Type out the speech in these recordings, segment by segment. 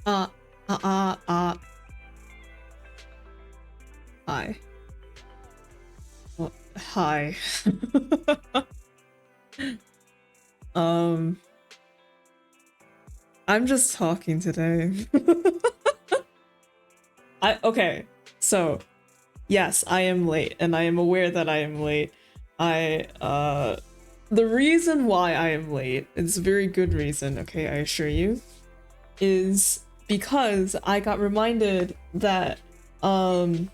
Uh, uh, uh, uh, hi. Well, hi. Um, I'm just talking today. Okay, so, yes, I am late, and I am aware that I am late. The reason why I am late, it's a very good reason, okay, I assure you, is because I got reminded that, um,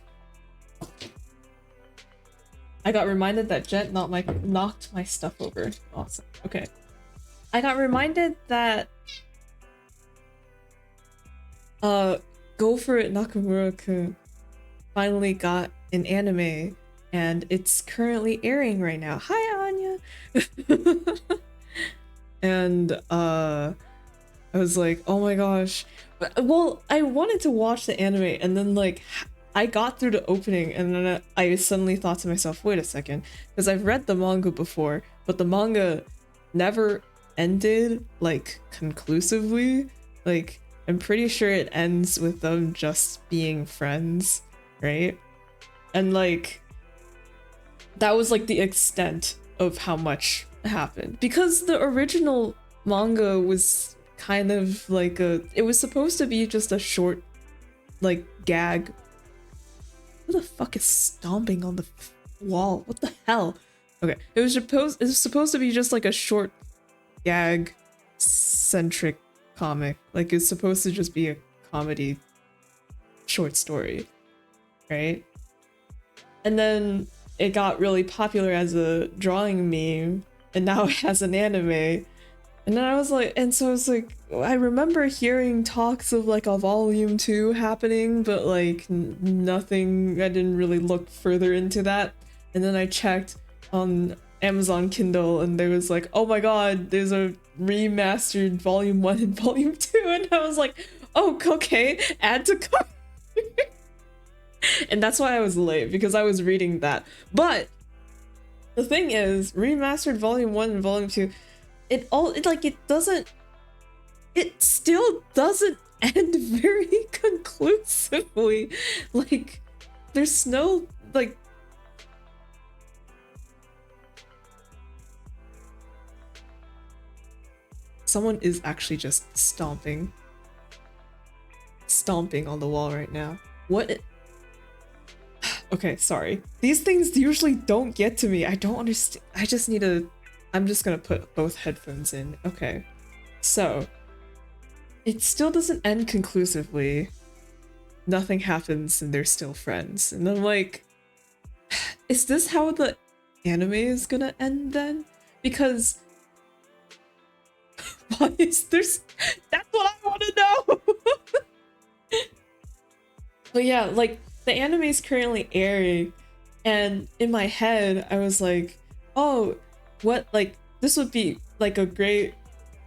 Jet knocked my stuff over. Awesome. Okay. I got reminded that Go For It Nakamura-kun finally got an anime and it's currently airing right now. Hi Anya. And I was like, "Oh my gosh." Well, I wanted to watch the anime and then like I got through the opening and then I suddenly thought to myself, "Wait a second," because I've read the manga before, but the manga never ended like conclusively. Like I'm pretty sure it ends with them just being friends, right? And like that was like the extent of how much happened because the original manga was kind of like it was supposed to be just a short like gag. Who the fuck is stomping on the wall? What the hell? Okay, it was supposed to be just like a short gag centric comic. Like it's supposed to just be a comedy short story, right? And then it got really popular as a drawing meme, and now it has an anime. And then I was like, and so I was like, I remember hearing talks of like a volume 2 happening, but like nothing, I didn't really look further into that. And then I checked on Amazon Kindle and there was like, oh my god, there's a remastered volume 1 and volume 2. And I was like, oh, okay, add to cart. And that's why I was late, because I was reading that. But the thing is, remastered volume 1 and volume 2, it still doesn't end very conclusively. Like there's no like someone is actually just stomping on the wall right now. What? Okay, sorry. These things usually don't get to me. I don't understand. I just need to... I'm just gonna put both headphones in. Okay. So, it still doesn't end conclusively. Nothing happens and they're still friends. And I'm like, is this how the anime is gonna end then? Because... why is there's... That's what I want to know! But yeah, like, the anime is currently airing, and in my head, I was like, oh, what, like, this would be like a great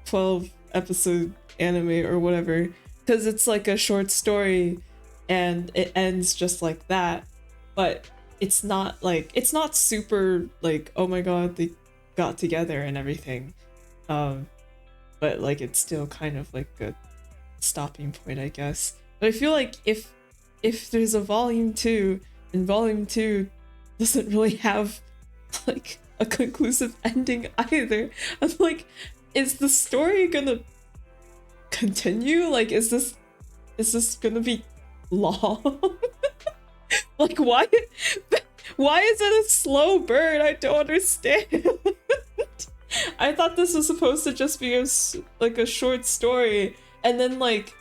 12 episode anime or whatever, because it's like a short story and it ends just like that. But it's not like, it's not super like, oh my god, they got together and everything. But like, it's still kind of like a stopping point, I guess. But I feel like if there's a volume 2 and volume 2 doesn't really have like a conclusive ending either, I'm like, is the story gonna continue? Like, is this gonna be long? Like, why is it a slow burn? I don't understand. I thought this was supposed to just be like a short story, and then like,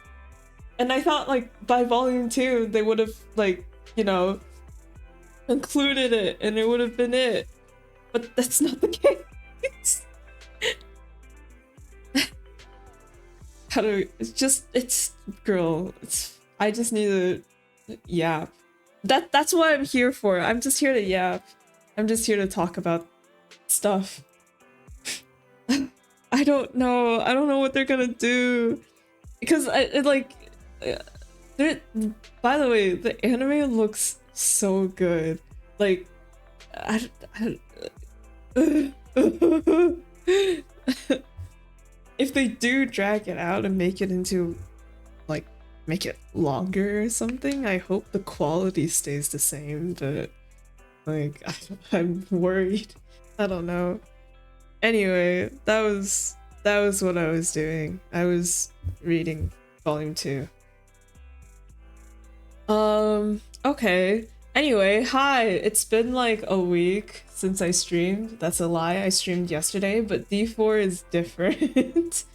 and I thought like by volume 2 they would have like, you know, concluded it and it would have been it. But that's not the case. How do it's girl, I just need to yap. That's what I'm here for. I'm just here to yap. I'm just here to talk about stuff. I don't know what they're gonna do. Because by the way, the anime looks so good. Like, if they do drag it out and make it into like make it longer or something. I hope the quality stays the same, but like I'm worried. I don't know. Anyway, that was what I was doing. I was reading volume 2. Okay. Anyway, hi. It's been like a week since I streamed. That's a lie. I streamed yesterday, but D4 is different.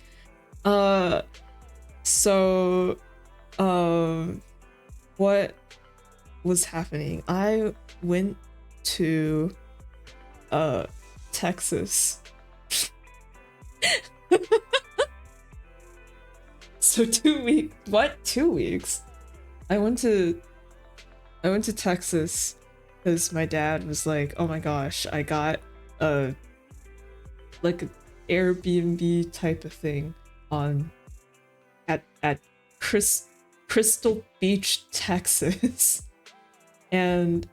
uh so what was happening? I went to Texas. So 2 weeks. What? 2 weeks? I went to Texas because my dad was like, "Oh my gosh, I got a like an Airbnb type of thing on at Crystal Beach, Texas." And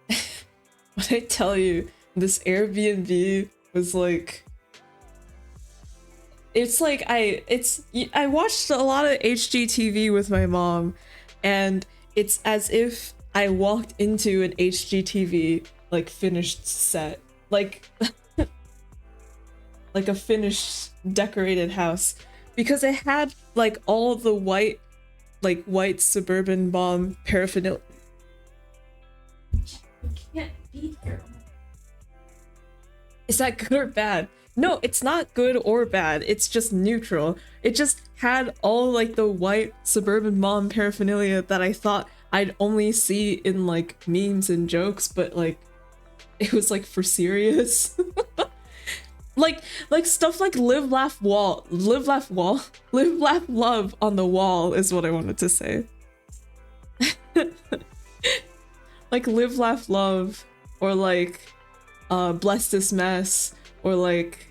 when I tell you, this Airbnb was like, I watched a lot of HGTV with my mom, and it's as if I walked into an HGTV like finished set, like like a finished decorated house, because it had like all the white suburban bomb paraphernalia. Can't be here. Is that good or bad? No, it's not good or bad. It's just neutral. It just had all like the white suburban mom paraphernalia that I thought I'd only see in like memes and jokes, but like it was like for serious. like stuff like live laugh love on the wall is what I wanted to say. Like live laugh love, or like bless this mess, or like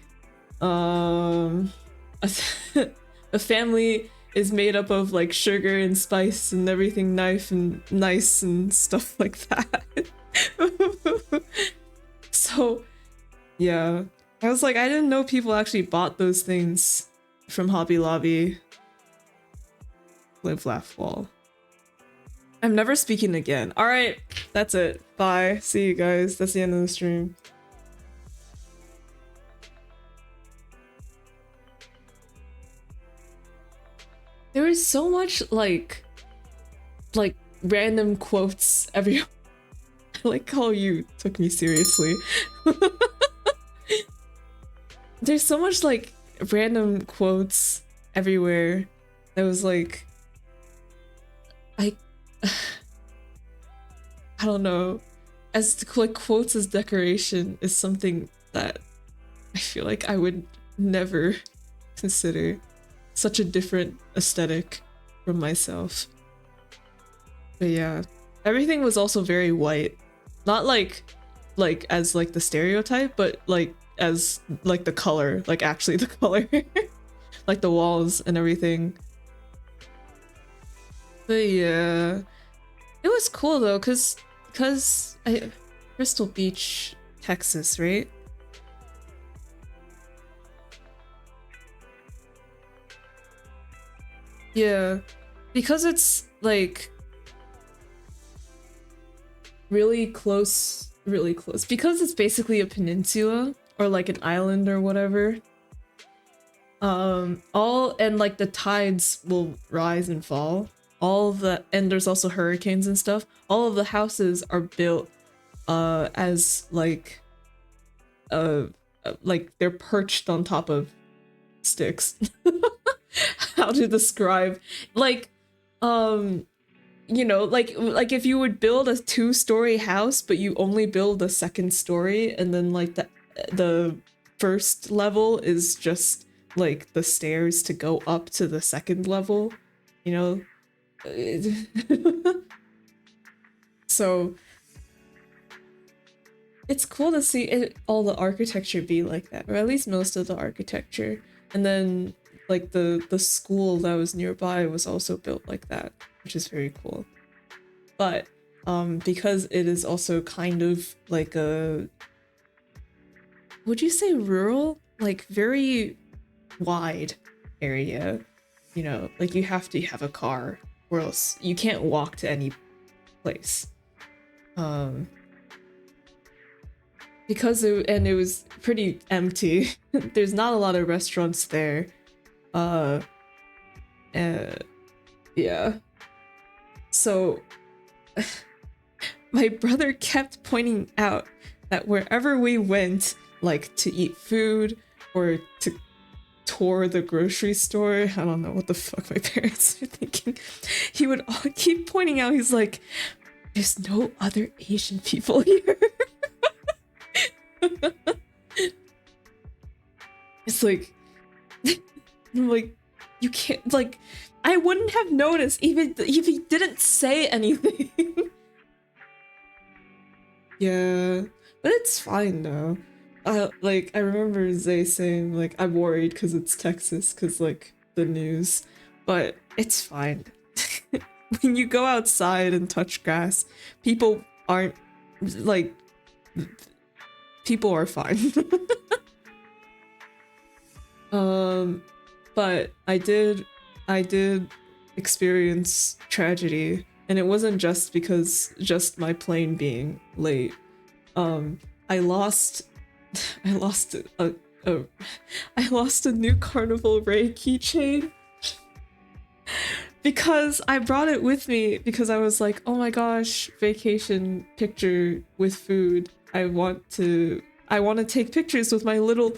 a family is made up of like sugar and spice and everything nice and stuff like that. So yeah, I was like, I didn't know people actually bought those things from Hobby Lobby. Live laugh wall. I'm never speaking again. All right, that's it. Bye. See you guys. That's the end of the stream. There is so much like random quotes every. I like how you took me seriously. There's so much like random quotes everywhere. That was like, I don't know. As like quotes as decoration is something that I feel like I would never consider. Such a different aesthetic from myself. But yeah, everything was also very white. Not like as like the stereotype, but like as like the color, like actually the color. Like the walls and everything. But yeah, it was cool though, cause Crystal Beach, Texas, right? Yeah, because it's like really close, because it's basically a peninsula or like an island or whatever. All and like the tides will rise and fall. And there's also hurricanes and stuff. All of the houses are built as like they're perched on top of sticks. How to describe, like you know, like if you would build a 2-story house but you only build a second story, and then like the first level is just like the stairs to go up to the second level, you know. So it's cool to see all the architecture be like that, or at least most of the architecture. And then like the school that was nearby was also built like that, which is very cool. But because it is also kind of like a, would you say rural, like very wide area, you know, like you have to have a car or else you can't walk to any place. Because it was pretty empty. There's not a lot of restaurants there. Uh, yeah. So my brother kept pointing out that wherever we went, like to eat food or to tour the grocery store, I don't know what the fuck my parents are thinking, he would keep pointing out, he's like, there's no other Asian people here. It's like, I'm like, you can't, like, I wouldn't have noticed even if he didn't say anything. Yeah, but it's fine though. Like, I remember Zay saying, like, I'm worried because it's Texas, because, like, the news, but it's fine. When you go outside and touch grass, people aren't, like, people are fine. But I did experience tragedy, and it wasn't just because just my plane being late. I lost I lost a new Carnival Ray keychain because I brought it with me because I was like, oh my gosh, vacation picture with food. I want to take pictures with my little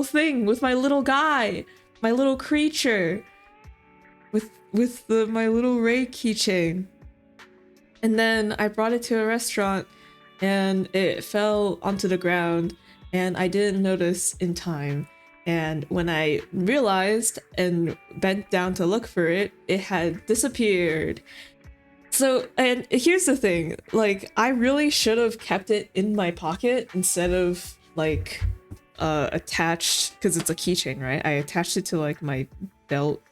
thing, with my little guy, my little creature, with my little Ray keychain. And then I brought it to a restaurant and it fell onto the ground and I didn't notice in time. And when I realized and bent down to look for it, it had disappeared. So, and here's the thing, like, I really should have kept it in my pocket instead of, like, attached, because it's a keychain, right? I attached it to, like, my belt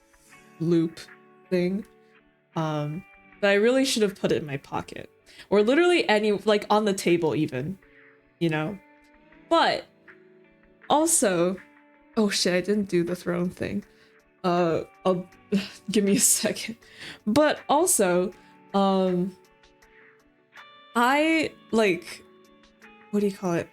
loop thing. But I really should have put it in my pocket. Or literally like, on the table even, you know? But, also, oh shit, I didn't do the throne thing. Give me a second. But also, I, like, what do you call it?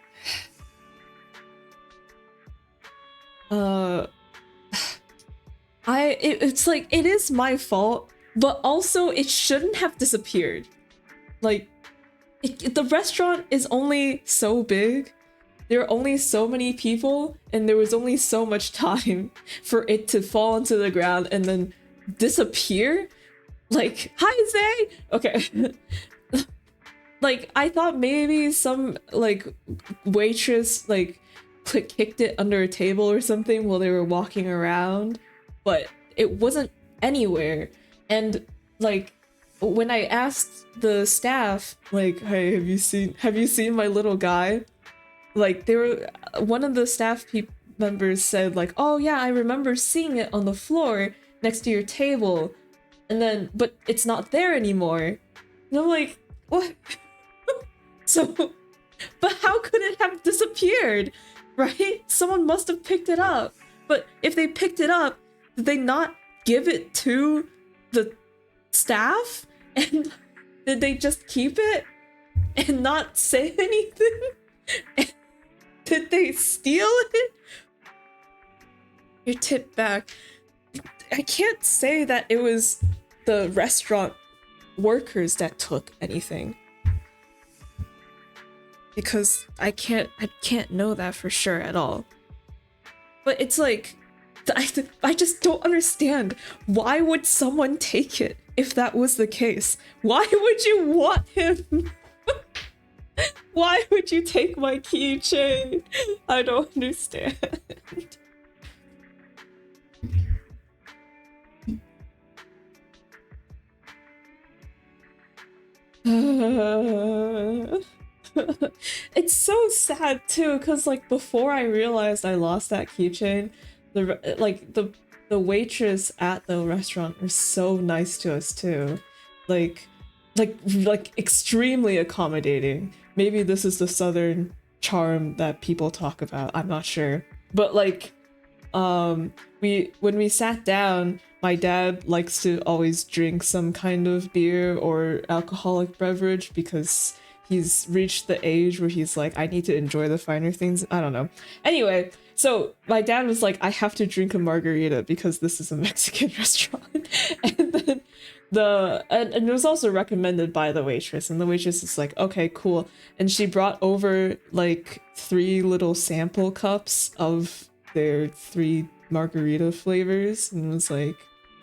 It's like, it is my fault, but also it shouldn't have disappeared. Like, the restaurant is only so big, there are only so many people, and there was only so much time for it to fall onto the ground and then disappear. Like, hi Zay! Okay. Like, I thought maybe some, like, waitress, like, kicked it under a table or something while they were walking around, but it wasn't anywhere. And, like, when I asked the staff, like, hey, have you seen my little guy? Like, one of the staff members said, like, oh yeah, I remember seeing it on the floor next to your table, and then, but it's not there anymore. And I'm like, what? So, but how could it have disappeared, right? Someone must have picked it up. But if they picked it up, did they not give it to the staff? And did they just keep it and not say anything? And did they steal it? Your tip back. I can't say that it was the restaurant workers that took anything, because I can't know that for sure at all. But it's like, I just don't understand. Why would someone take it if that was the case? Why would you want him? Why would you take my keychain? I don't understand. It's so sad too, because, like, before I realized I lost that keychain, the waitress at the restaurant was so nice to us too, like extremely accommodating. Maybe this is the southern charm that people talk about, I'm not sure, but, like, when we sat down, my dad likes to always drink some kind of beer or alcoholic beverage because he's reached the age where he's like, I need to enjoy the finer things. I don't know. Anyway, so my dad was like, I have to drink a margarita because this is a Mexican restaurant. And then and it was also recommended by the waitress, and the waitress is like, okay, cool. And she brought over like 3 little sample cups of their 3 margarita flavors and was like,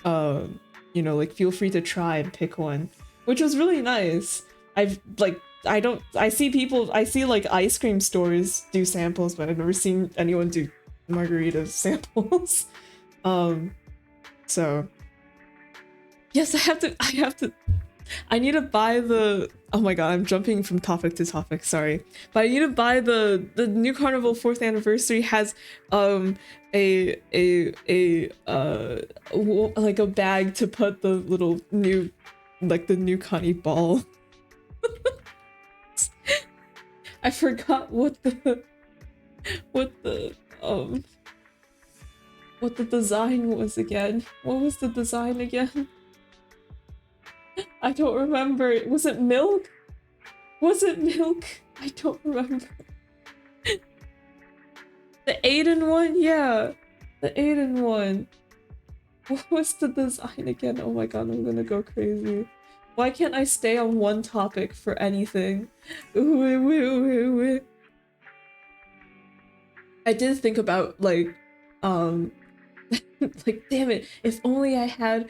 you know, like, feel free to try and pick one, which was really nice. I see like ice cream stores do samples, but I've never seen anyone do margarita samples. So yes, I need to buy the, oh my god, I'm jumping from topic to topic, sorry. But I need to buy the new Carnival 4th anniversary has like a bag to put the little new, like the new Connie ball. I forgot what the design was again. What was the design again? I don't remember. Was it milk? Was it milk? I don't remember. The Aiden one? Yeah. The Aiden one. What was the design again? Oh my god, I'm gonna go crazy. Why can't I stay on one topic for anything? I did think about like, like, damn it, if only I had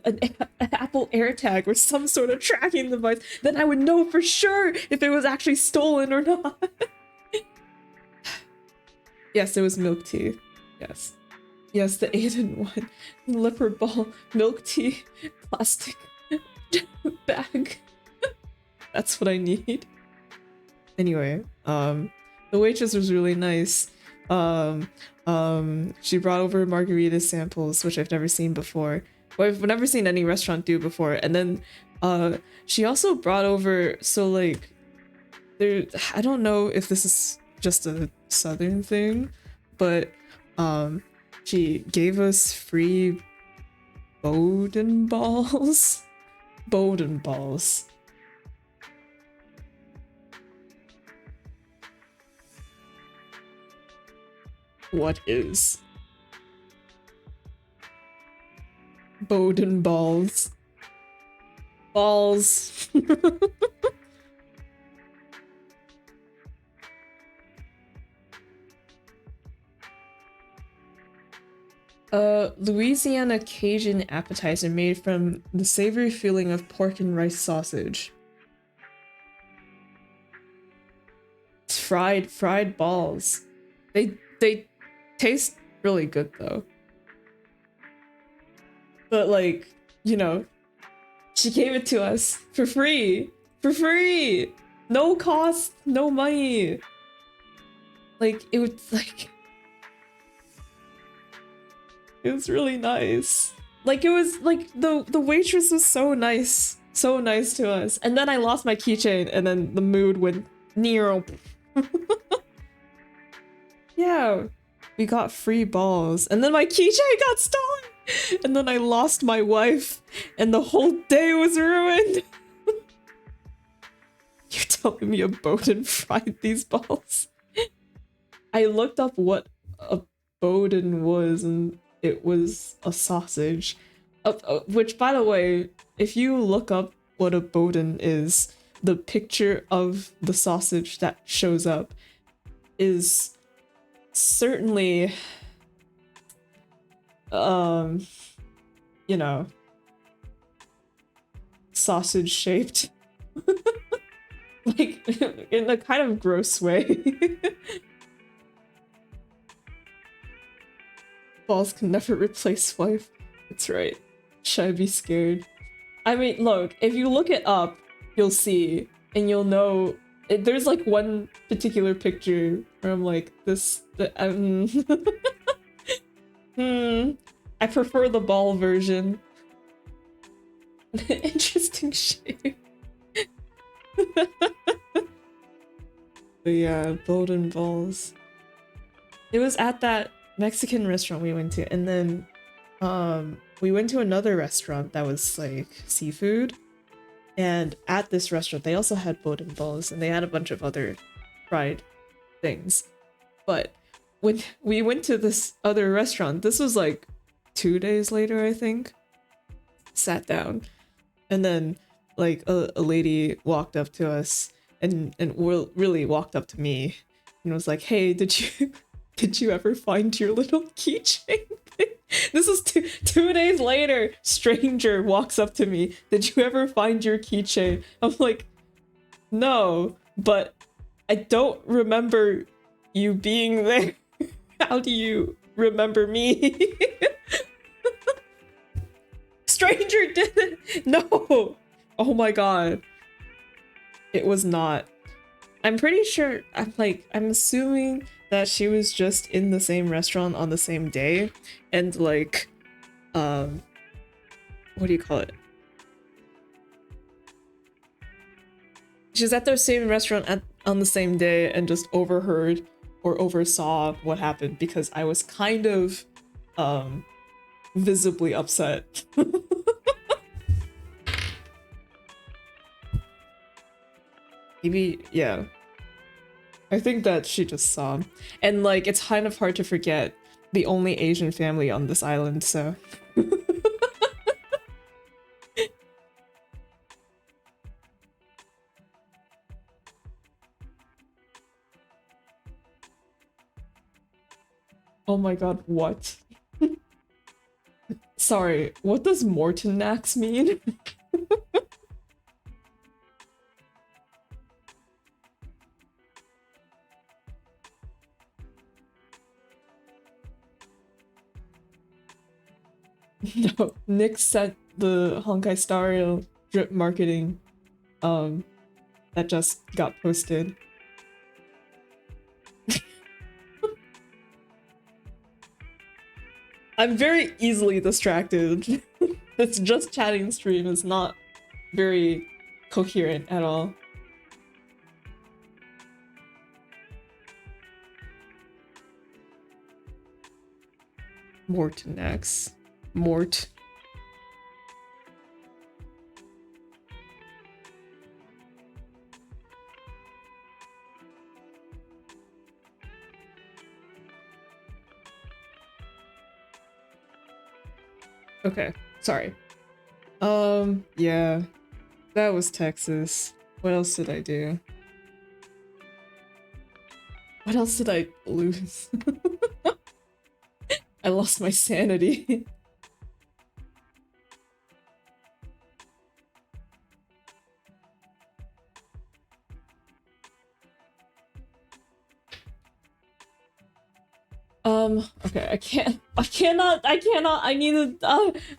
an Apple AirTag or some sort of tracking device, then I would know for sure if it was actually stolen or not. Yes, it was milk tea. Yes. Yes, the Aiden one. Leopard ball, milk tea, plastic bag. That's what I need. Anyway, the waitress was really nice. She brought over margarita samples, which I've never seen before. Well, I've never seen any restaurant do before. And then, she also brought over, so like, I don't know if this is just a southern thing, but, she gave us free Bowden balls. Bowden balls. What is Bowden balls? Balls. Louisiana Cajun appetizer made from the savory filling of pork and rice sausage. It's fried balls. They taste really good though. But like, you know, she gave it to us for free. For free! No cost, no money. Like, it was like, it was really nice. Like, it was like the waitress was so nice to us. And then I lost my keychain and then the mood went near. Yeah, we got free balls and then my keychain got stolen and then I lost my wife and the whole day was ruined. You're telling me a Bowden fried these balls? I looked up what a Bowden was and it was a sausage. Which, by the way, if you look up what a Bowden is, the picture of the sausage that shows up is certainly, you know, sausage shaped. Like, in a kind of gross way. Balls can never replace wife. That's right. Should I be scared? I mean, look, if you look it up, you'll see, and you'll know. There's like one particular picture where I'm like, I prefer the ball version. Interesting shape. But yeah, Bowden balls. It was at that Mexican restaurant we went to, and then we went to another restaurant that was like seafood. And at this restaurant, they also had boden balls, and they had a bunch of other fried things. But when we went to this other restaurant, this was like 2 days later, I think. Sat down, and then like a lady walked up to us, and really walked up to me, and was like, "Hey, did you did you ever find your little keychain?" This is 2 days later. Stranger walks up to me. Did you ever find your keychain? I'm like, no, but I don't remember you being there. How do you remember me? Stranger didn't. No. Oh my god. It was not. I'm pretty sure. I'm assuming that she was just in the same restaurant on the same day, and like, what do you call it? She's at the same restaurant on the same day and just overheard or oversaw what happened, because I was kind of visibly upset. Maybe, yeah. I think that she just saw. And like, it's kind of hard to forget the only Asian family on this island, so. Oh my god, what? Sorry, what does Mortenax mean? No, Nick sent the Honkai Star Rail drip marketing that just got posted. I'm very easily distracted. This just chatting stream is not very coherent at all. Mortenax. Mort. Okay, sorry. Yeah. That was Texas. What else did I do? What else did I lose? I lost my sanity. Okay, I cannot, I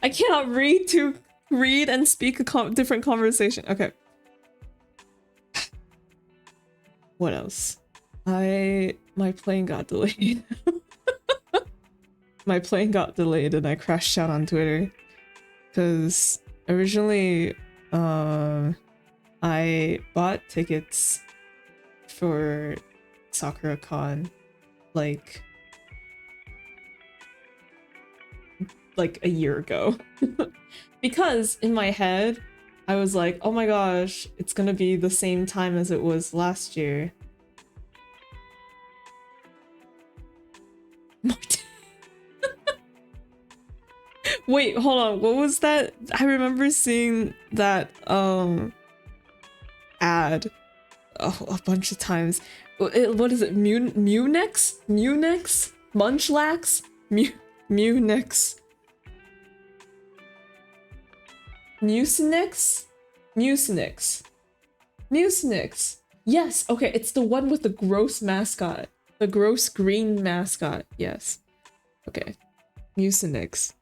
cannot read and speak a different conversation. Okay. What else? My plane got delayed. My plane got delayed and I crashed out on Twitter. Because originally, I bought tickets for SakuraCon like a year ago. Because in my head, I was like, oh my gosh, it's gonna be the same time as it was last year. Wait, hold on, what was that? I remember seeing that ad a bunch of times. What is it? Munex? Munex? Munchlax? Munex? Mucinex? Mucinex. Mucinex. Yes, okay, it's the one with the gross mascot. The gross green mascot, yes. Okay. Mucinex.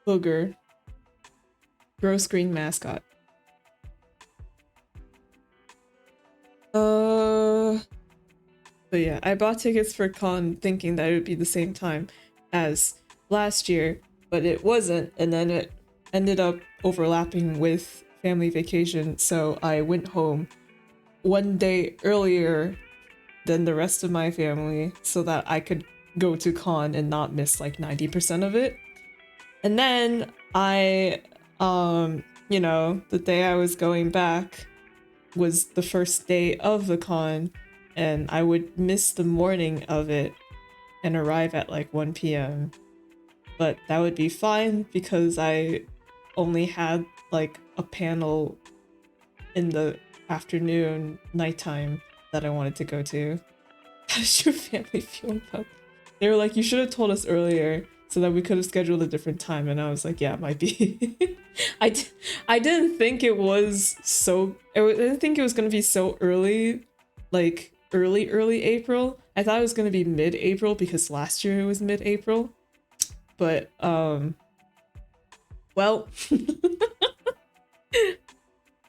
Booger. Gross green mascot. But yeah, I bought tickets for con thinking that it would be the same time as last year, but it wasn't, and then it ended up overlapping with family vacation, so I went home one day earlier than the rest of my family so that I could go to con and not miss like 90% of it. And then I, you know, the day I was going back was the first day of the con, and I would miss the morning of it and arrive at like 1 p.m. But that would be fine because I only had like a panel in the afternoon, nighttime that I wanted to go to. How does your family feel about it? They were like, you should have told us earlier so that we could have scheduled a different time. And I was like, yeah, it might be. I didn't think it was so, I didn't think it was going to be so early, like early April. I thought it was going to be mid-April because last year it was mid-April. But, well,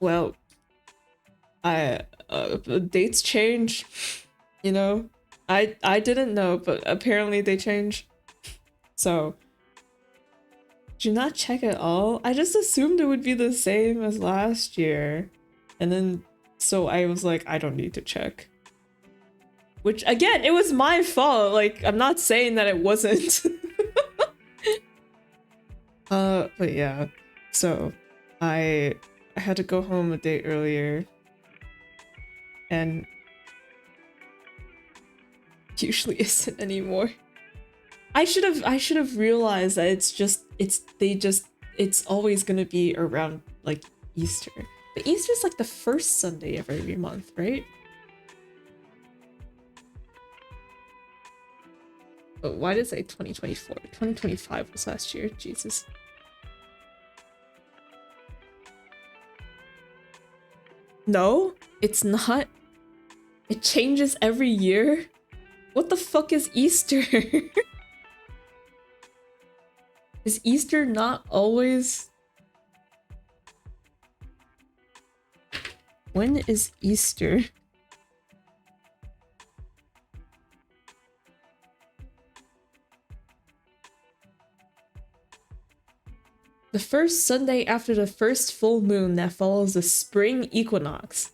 well, dates change, you know. I didn't know, but apparently they change. So do not check at all. I just assumed it would be the same as last year. And then so I was like, I don't need to check. Which again, it was my fault. Like, I'm not saying that it wasn't. But yeah. So I had to go home a day earlier. And usually isn't anymore. I should have realized that it's always gonna be around like Easter. But Easter's like the first Sunday of every month, right? Oh, why did it say 2024? 2025 was last year, Jesus. No, it's not. It changes every year. What the fuck is Easter? Is Easter not always... When is Easter? The first Sunday after the first full moon that follows the spring equinox.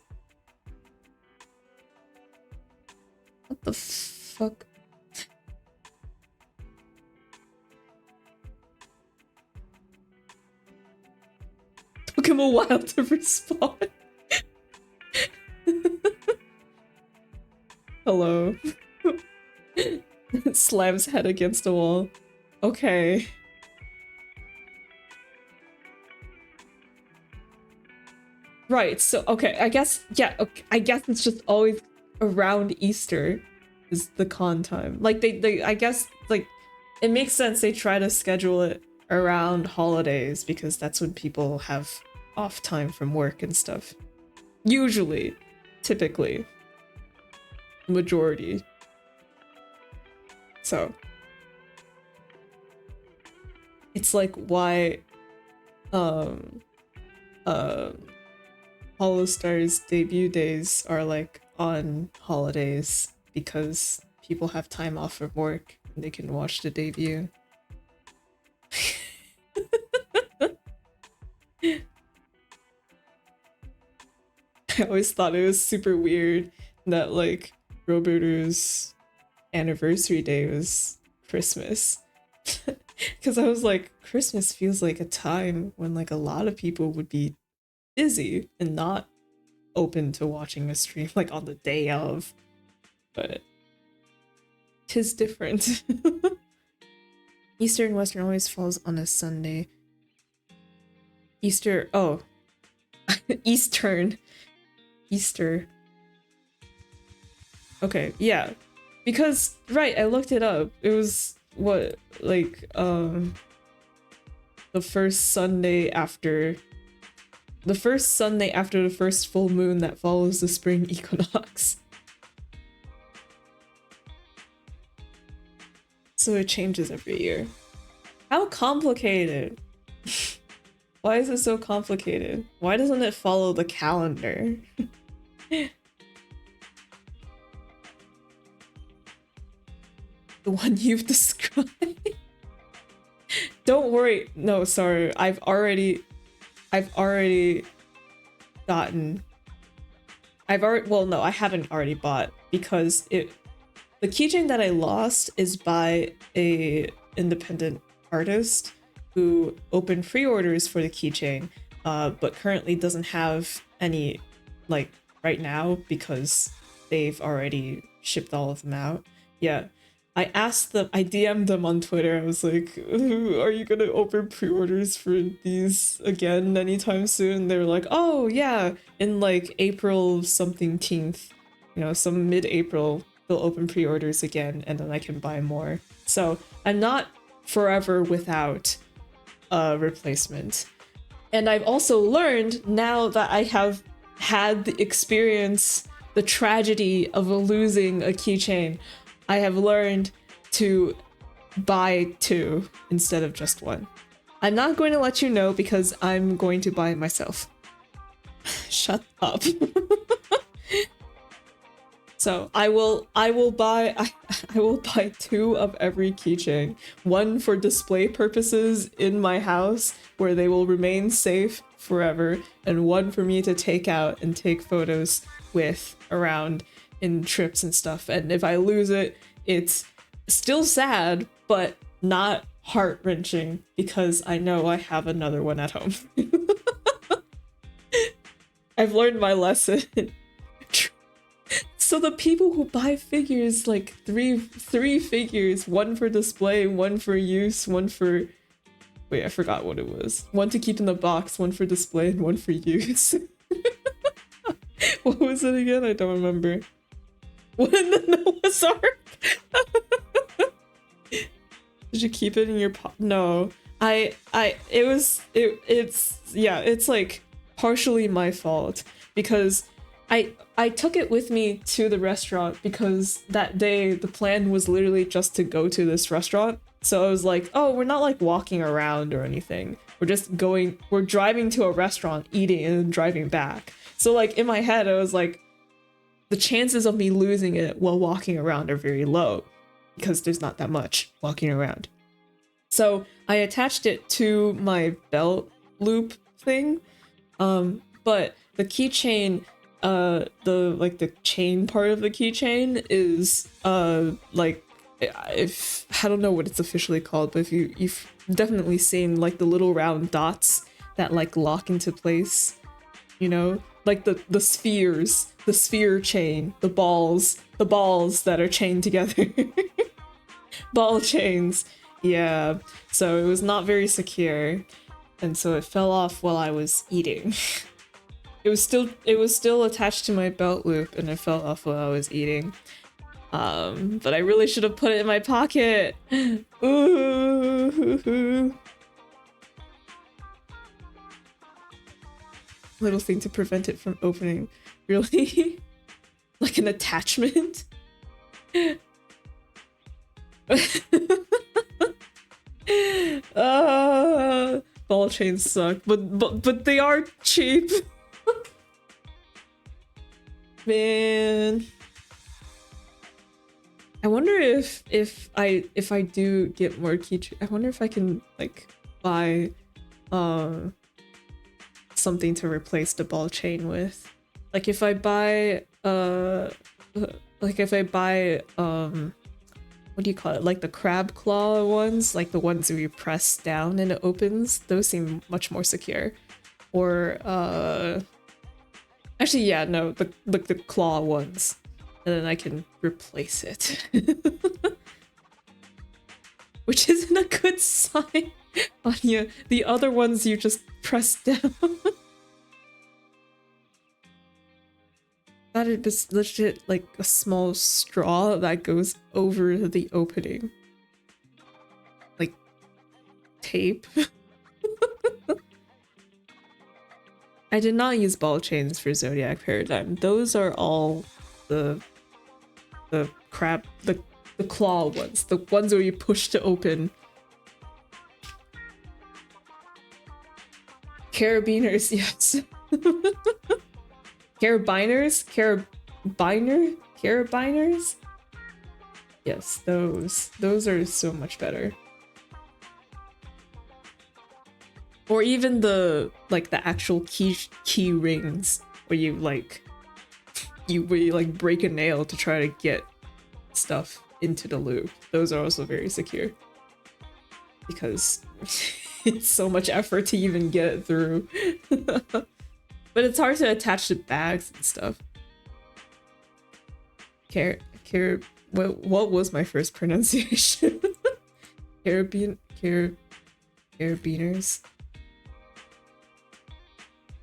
What the fuck? Took him a while to respond. Hello. Slams head against a wall. Okay. Right, so okay, I guess, yeah, okay, I guess it's just always around Easter is the con time. Like they I guess like it makes sense they try to schedule it around holidays because that's when people have off time from work and stuff. Usually, typically, majority. So it's like why Hollow-Star's debut days are like on holidays because people have time off from work and they can watch the debut. I always thought it was super weird that like Roboru's anniversary day was Christmas. Because I was like, Christmas feels like a time when like a lot of people would be busy and not open to watching a stream like on the day of, but 'tis different. Easter and Western always falls on a Sunday. Easter, oh, Eastern, Easter. Okay, yeah, because right, I looked it up. It was what, like the first Sunday after the first full moon that follows the spring equinox. So it changes every year. How complicated? Why is it so complicated? Why doesn't it follow the calendar? The one you've described? Don't worry. No, sorry. I've already gotten I've already, well, no, I haven't already bought because the keychain that I lost is by a independent artist who opened pre-orders for the keychain, but currently doesn't have any, like, right now because they've already shipped all of them out. Yeah. I asked them, I DM'd them on Twitter. I was like, "Ooh, are you gonna open pre-orders for these again anytime soon?" They were like, "Oh, yeah, in like April something teenth, you know, some mid-April, they'll open pre-orders again and then I can buy more." So I'm not forever without a replacement. And I've also learned now that I have had the experience, the tragedy of losing a keychain, I have learned to buy two instead of just one. I'm not going to let you know because I'm going to buy it myself. Shut up. So I will buy two of every keychain. One for display purposes in my house where they will remain safe forever, and one for me to take out and take photos with around in trips and stuff. And if I lose it, it's still sad, but not heart-wrenching because I know I have another one at home. I've learned my lesson. So the people who buy figures, like three figures, one for display, one for use, one for... Wait, I forgot what it was. One to keep in the box, one for display, and one for use. What was it again? I don't remember. What in the Noah's Ark? Did you keep it in your No. It's like partially my fault because I took it with me to the restaurant because that day the plan was literally just to go to this restaurant. So I was like, oh, we're not like walking around or anything. We're driving to a restaurant, eating, and then driving back. So like in my head, I was like, the chances of me losing it while walking around are very low because there's not that much walking around. So I attached it to my belt loop thing. But the keychain, the chain part of the keychain is I don't know what it's officially called, but if you've definitely seen like the little round dots that like lock into place, you know, like the spheres, the sphere chain, the balls that are chained together. Ball chains. Yeah, so it was not very secure, and so it fell off while I was eating. It was still attached to my belt loop, and it fell off while I was eating. But I really should have put it in my pocket. Ooh. Little thing to prevent it from opening. Really? Like an attachment? Ball chains suck, but they are cheap. Man, I wonder if I do get more keychains, I wonder if I can like buy something to replace the ball chain with. Like if I buy what do you call it? Like the crab claw ones, like the ones where you press down and it opens. Those seem much more secure. Or actually, yeah, no, the claw ones, and then I can replace it, which isn't a good sign, Anya. The other ones you just press down. That is legit like a small straw that goes over the opening. Like tape. I did not use ball chains for Zodiac Paradigm. Those are all the claw ones. The ones where you push to open. Carabiners, yes. Carabiners? Carabiners? Yes, those are so much better. Or even the actual key rings where you like where you like break a nail to try to get stuff into the loop. Those are also very secure because it's so much effort to even get it through. But it's hard to attach to bags and stuff. What was my first pronunciation? Carabiners.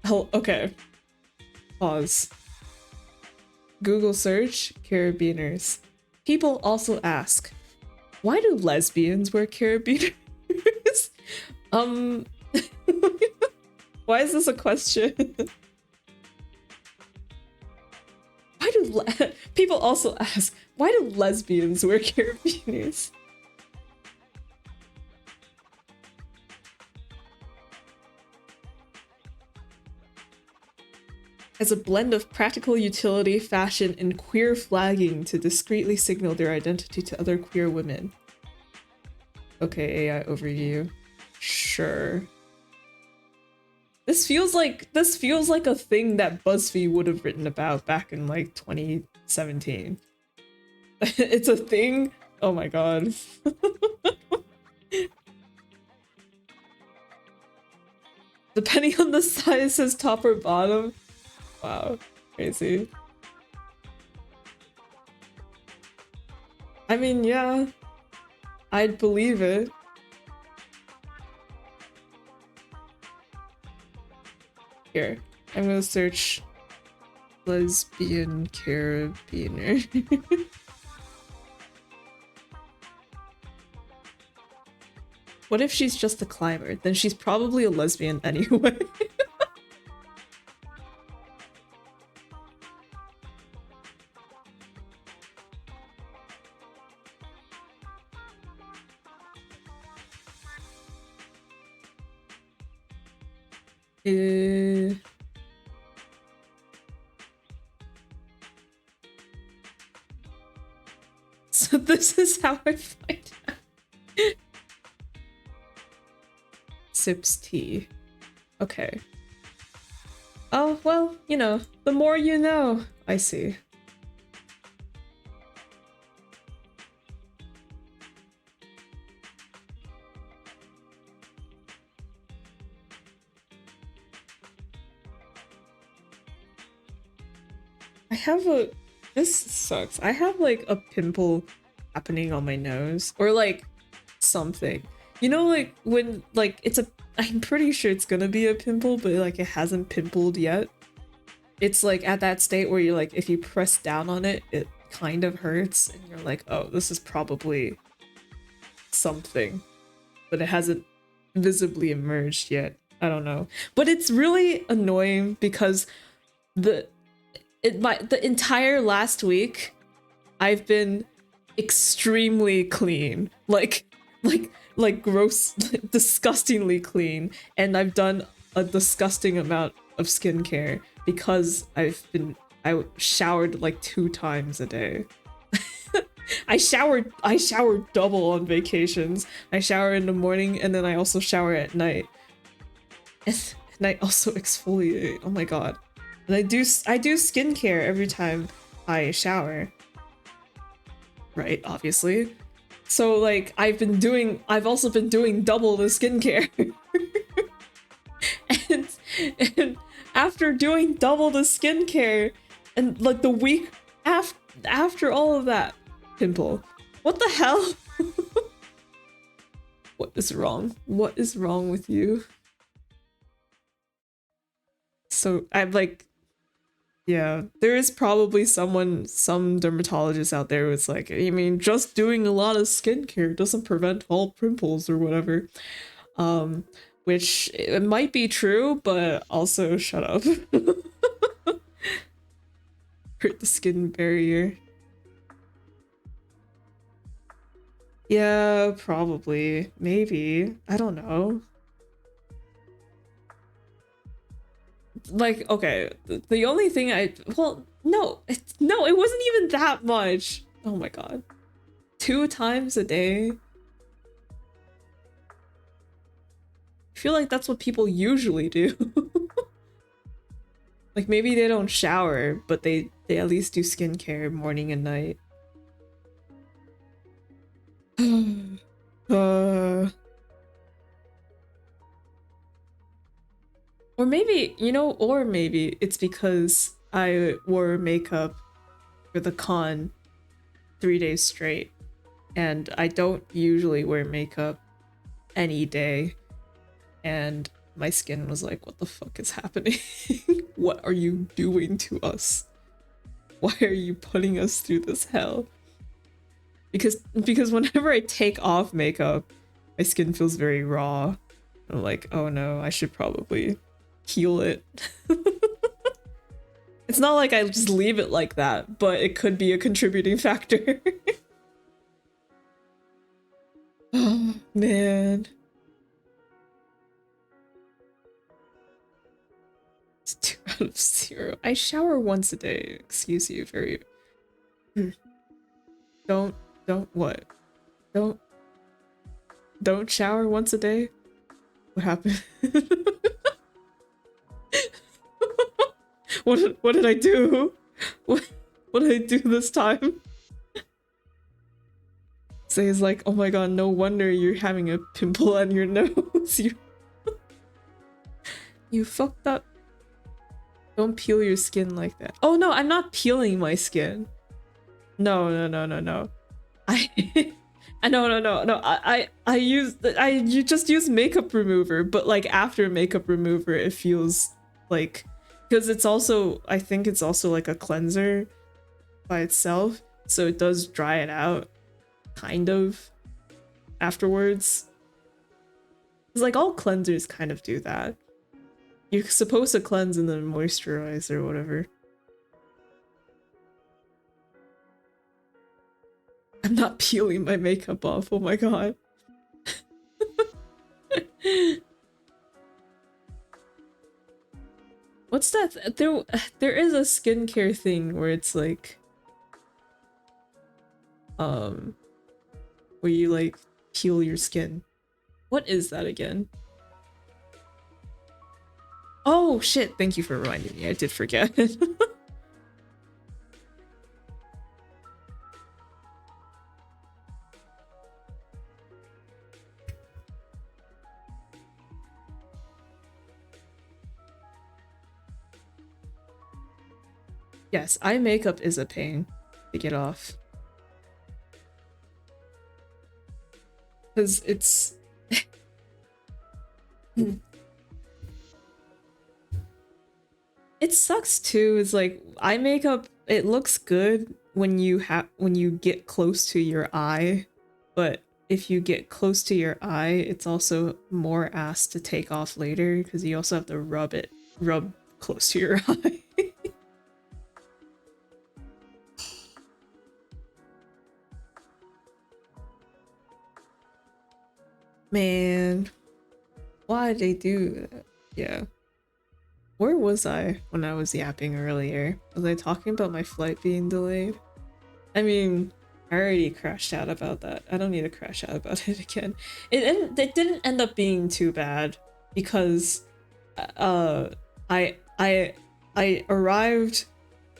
Oh, okay. Pause. Google search carabiners. People also ask, why do lesbians wear carabiners? Why is this a question? People also ask, why do lesbians wear carabiners? As a blend of practical utility, fashion, and queer flagging to discreetly signal their identity to other queer women. Okay, AI overview. Sure. This feels like a thing that BuzzFeed would have written about back in like 2017. It's a thing? Oh my god. Depending on the size, says top or bottom. Wow, crazy. I mean, yeah, I'd believe it. Here, I'm gonna search lesbian carabiner. What if she's just a climber? Then she's probably a lesbian anyway. So this is how I find out. Sips tea. Okay. Oh, well, you know, the more you know. I see. I have a... This sucks. I have like a pimple happening on my nose. Or like something. You know, like when like it's a... I'm pretty sure it's gonna be a pimple, but like it hasn't pimpled yet. It's like at that state where you're like, if you press down on it, it kind of hurts. And you're like, oh, this is probably something. But it hasn't visibly emerged yet. I don't know. But it's really annoying because the entire last week I've been extremely clean. Like gross, disgustingly clean, and I've done a disgusting amount of skincare because I showered like 2 times a day. I showered double on vacations. I shower in the morning and then I also shower at night. And I also exfoliate. Oh my god. And I do skincare every time I shower. Right, obviously. So like I've also been doing double the skincare. and after doing double the skincare and like the week after all of that, pimple. What the hell? What is wrong? What is wrong with you? So I'm like, yeah, there is probably some dermatologist out there who's like, I mean, just doing a lot of skincare doesn't prevent all pimples or whatever. Which it might be true, but also shut up. Hurt the skin barrier. Yeah, probably. Maybe. I don't know. Like, okay, the only thing well, no, it wasn't even that much. Oh my god. 2 times a day? I feel like that's what people usually do. Like maybe they don't shower, but they They at least do skincare morning and night. uh, or maybe, you know, or maybe it's because I wore makeup for the con 3 days straight, and I don't usually wear makeup any day, and my skin was like, what the fuck is happening? What are you doing to us? Why are you putting us through this hell? Because whenever I take off makeup, my skin feels very raw. I'm like, oh no, I should probably heal it. It's not like I just leave it like that, but it could be a contributing factor. Oh man. It's 2 out of 0. I shower once a day. Excuse you, very. Don't what? Don't shower once a day? What happened? What did I do? What did I do this time? Say's like, oh my god, no wonder you're having a pimple on your nose. You fucked up. Don't peel your skin like that. Oh no, I'm not peeling my skin. No. You just use makeup remover, but like after makeup remover, it feels like, because it's also, I think it's also like a cleanser by itself, so it does dry it out, kind of, afterwards. It's like all cleansers kind of do that. You're supposed to cleanse and then moisturize or whatever. I'm not peeling my makeup off, oh my god. What's that? There is a skincare thing where it's like, where you like peel your skin. What is that again? Oh shit, thank you for reminding me. I did forget. Yes, eye makeup is a pain to get off. Because it's... It sucks too. It's like eye makeup, it looks good when you get close to your eye, but if you get close to your eye, it's also more ass to take off later because you also have to rub close to your eye. Man, why did they do that? Yeah. Where was I when I was yapping earlier? Was I talking about my flight being delayed? I mean, I already crashed out about that. I don't need to crash out about it again. It didn't end up being too bad because I arrived.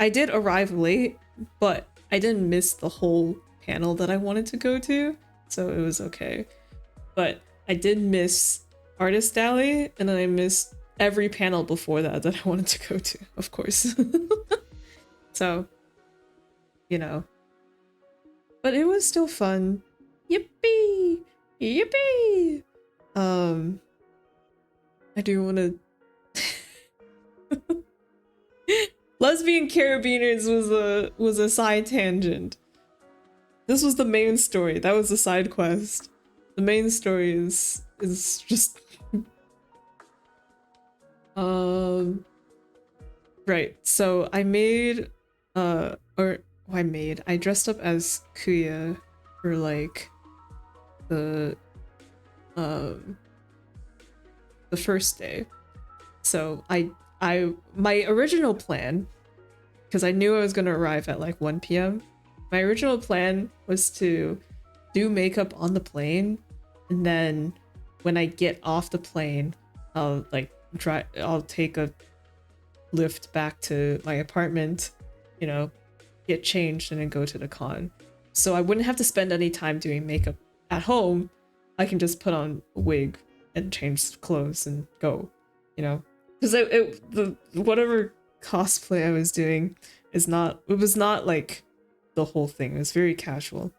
I did arrive late, but I didn't miss the whole panel that I wanted to go to, so it was okay. But I did miss Artist Alley, and then I missed every panel before that I wanted to go to, of course. So, you know. But it was still fun. Yippee! Yippee! I do want to... Lesbian Carabiners was a side tangent. This was the main story. That was the side quest. The main story is just right. So I made I dressed up as Kuya for like the first day. So my original plan, because I knew I was gonna arrive at like 1 p.m. My original plan was to do makeup on the plane, and then when I get off the plane, I'll take a lift back to my apartment you know, get changed and then go to the con. So I wouldn't have to spend any time doing makeup at home. I can just put on a wig and change clothes and go, you know, because the whatever cosplay I was doing is not, it was not like the whole thing. It was very casual.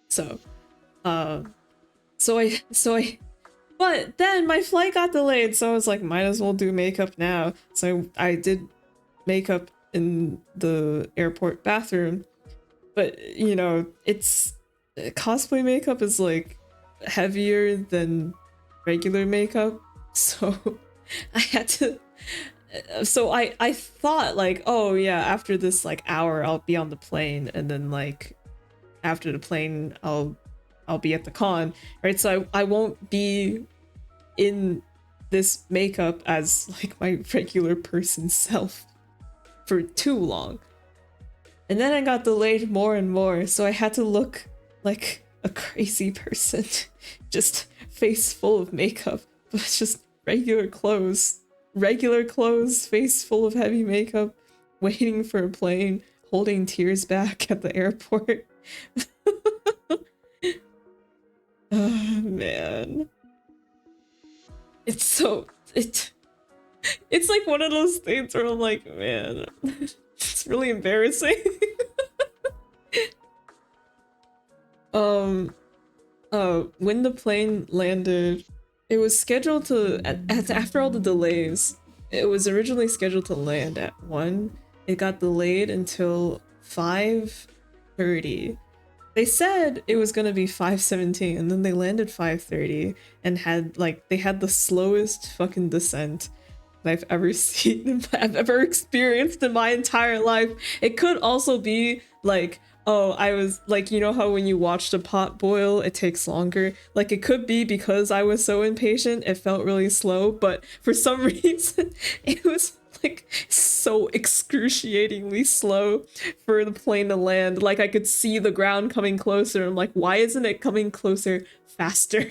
So, so I, but then my flight got delayed, so I was like, might as well do makeup now. So I did makeup in the airport bathroom, but you know, it's cosplay makeup is like heavier than regular makeup, so I had to. So I thought like, oh yeah, after this like hour I'll be on the plane, and then like after the plane I'll be at the con, right? So I won't be in this makeup as like my regular person self for too long. And then I got delayed more and more, so I had to look like a crazy person. Just face full of makeup, but just regular clothes, face full of heavy makeup, waiting for a plane, holding tears back at the airport. Oh man. It's like one of those things where I'm like, man, it's really embarrassing. When the plane landed, it was scheduled to, after all the delays, it was originally scheduled to land at 1. It got delayed until 5:30. They said it was gonna be 5:17, and then they landed 5:30 and they had the slowest fucking descent that I've ever seen, I've ever experienced in my entire life. It could also be like, oh, I was like, you know how when you watch the pot boil, it takes longer? Like, it could be because I was so impatient, it felt really slow, but for some reason, it was like so excruciatingly slow for the plane to land. Like, I could see the ground coming closer. I'm like, why isn't it coming closer faster?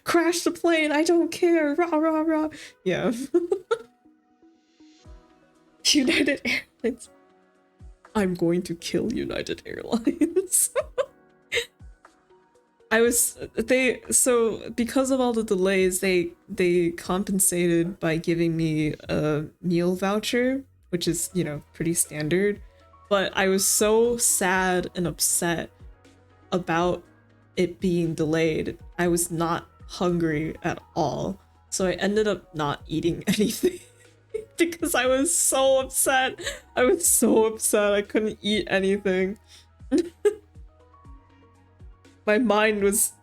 Crash the plane, I don't care. Rah, rah, rah. Yeah. United Airlines. I'm going to kill United Airlines. So because of all the delays, they compensated by giving me a meal voucher, which is, you know, pretty standard. But I was so sad and upset about it being delayed. I was not hungry at all. So I ended up not eating anything. Because I was so upset. I couldn't eat anything. My mind was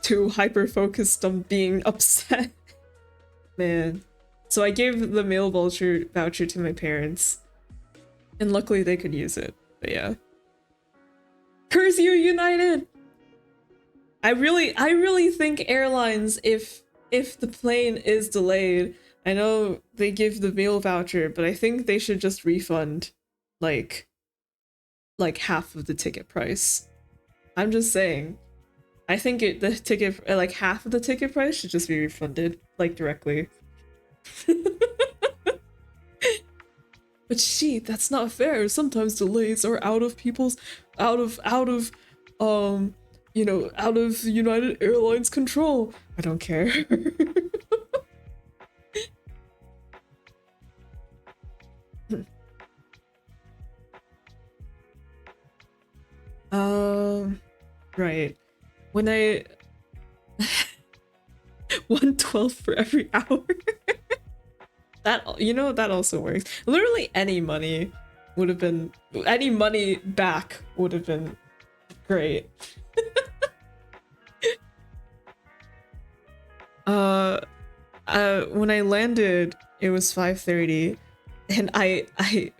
too hyper focused on being upset. Man. So I gave the meal voucher to my parents. And luckily they could use it. But yeah. Curse you, United! I really think airlines, if the plane is delayed, I know they give the meal voucher, but I think they should just refund like half of the ticket price. I'm just saying. I think the ticket, like half of the ticket price should just be refunded, like directly. But gee, that's not fair. Sometimes delays are out of you know, out of United Airlines control. I don't care. Right. When I 112 for every hour. That, you know, that also works. Literally any money back would have been great. When I landed, it was 5:30, and I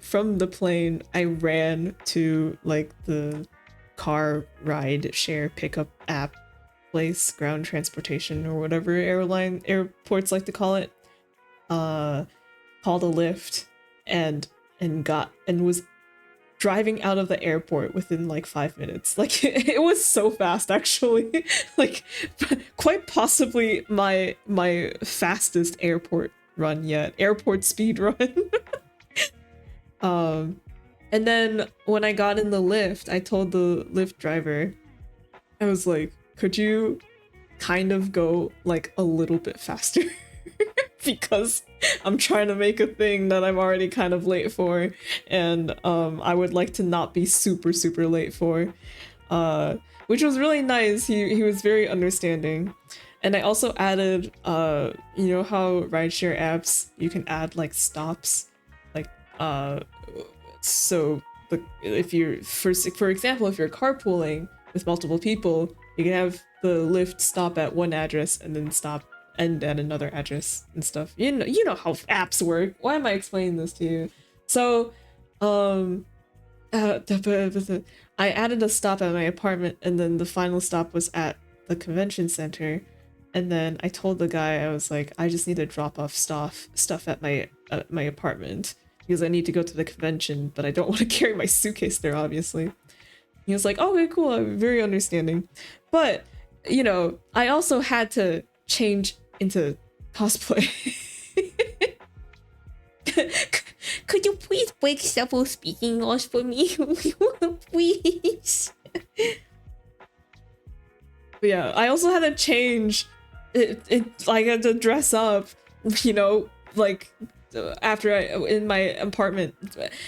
from the plane I ran to like the car ride share pickup app place, ground transportation or whatever airports like to call it. Called a Lyft and was driving out of the airport within like 5 minutes. Like it was so fast actually. Like quite possibly my fastest airport run yet. Airport speed run. Um, and then when I got in the lift, I told the lift driver, I was like, could you kind of go like a little bit faster? Because I'm trying to make a thing that I'm already kind of late for, and I would like to not be super super late for. Which was really nice. He was very understanding. And I also added you know how rideshare apps you can add like stops, like uh so the if you're for example, if you're carpooling with multiple people, you can have the Lyft stop at one address and then stop and at another address and stuff. You know how apps work. Why am I explaining this to you? So um I added a stop at my apartment, and then the final stop was at the convention center. And then I told the guy, I was like, I just need to drop off stuff at my apartment because I need to go to the convention, but I don't want to carry my suitcase there, obviously. He was like, okay, cool, I'm very understanding. But, you know, I also had to change into cosplay. Could you please break several speaking laws for me? Please. But yeah, I also had to change I had to dress up, you know, like after in my apartment,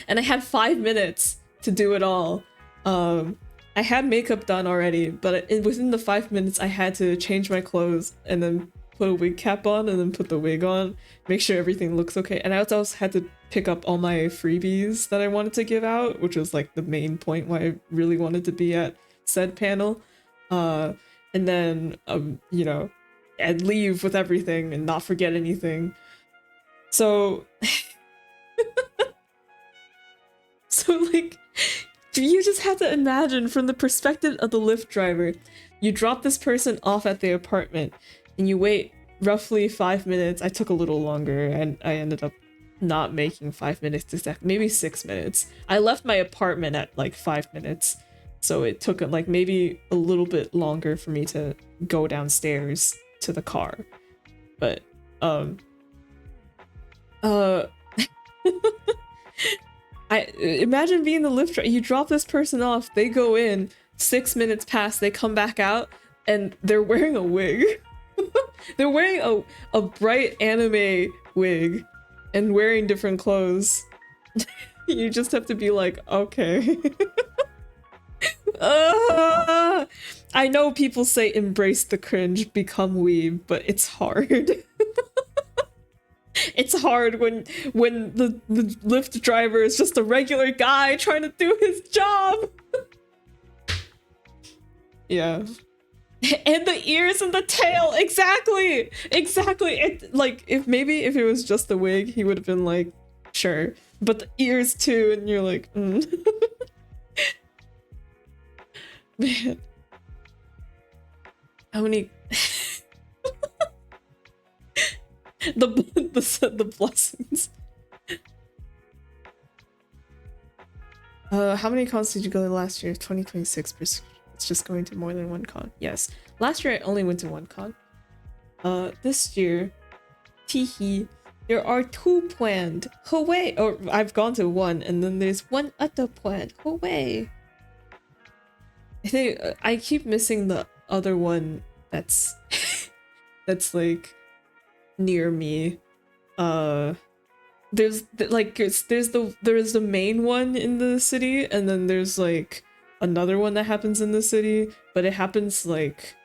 and I had 5 minutes to do it all. I had makeup done already, but within the 5 minutes I had to change my clothes and then put a wig cap on and then put the wig on, make sure everything looks okay. And I also had to pick up all my freebies that I wanted to give out, which was like the main point why I really wanted to be at said panel. And then you know, and leave with everything and not forget anything. So so like you just have to imagine from the perspective of the Lyft driver, you drop this person off at the apartment and you wait roughly 5 minutes. I took a little longer and I ended up not making 5 minutes exactly, maybe 6 minutes. I left my apartment at like 5 minutes, so it took like maybe a little bit longer for me to go downstairs to the car. But I imagine being the Lyft driver. You drop this person off, they go in, 6 minutes pass, they come back out, and they're wearing a wig. They're wearing a bright anime wig and wearing different clothes. You just have to be like, okay. I know people say embrace the cringe, become weeb, but it's hard. It's hard when the Lyft driver is just a regular guy trying to do his job. Yeah. And the ears and the tail, exactly. It like if it was just the wig, he would have been like, sure. But the ears too, and you're like, Man. How many the blessings. How many cons did you go to last year? 2026. It's just going to more than one con. Yes. Last year I only went to one con. This year, teehee, there are 2 planned. Hooray! Or I've gone to one, and then there's one other planned. Hooray! I think I keep missing the other one that's that's like near me. There's the main one in the city, and then there's like another one that happens in the city, but it happens like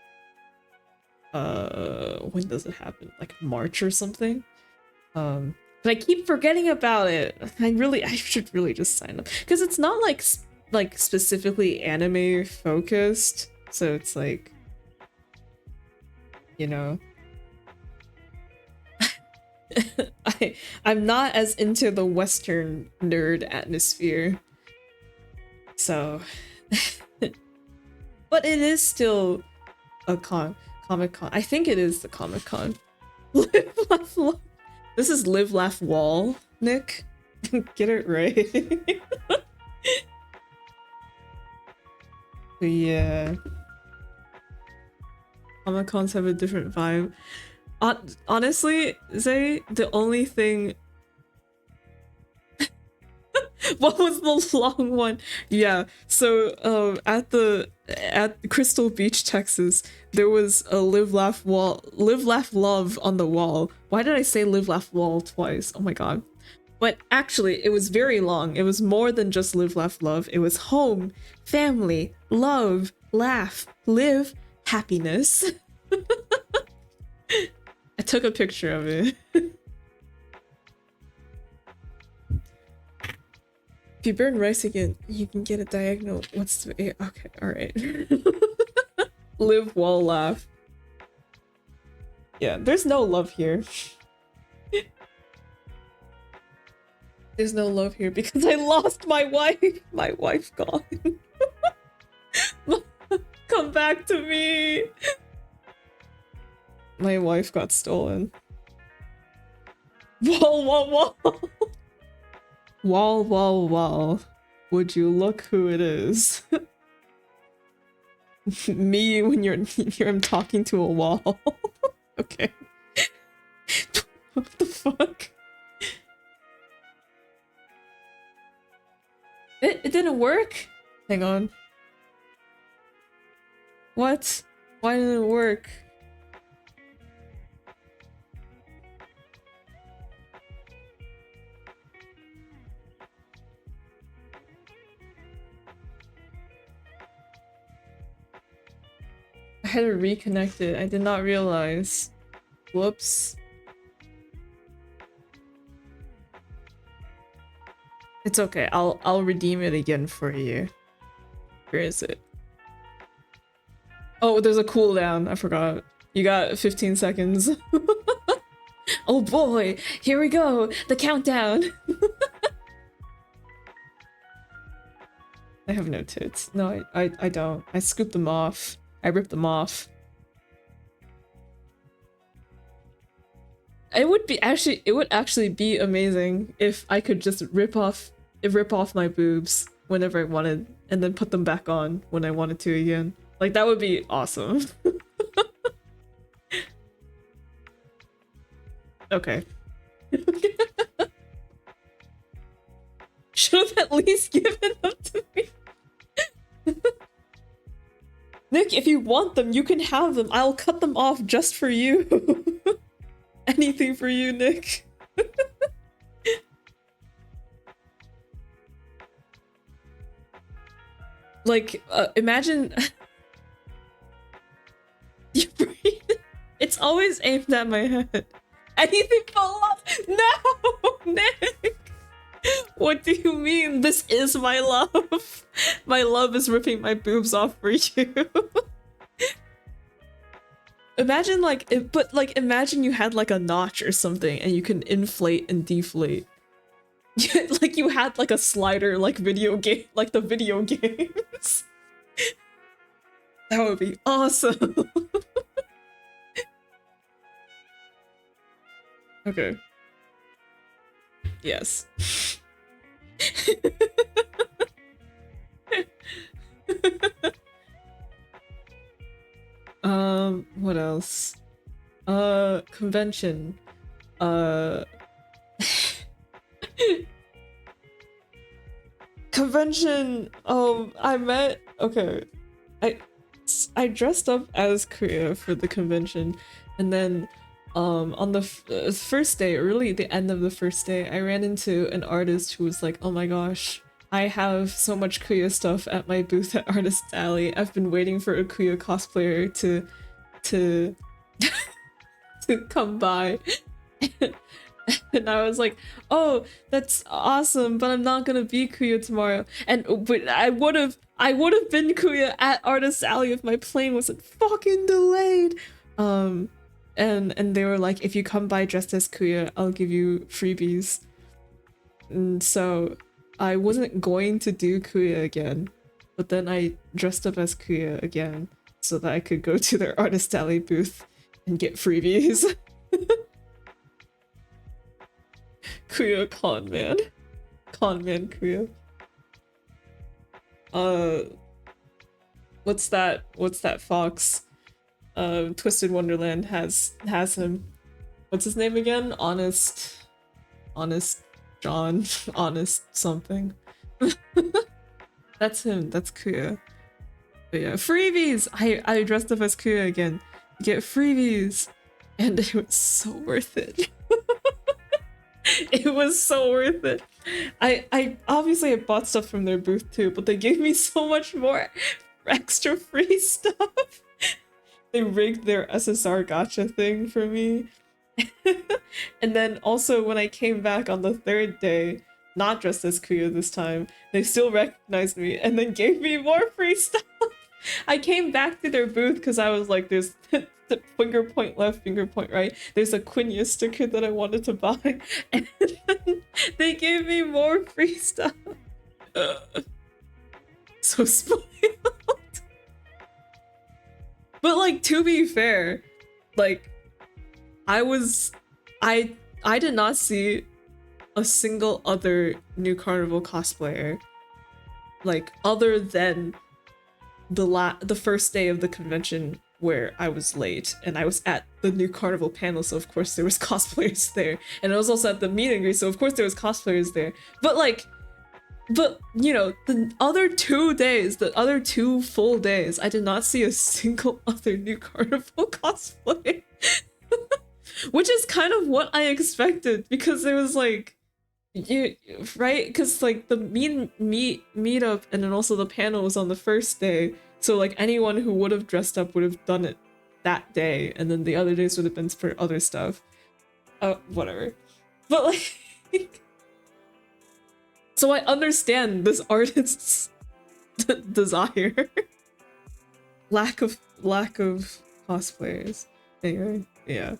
when does it happen? Like March or something. But I keep forgetting about it. I should really just sign up because it's not like specifically anime focused, so it's like, you know, I'm not as into the Western nerd atmosphere, so but it is still a Comic-Con. I think it is the Comic-Con. Live, laugh, love. This is Live, Laugh, Wall, Nick. Get it right. But yeah. Comic-Cons have a different vibe. Honestly, Zay, the only thing What was the long one? Yeah. So at Crystal Beach, Texas, there was a live laugh love on the wall. Why did I say live laugh wall twice? Oh my god. But actually, it was very long. It was more than just live laugh love. It was home, family, love, laugh, live, happiness. I took a picture of it. If you burn rice again, you can get a diagonal. What's the... Okay, alright. Live while laugh. Yeah, there's no love here. There's no love here because I lost my wife. My wife gone. Come back to me. My wife got stolen. Wall, wall, wall. Wall, wall, wall. Would you look who it is? Me when you're talking to a wall. Okay. What the fuck? It didn't work? Hang on. What? Why didn't it work? I had to reconnect it. I did not realize. Whoops. It's okay. I'll redeem it again for you. Where is it? Oh, there's a cooldown. I forgot. You got 15 seconds. Oh boy, here we go. The countdown. I have no tits. No, I don't. I scooped them off. I ripped them off. It would actually be amazing if I could just rip off my boobs whenever I wanted and then put them back on when I wanted to again. Like, that would be awesome. Okay. Should have at least given them to me. Nick, if you want them, you can have them. I'll cut them off just for you. Anything for you, Nick. Like, imagine... You breathe. It's always aimed at my head. Anything but love. No, Nick. What do you mean? This is my love. My love is ripping my boobs off for you. Imagine imagine you had like a notch or something and you can inflate and deflate. Like you had like a slider like video game, like the video games. That would be awesome. Okay. Yes. What else? Convention. Convention. Okay. I dressed up as Kuya for the convention, and then on the first day, really the end of the first day, I ran into an artist who was like, oh my gosh, I have so much Kuya stuff at my booth at Artist Alley. I've been waiting for a Kuya cosplayer to to come by. And I was like, oh, that's awesome, but I'm not gonna be Kuya tomorrow. But I would have been Kuya at Artist Alley if my plane wasn't fucking delayed. And they were like, if you come by dressed as Kuya, I'll give you freebies. And so I wasn't going to do Kuya again, but then I dressed up as Kuya again so that I could go to their Artist Alley booth and get freebies. Kuya con man. Con man Kuya. What's that fox? Twisted Wonderland has him. What's his name again? Honest John. Honest something. That's him. That's Kuya. But yeah, freebies! I dressed up as Kuya again. Get freebies! And it was so worth it. It was so worth it. I obviously I bought stuff from their booth too, but they gave me so much more extra free stuff. They rigged their SSR gacha thing for me. And then also when I came back on the third day, not dressed as Kuya this time, they still recognized me and then gave me more free stuff. I came back to their booth because I was like, there's the finger point left, finger point right. There's a Quinya sticker that I wanted to buy. And they gave me more free stuff. So spoiled. But like, to be fair, like, I did not see a single other New Carnival cosplayer, like, other than the first day of the convention where I was late and I was at the New Carnival panel, so of course there was cosplayers there, and I was also at the meet and greet, so of course there was cosplayers there. But you know, the other 2 days, the other 2 full days, I did not see a single other New Carnival cosplay. Which is kind of what I expected, because it was like, right? Because like the meetup and then also the panel was on the first day, so like anyone who would have dressed up would have done it that day, and then the other days would have been for other stuff. Whatever. But like, so I understand this artist's desire. lack of cosplayers. Anyway, yeah.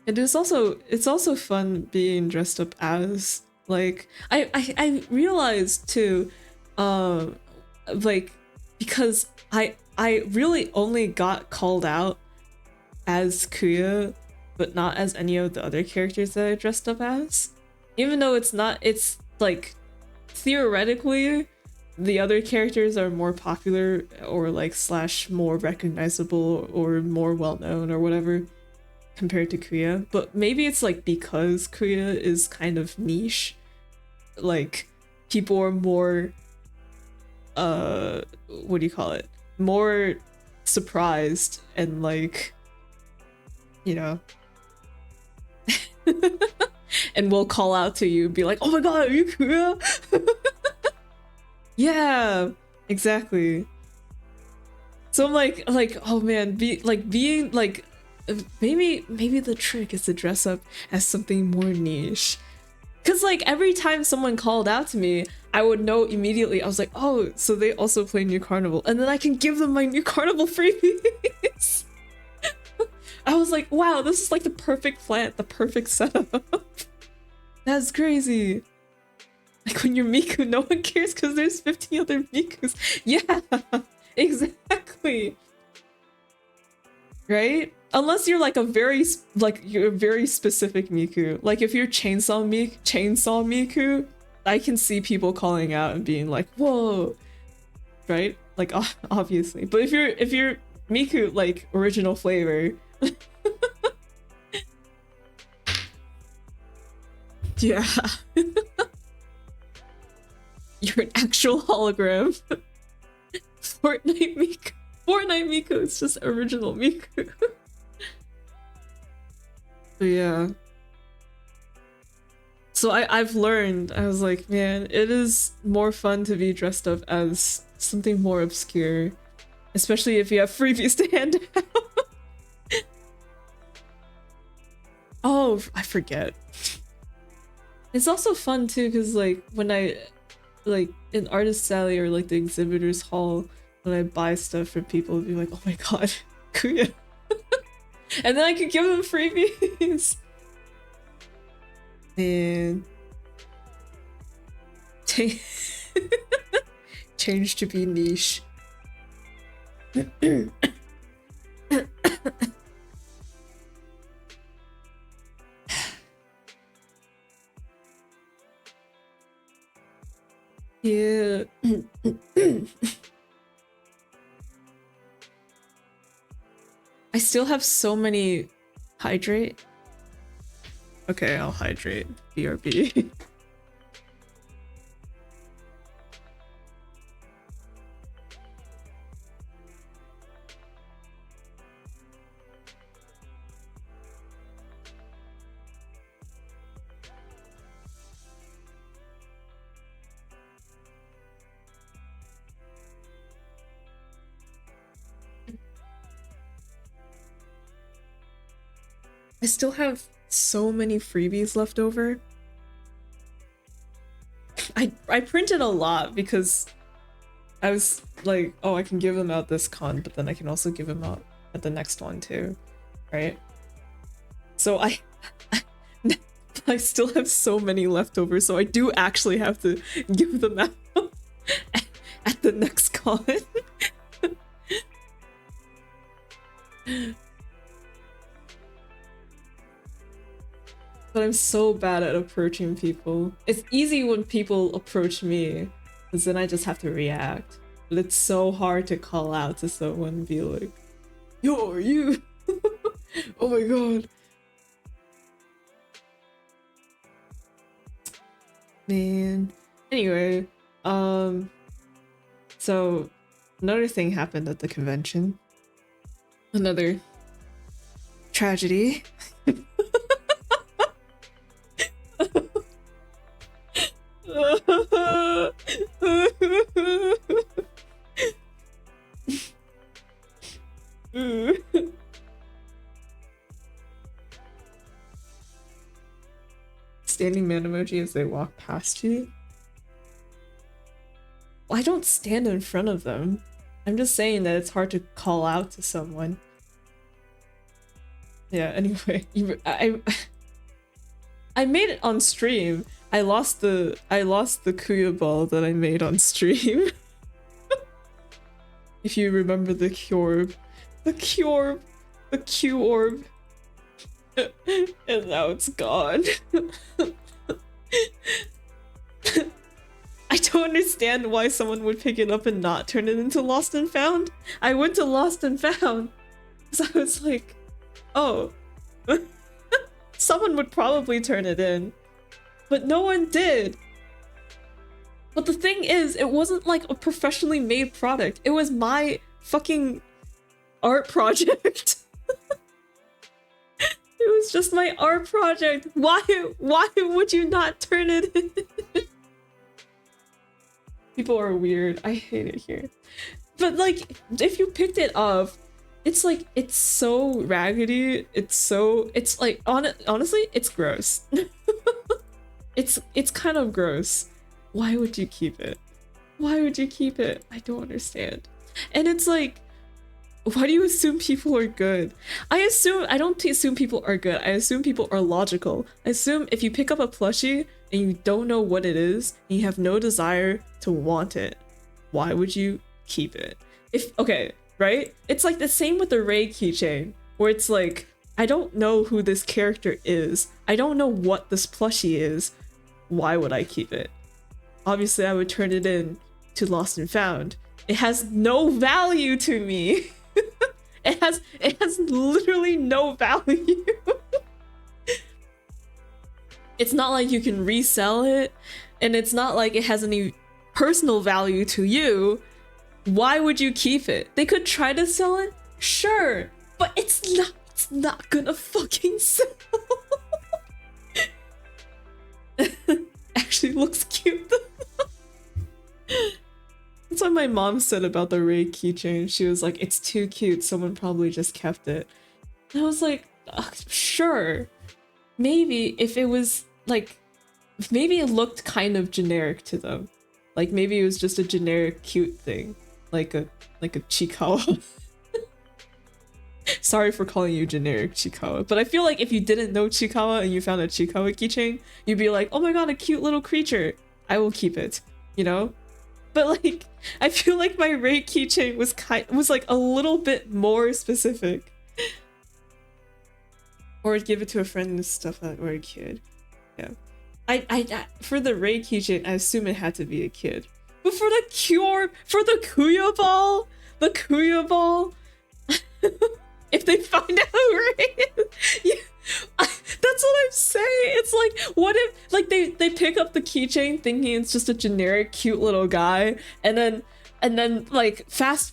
And it's also fun being dressed up as, like, I realized too, like, because I really only got called out as Kuya, but not as any of the other characters that I dressed up as. Even though it's like, theoretically, the other characters are more popular or like / more recognizable or more well-known or whatever compared to Kuya, but maybe it's like because Kuya is kind of niche, like people are more what do you call it, more surprised and like, you know, and will call out to you, be like, oh my god, are you Kuya? Yeah, exactly. So I'm like, oh man, being like, maybe the trick is to dress up as something more niche. Cause like every time someone called out to me, I would know immediately. I was like, oh, so they also play New Carnival, and then I can give them my New Carnival freebies. I was like, wow, this is like the perfect plant, the perfect setup. That's crazy. Like when you're Miku, no one cares because there's 50 other Mikus. Yeah, exactly. Right? Unless you're like you're a very specific Miku. Like if you're Chainsaw Miku, I can see people calling out and being like, whoa. Right? Like obviously. But if you're Miku, like original flavor. Yeah. You're an actual hologram. Fortnite Miku is just original Miku. But yeah. So I've learned, I was like, man, it is more fun to be dressed up as something more obscure. Especially if you have freebies to hand out. Oh, I forget. It's also fun too, because like when I like in Artist Alley or like the exhibitors hall, when I buy stuff for people, it'd be like, oh my god, Kuya. And then I could give them freebies. Man. Change to be niche. Yeah. I still have so many hydrate. Okay, I'll hydrate. BRB. I still have so many freebies left over. I printed a lot because I was like, oh, I can give them out this con, but then I can also give them out at the next one too, right? So I still have so many left over, so I do actually have to give them out at the next con. But I'm so bad at approaching people. It's easy when people approach me, because then I just have to react. But it's so hard to call out to someone and be like, yo, are you? Oh my god. Man. Anyway, so another thing happened at the convention. Another tragedy. Standing man emoji as they walk past you. Well, I don't stand in front of them. I'm just saying that it's hard to call out to someone. Yeah, anyway, I made it on stream. I lost the Kuya ball that I made on stream. If you remember the Q-orb. The Q-orb. The Q-orb. And now it's gone. I don't understand why someone would pick it up and not turn it into Lost and Found. I went to Lost and Found. So I was like, oh. Someone would probably turn it in. But no one did. But the thing is, it wasn't like a professionally made product. It was my fucking art project. It was just my art project. Why would you not turn it in? People are weird. I hate it here. But like, if you picked it up, it's like, it's so raggedy. It's like, honestly, it's gross. It's kind of gross. Why would you keep it? Why would you keep it? I don't understand. And it's like, why do you assume people are good? I don't assume people are good. I assume people are logical. I assume if you pick up a plushie and you don't know what it is, and you have no desire to want it, why would you keep it? Okay, right? It's like the same with the Ray keychain, where it's like, I don't know who this character is. I don't know what this plushie is. Why would I keep it? Obviously, I would turn it in to Lost and Found. It has no value to me. It has literally no value. It's not like you can resell it, and it's not like it has any personal value to you. Why would you keep it? They could try to sell it, sure, but it's not gonna fucking sell. Actually looks cute. That's what my mom said about the Ray keychain. She was like, it's too cute, someone probably just kept it. And I was like, sure. Maybe if it was like, maybe it looked kind of generic to them. Like maybe it was just a generic cute thing. Like a Chikawa. Sorry for calling you generic Chikawa, but I feel like if you didn't know Chikawa and you found a Chikawa keychain, you'd be like, oh my god, a cute little creature. I will keep it, you know? But like, I feel like my Ray keychain was like a little bit more specific. Or I'd give it to a friend and stuff like, or a kid. Yeah. I for the Ray keychain, I assume it had to be a kid. But for the Kuya ball, if they find out who Ray is. Yeah, that's what I'm saying. It's like, what if like they pick up the keychain thinking it's just a generic cute little guy, and then like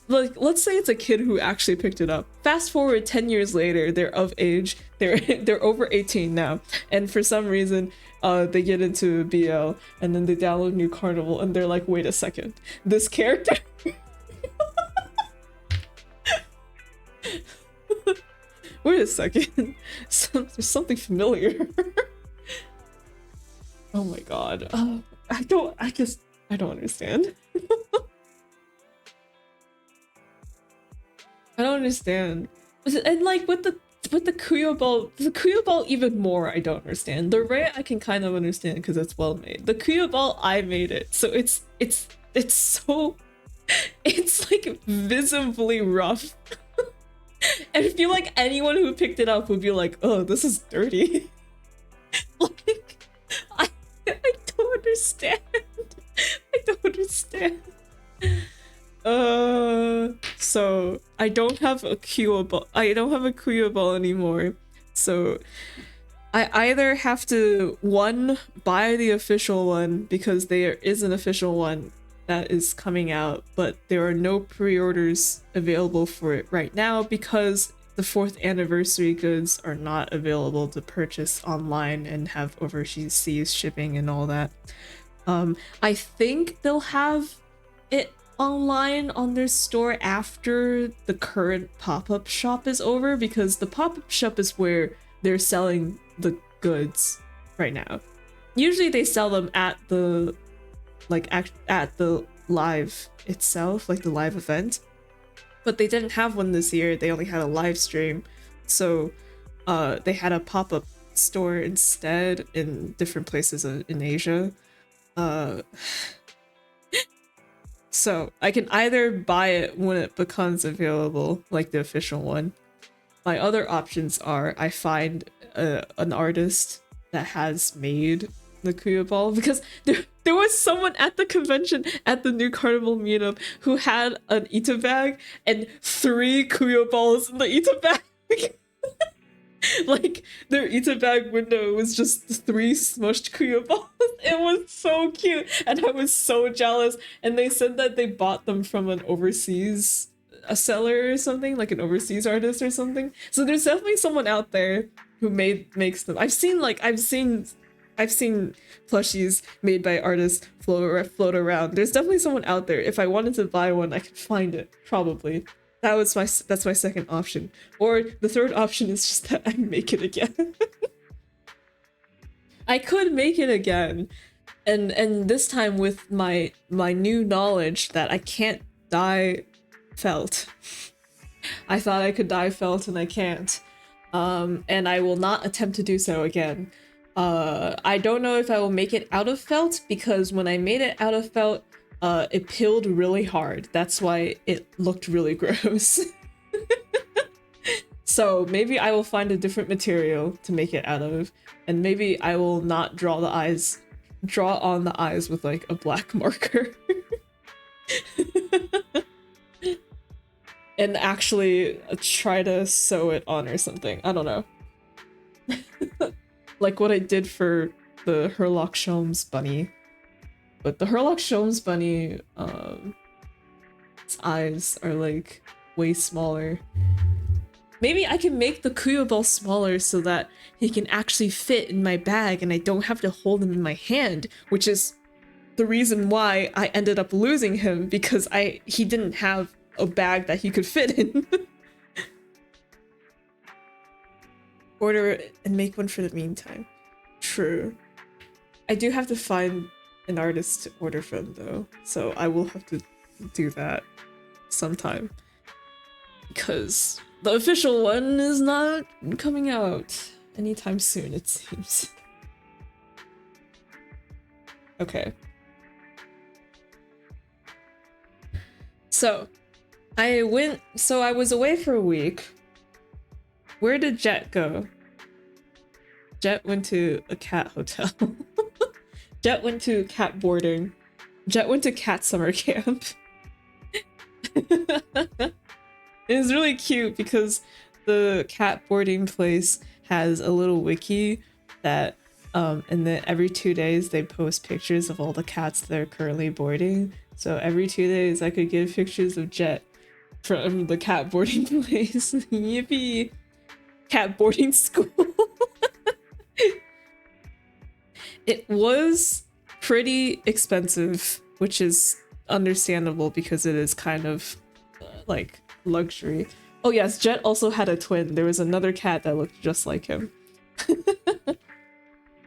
let's say it's a kid who actually picked it up. Fast forward 10 years later, they're of age, they're over 18 now, and for some reason they get into BL and then they download New Carnival and they're like, wait a second, this character wait a second, there's something familiar. Oh my god. I don't understand. I don't understand. And like with the Kuyo ball even more I don't understand. The Ray I can kind of understand because it's well made. The Kuyo ball I made it, so it's so it's like visibly rough. And I feel like anyone who picked it up would be like, oh, this is dirty. Like I don't understand. I don't understand. So I don't have a Kuyo ball. I don't have a Kuyo ball anymore. So I either have to buy the official one because there is an official one that is coming out, but there are no pre-orders available for it right now because the 4th anniversary goods are not available to purchase online and have overseas shipping and all that. I think they'll have it online on their store after the current pop-up shop is over, because the pop-up shop is where they're selling the goods right now. Usually they sell them at the at the live itself, like the live event, but they didn't have one this year. They only had a live stream, so they had a pop-up store instead in different places in Asia. So I can either buy it when it becomes available, like the official one. My other options are I find an artist that has made the Kuyo ball, because there was someone at the convention at the New Carnival meetup who had an Ita bag and 3 Kuyo balls in the Ita bag. Like their Ita bag window was just 3 smushed Kuyo balls. It was so cute and I was so jealous, and they said that they bought them from an overseas seller or something, like an overseas artist or something. So there's definitely someone out there who makes them. I've seen plushies made by artists float around. There's definitely someone out there. If I wanted to buy one, I could find it, probably. That's my second option. Or the third option is just that I make it again. I could make it again, and this time with my new knowledge that I can't dye felt. I thought I could dye felt and I can't. And I will not attempt to do so again. I don't know if I will make it out of felt, because when I made it out of felt, it peeled really hard. That's why it looked really gross. So maybe I will find a different material to make it out of, and maybe I will not draw on the eyes with like a black marker. And actually try to sew it on or something. I don't know. Like what I did for the Herlock Sholmes bunny. But the Herlock Sholmes bunny, its eyes are like way smaller. Maybe I can make the Kuyo ball smaller so that he can actually fit in my bag and I don't have to hold him in my hand, which is the reason why I ended up losing him, because he didn't have a bag that he could fit in. Order it and make one for the meantime. True. I do have to find an artist to order from though, so I will have to do that sometime, because the official one is not coming out anytime soon, it seems. Okay. So I was away for a week. Where did Jet go? Jet went to a cat hotel. Jet went to cat boarding. Jet went to cat summer camp. It was really cute because the cat boarding place has a little wiki that and then every 2 days they post pictures of all the cats they're currently boarding. So every 2 days I could get pictures of Jet from the cat boarding place. Yippee! Cat boarding school. It was pretty expensive, which is understandable because it is kind of like luxury. Oh yes, Jet also had a twin. There was another cat that looked just like him.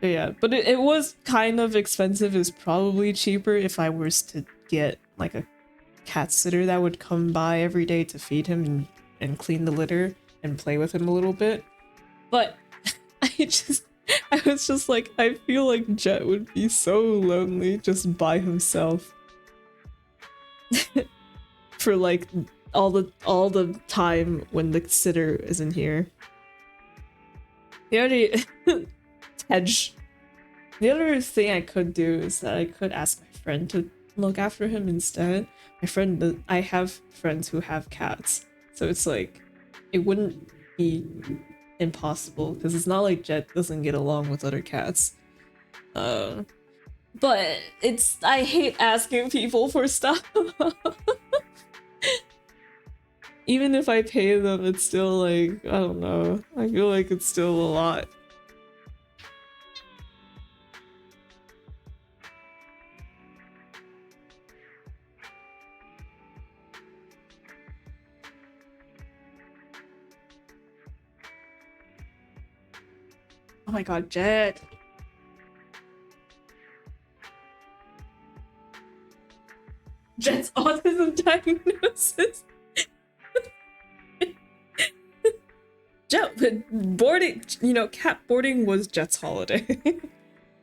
Yeah, but it was kind of expensive. It's probably cheaper if I was to get like a cat sitter that would come by every day to feed him and clean the litter and play with him a little bit. But I was just like, I feel like Jet would be so lonely just by himself. For like all the time when the sitter isn't here. The other Tej. The other thing I could do is that I could ask my friend to look after him instead. I have friends who have cats, so it's like it wouldn't be impossible because it's not like Jet doesn't get along with other cats. But I hate asking people for stuff. Even if I pay them, it's still like, I don't know. I feel like it's still a lot. Oh my god, Jet. Jet's autism diagnosis. Jet boarding, cat boarding was Jet's holiday.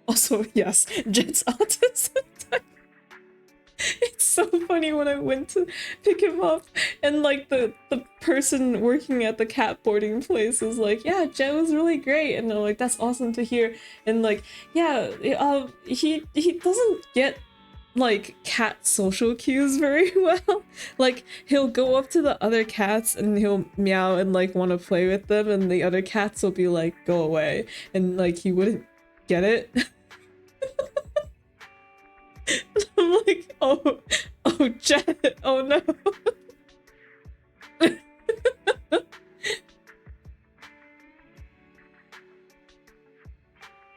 Also, yes, Jet's autism. It's so funny when I went to pick him up and like the person working at the cat boarding place was like, yeah, Jet was really great, and I'm like, that's awesome to hear. And like, yeah, he doesn't get like cat social cues very well. Like he'll go up to the other cats and he'll meow and like want to play with them, and the other cats will be like, go away, and like he wouldn't get it. I'm like, oh Jet, oh no.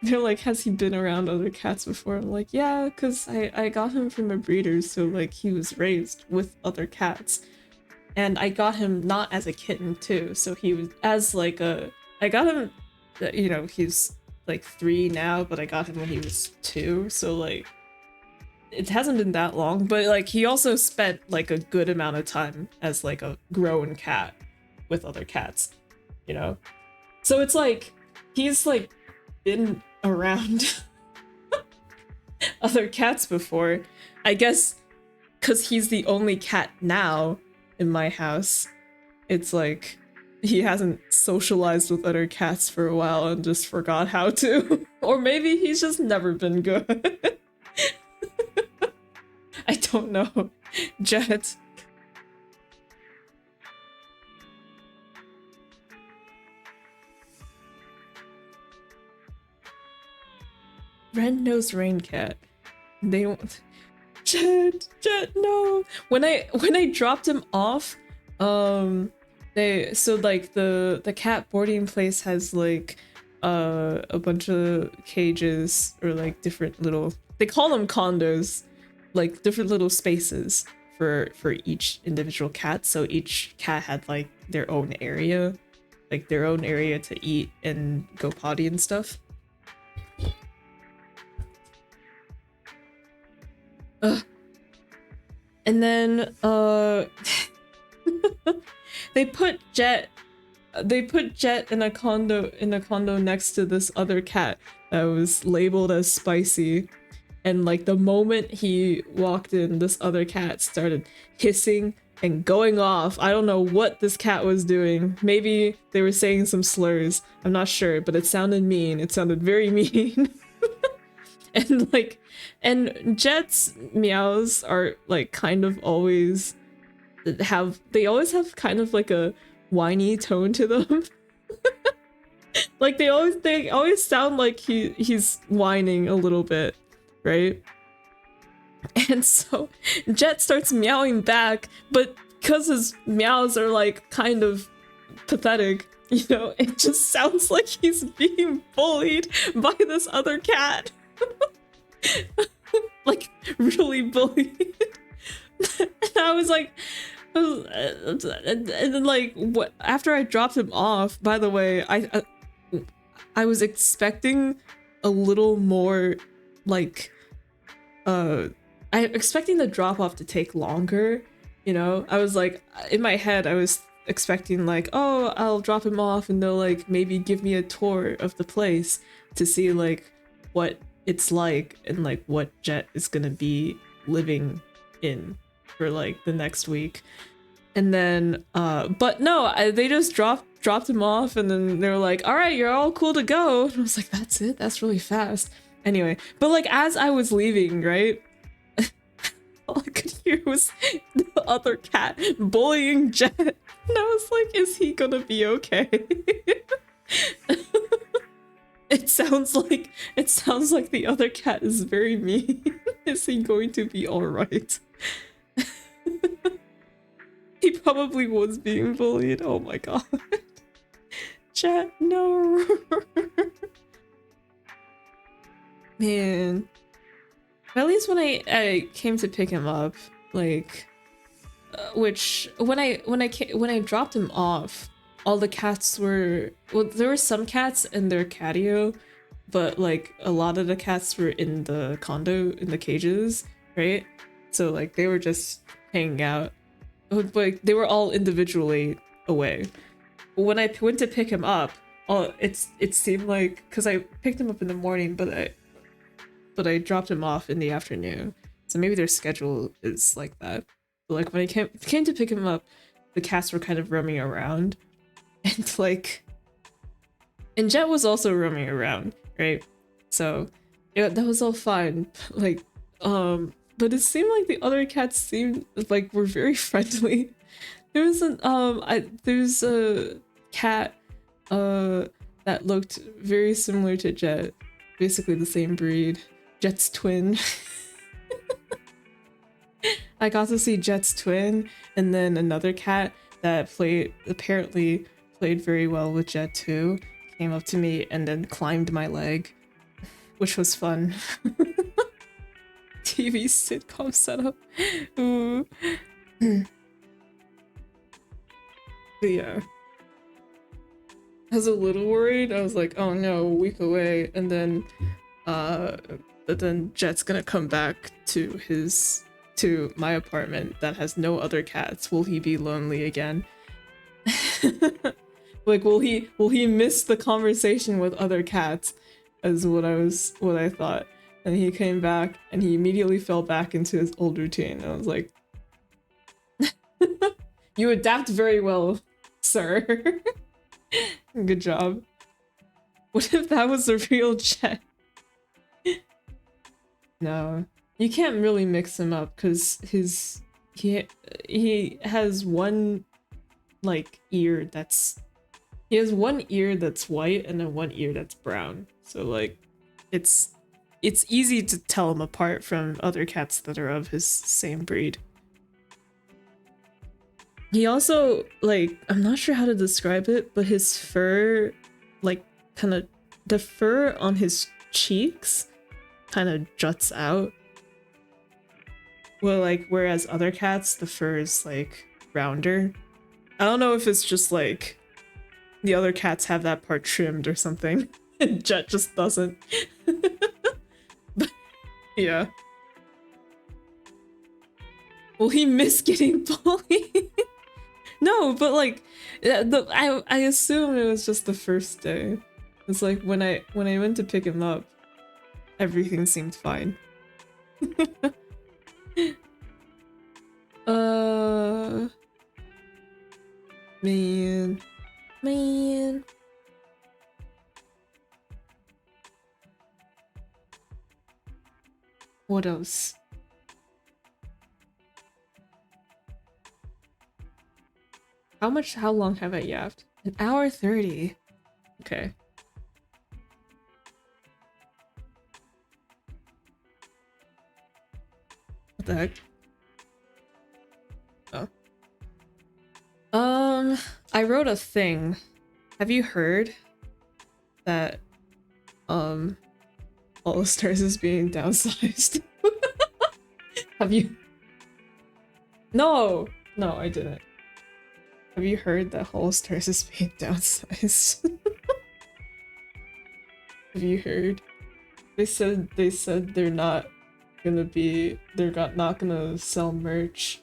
They're like, has he been around other cats before? I'm like, yeah, because I got him from a breeder, so like he was raised with other cats. And I got him not as a kitten too, so he was as like I got him, he's like 3 now, but I got him when he was 2, so like it hasn't been that long, but like he also spent like a good amount of time as like a grown cat with other cats, so it's like he's like been around other cats before, I guess, because he's the only cat now in my house. It's like he hasn't socialized with other cats for a while and just forgot how to. Or maybe he's just never been good. I don't know. Jet. Red-nosed rain cat. They don't. Jet, no. When I dropped him off, the cat boarding place has like a bunch of cages or like different little, they call them condos, like different little spaces for each individual cat. So each cat had like their own area, to eat and go potty and stuff. And then they put Jet in a condo next to this other cat that was labeled as spicy. And like the moment he walked in, this other cat started hissing and going off. I don't know what this cat was doing. Maybe they were saying some slurs. I'm not sure, but it sounded mean. It sounded very mean. And Jet's meows are like kind of always have kind of like a whiny tone to them. Like they always sound like he's whining a little bit, right? And so Jet starts meowing back, but because his meows are like kind of pathetic, you know, it just sounds like he's being bullied by this other cat. Like really bullied. And I was like, and then like what? After I dropped him off, by the way, I was expecting a little more, like, I'm expecting the drop off to take longer. You know, I was like, in my head, I was expecting like, oh, I'll drop him off and they'll like maybe give me a tour of the place to see like what it's like and like what Jet is gonna be living in for like the next week. And then but no, they just dropped him off and then they were like, all right, you're all cool to go. And I was like, that's it? That's really fast. Anyway, but like as I was leaving, right, all I could hear was the other cat bullying Jet. And I was like, is he gonna be okay? It sounds like the other cat is very mean. Is he going to be alright? He probably was being bullied. Oh my god. Chat, no. Man. At least when I came to pick him up, like, which when I dropped him off, all the cats were, well, there were some cats in their catio, but like a lot of the cats were in the condo in the cages, right? So like they were just hanging out, but they were all individually away. But when I went to pick him up, it seemed like, because I picked him up in the morning, but I dropped him off in the afternoon. So maybe their schedule is like that. But like when I came to pick him up, the cats were kind of roaming around. And like, and Jet was also roaming around, right? So yeah, that was all fine. Like, but it seemed like the other cats seemed like were very friendly. There's a cat that looked very similar to Jet, basically the same breed. Jet's twin. I got to see Jet's twin, and then another cat that apparently played very well with Jet too, came up to me and then climbed my leg, which was fun. TV sitcom setup. Ooh. But yeah. I was a little worried. I was like, oh no, a week away, and then but then Jet's gonna come back to my apartment that has no other cats. Will he be lonely again? Like, will he miss the conversation with other cats? Is what I thought. And he came back and he immediately fell back into his old routine. I was like, you adapt very well, sir. Good job. What if that was the real Jet? No, you can't really mix him up because he has one like ear that's white and then one ear that's brown. So like it's easy to tell him apart from other cats that are of his same breed. He also, like, I'm not sure how to describe it, but his fur, like, kind of, the fur on his cheeks kind of juts out. Well, like, whereas other cats, the fur is, like, rounder. I don't know if it's just, like, the other cats have that part trimmed or something, and Jet just doesn't. But, yeah. Will he miss getting bullied? No, but like, I assume it was just the first day. It's like when I went to pick him up, everything seemed fine. Man. What else? How long have I yapped? An hour 30. Okay. What the heck? Oh. I wrote a thing. Have you heard that All the Stars is being downsized? Have you? No, no, I didn't. Have you heard that All Stars is being downsized? Have you heard? They said they're not not gonna sell merch,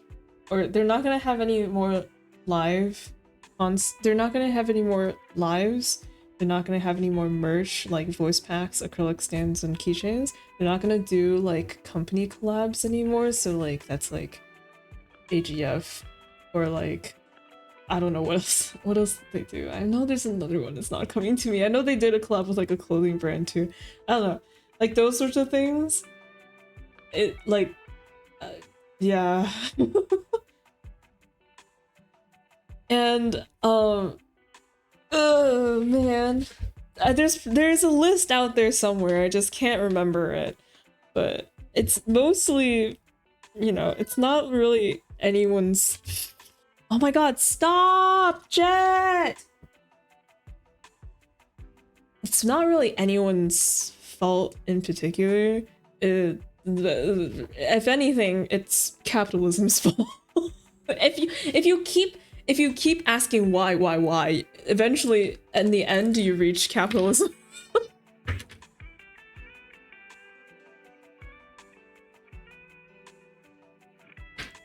or they're not gonna have any more live on. They're not gonna have any more lives. They're not gonna have any more merch like voice packs, acrylic stands, and keychains. They're not gonna do like company collabs anymore. So like that's like AGF or like I don't know what else. What else did they do? I know there's another one that's not coming to me. I know they did a collab with like a clothing brand too. I don't know, like those sorts of things. It like, yeah. And oh man, there's a list out there somewhere. I just can't remember it, but it's mostly, you know, it's not really anyone's. Oh my god, stop, Jet! It's not really anyone's fault in particular. If anything, it's capitalism's fault. if you keep asking why, eventually in the end you reach capitalism.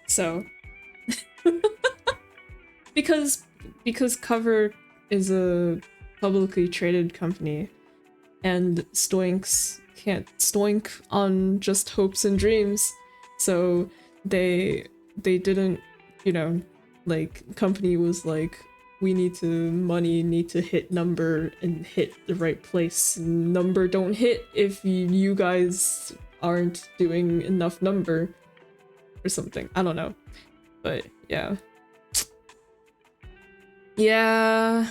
So because Cover is a publicly traded company and stoinks can't stoink on just hopes and dreams, so they didn't, you know, like company was like, we need to hit number and hit the right place. Number don't hit if you guys aren't doing enough number or something. I don't know, but yeah. Yeah.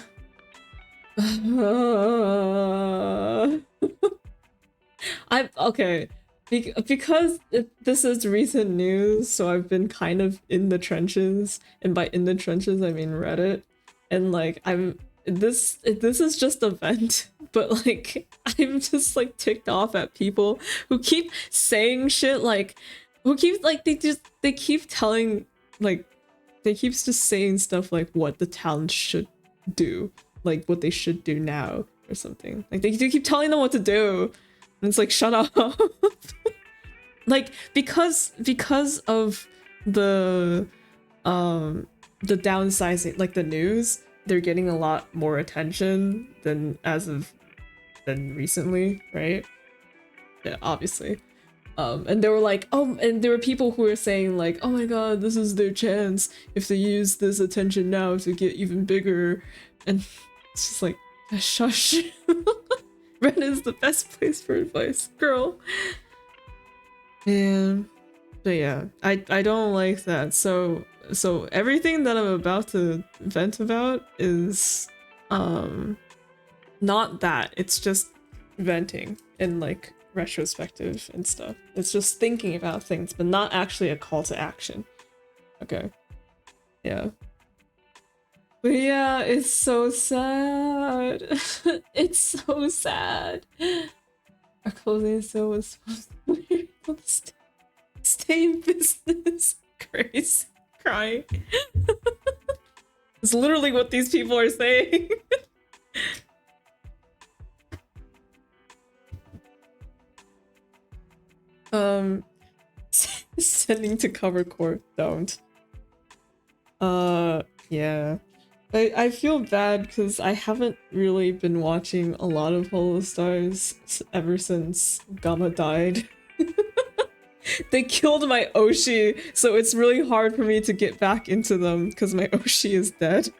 I'm okay because this is recent news, so I've been kind of in the trenches, and by in the trenches I mean Reddit, and like this is just a vent, but like I'm just like ticked off at people who keep saying shit like they keep telling like they keep just saying stuff like what the town should do, like what they should do now or something. Like they keep telling them what to do, and it's like shut up. Like because of the downsizing, like the news, they're getting a lot more attention than recently, right? Yeah, obviously. And they were like, oh, and there were people who were saying like, oh my god, this is their chance if they use this attention now to get even bigger. And it's just like, shush. Reddit is the best place for advice, girl. And but yeah, I don't like that. So everything that I'm about to vent about is not that. It's just venting and like retrospective and stuff. It's just thinking about things, but not actually a call to action. Okay. Yeah. But yeah, it's so sad. It's so sad. Our clothing sale was supposed to stay in business. Grace crying. It's literally what these people are saying. Sending to cover court, don't. Yeah. I feel bad because I haven't really been watching a lot of Holo Stars ever since Gamma died. They killed my Oshi, so it's really hard for me to get back into them because my Oshi is dead.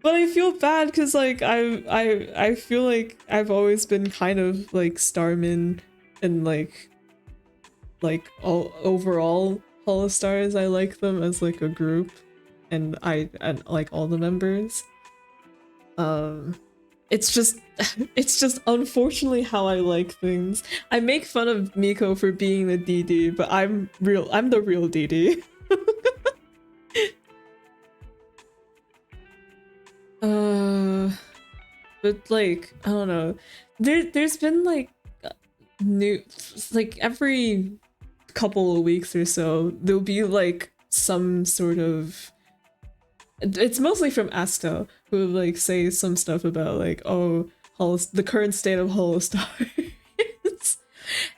But I feel bad because like I feel like I've always been kind of like Starman and like all overall Holo Stars. I like them as like a group. and and like all the members. Um, it's just it's just unfortunately how I like things. I make fun of Miko for being the DD, but I'm the real DD. But like I don't know. There's been like new like every couple of weeks or so there'll be like some sort of it's mostly from Asta who would like say some stuff about like oh the current state of Holostar.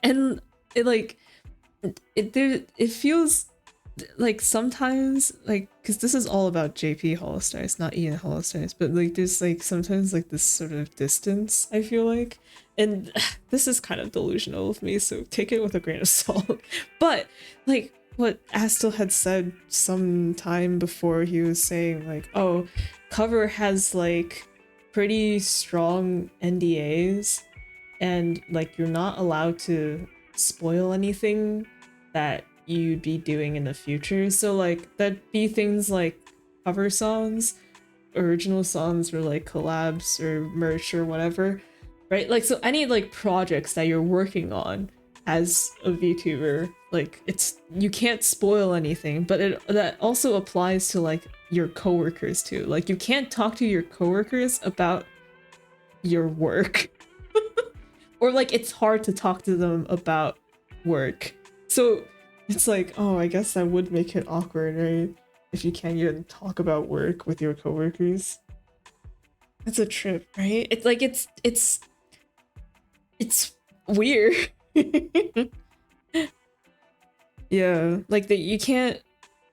And it like it feels like sometimes like because this is all about JP Holostars, not Ian Holostars, but like there's like sometimes like this sort of distance I feel like, and this is kind of delusional of me, so take it with a grain of salt. But like what Astel had said some time before, he was saying like, oh, Cover has like pretty strong NDAs, and like you're not allowed to spoil anything that you'd be doing in the future. So like that'd be things like cover songs, original songs, or like collabs or merch or whatever, right? Like so any like projects that you're working on as a VTuber, like it's you can't spoil anything, but that also applies to like your coworkers too. Like you can't talk to your coworkers about your work. Or like it's hard to talk to them about work. So it's like, oh, I guess that would make it awkward, right? If you can't even talk about work with your coworkers. That's a trip, right? It's like it's weird. Yeah, like that you can't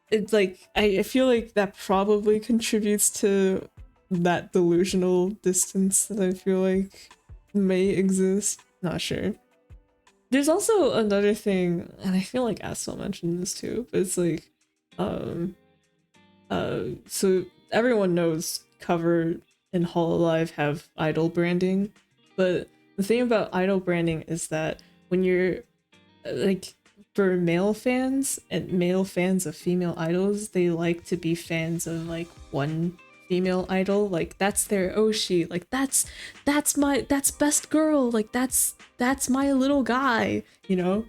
it's like I feel like that probably contributes to that delusional distance that I feel like may exist. Not sure. There's also another thing, and I feel like Astel mentioned this too, but it's like, so everyone knows Cover and Hololive have idol branding, but the thing about idol branding is that when you're, like, for male fans and male fans of female idols, they like to be fans of, like, one female idol, like that's their Oshi, like that's best girl, like that's my little guy, you know,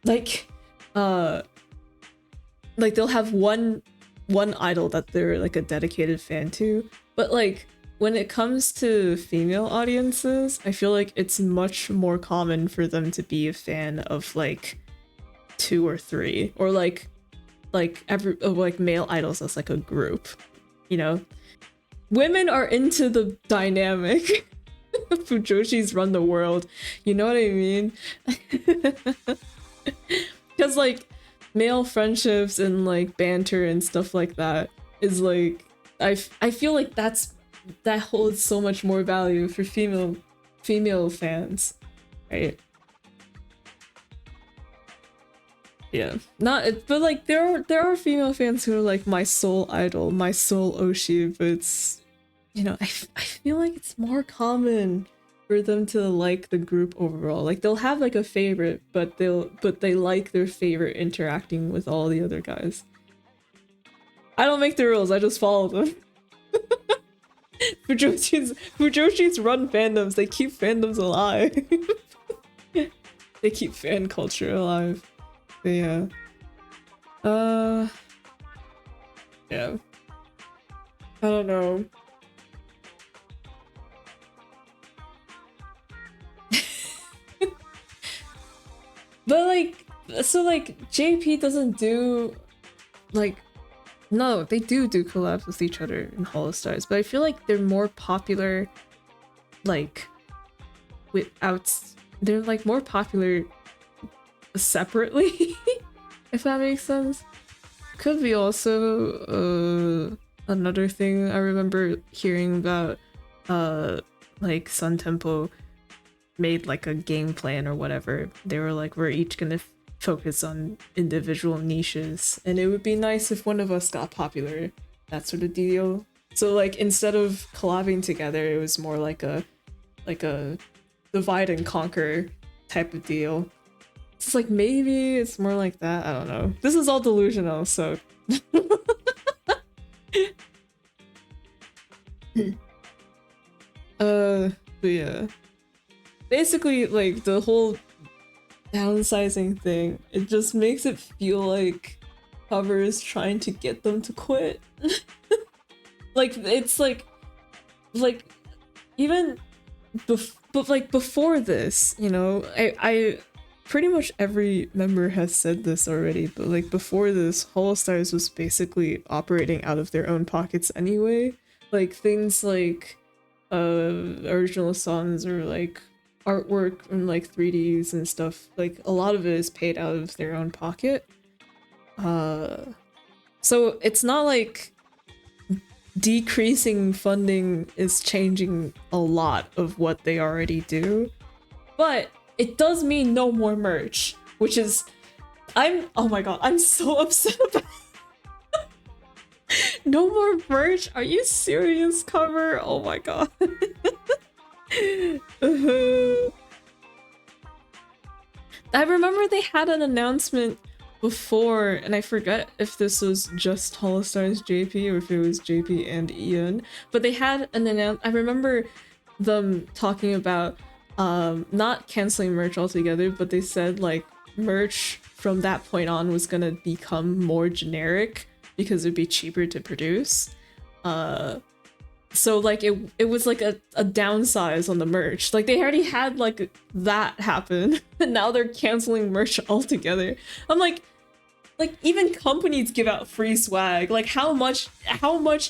like like they'll have one idol that they're like a dedicated fan to, but like when it comes to female audiences, I feel like it's much more common for them to be a fan of like 2 or 3, or like male idols as like a group, you know. Women are into the dynamic. Fujoshi's run the world. You know what I mean? Because like male friendships and like banter and stuff like that is like I feel like that holds so much more value for female fans, right? Yeah, but like there are female fans who are like my soul idol, my soul Oshi, but it's, you know, I feel like it's more common for them to like the group overall. Like they'll have like a favorite, but they like their favorite interacting with all the other guys. I don't make the rules, I just follow them. Fujoshi's run fandoms, they keep fandoms alive. They keep fan culture alive. But yeah. Yeah. I don't know. But like, so like JP doesn't do like, no, they do collabs with each other in Holostars, but I feel like they're more popular like they're like more popular separately. If that makes sense. Could be also another thing I remember hearing about, like Sun Tempo made like a game plan or whatever. They were like, we're each gonna focus on individual niches, and it would be nice if one of us got popular, that sort of deal. So like instead of collabing together, it was more like a divide and conquer type of deal. It's like maybe it's more like that. I don't know. This is all delusional, so But yeah. Basically, like, the whole downsizing thing, it just makes it feel like Cover is trying to get them to quit. Like, it's like, even but like before this, you know, I pretty much every member has said this already, but like before this, Holostars was basically operating out of their own pockets anyway. Like things like original songs or like artwork and like 3Ds and stuff, like a lot of it is paid out of their own pocket. So it's not like decreasing funding is changing a lot of what they already do, but it does mean no more merch, which is oh my god, I'm so upset about no more merch. Are you serious, Cover? Oh my god. I remember they had an announcement before, and I forget if this was just Holostars JP or if it was JP and Ian, but they had an I remember them talking about not canceling merch altogether, but they said like merch from that point on was gonna become more generic because it'd be cheaper to produce. So like it was like a downsize on the merch. Like they already had like that happen, and now they're canceling merch altogether. I'm like even companies give out free swag. Like how much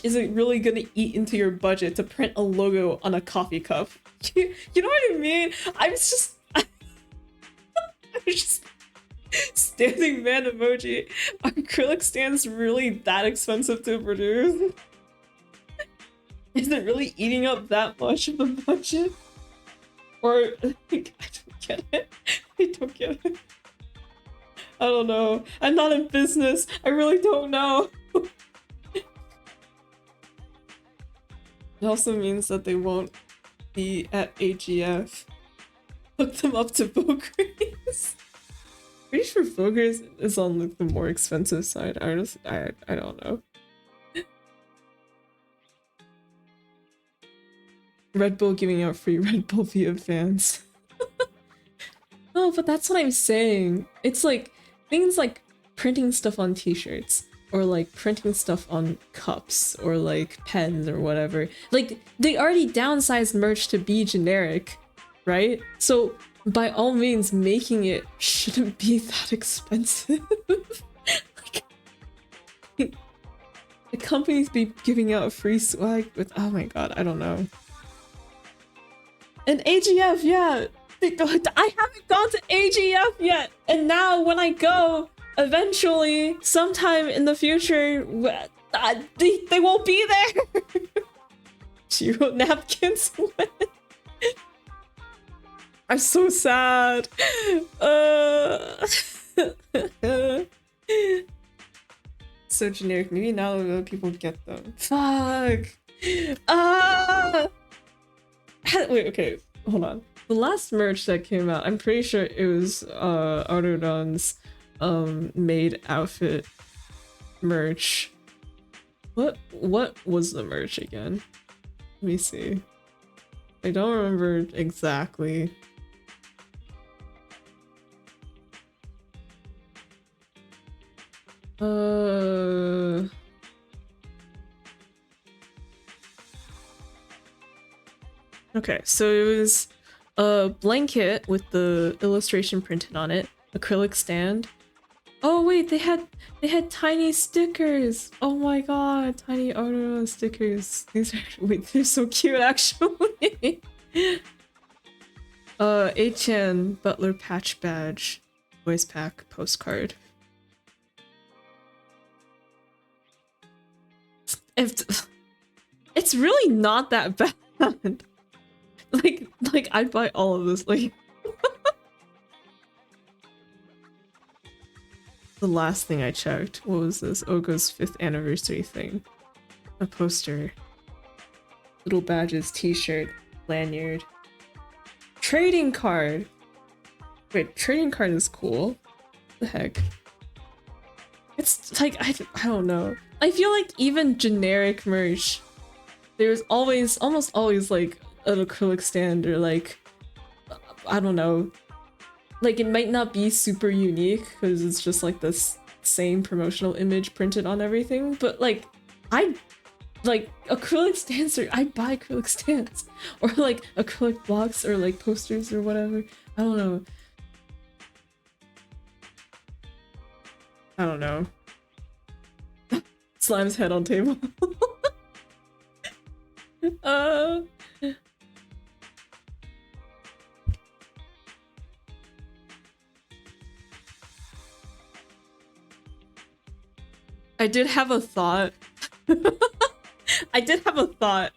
is it really gonna eat into your budget to print a logo on a coffee cup? You know what I mean? I'm just standing man emoji. Are acrylic stands really that expensive to produce? Is it really eating up that much of the budget? Or like, I don't get it. I don't get it. I don't know. I'm not in business. I really don't know. It also means that they won't be at AGF. Hook them up to Bogers. Pretty sure Bogers is on like the more expensive side. I don't know. Red Bull giving out free Red Bull via fans. No, but that's what I'm saying. It's like things like printing stuff on t-shirts or like printing stuff on cups or like pens or whatever. Like they already downsized merch to be generic, right? So by all means, making it shouldn't be that expensive. Like, the companies be giving out free swag with, oh my god, I don't know. And AGF, yeah, I haven't gone to AGF yet, and now when I go, eventually, sometime in the future, they won't be there. Zero napkins. I'm so sad. So generic. Maybe now other people get them. Fuck. Wait, okay, hold on. The last merch that came out, I'm pretty sure it was Autodon's maid outfit merch. What was the merch again? Let me see. I don't remember exactly. Okay, so it was a blanket with the illustration printed on it, acrylic stand. Oh wait, they had tiny stickers. Oh my god, tiny Autodon stickers. These are wait, they're so cute actually. Achan Butler patch badge, voice pack postcard. It's really not that bad. Like I'd buy all of this, like. The last thing I checked, what was this? Ogo's 5th anniversary thing. A poster. Little badges, t-shirt, lanyard. Trading card! Wait, trading card is cool. What the heck? It's like, I don't know. I feel like even generic merch there's always, almost always, like an acrylic stand, or like, I don't know, like it might not be super unique because it's just like this same promotional image printed on everything, but like I like acrylic stands, or I'd buy acrylic stands or like acrylic blocks or like posters or whatever. I don't know. I don't know. Slime's head on table. uh I did have a thought. I did have a thought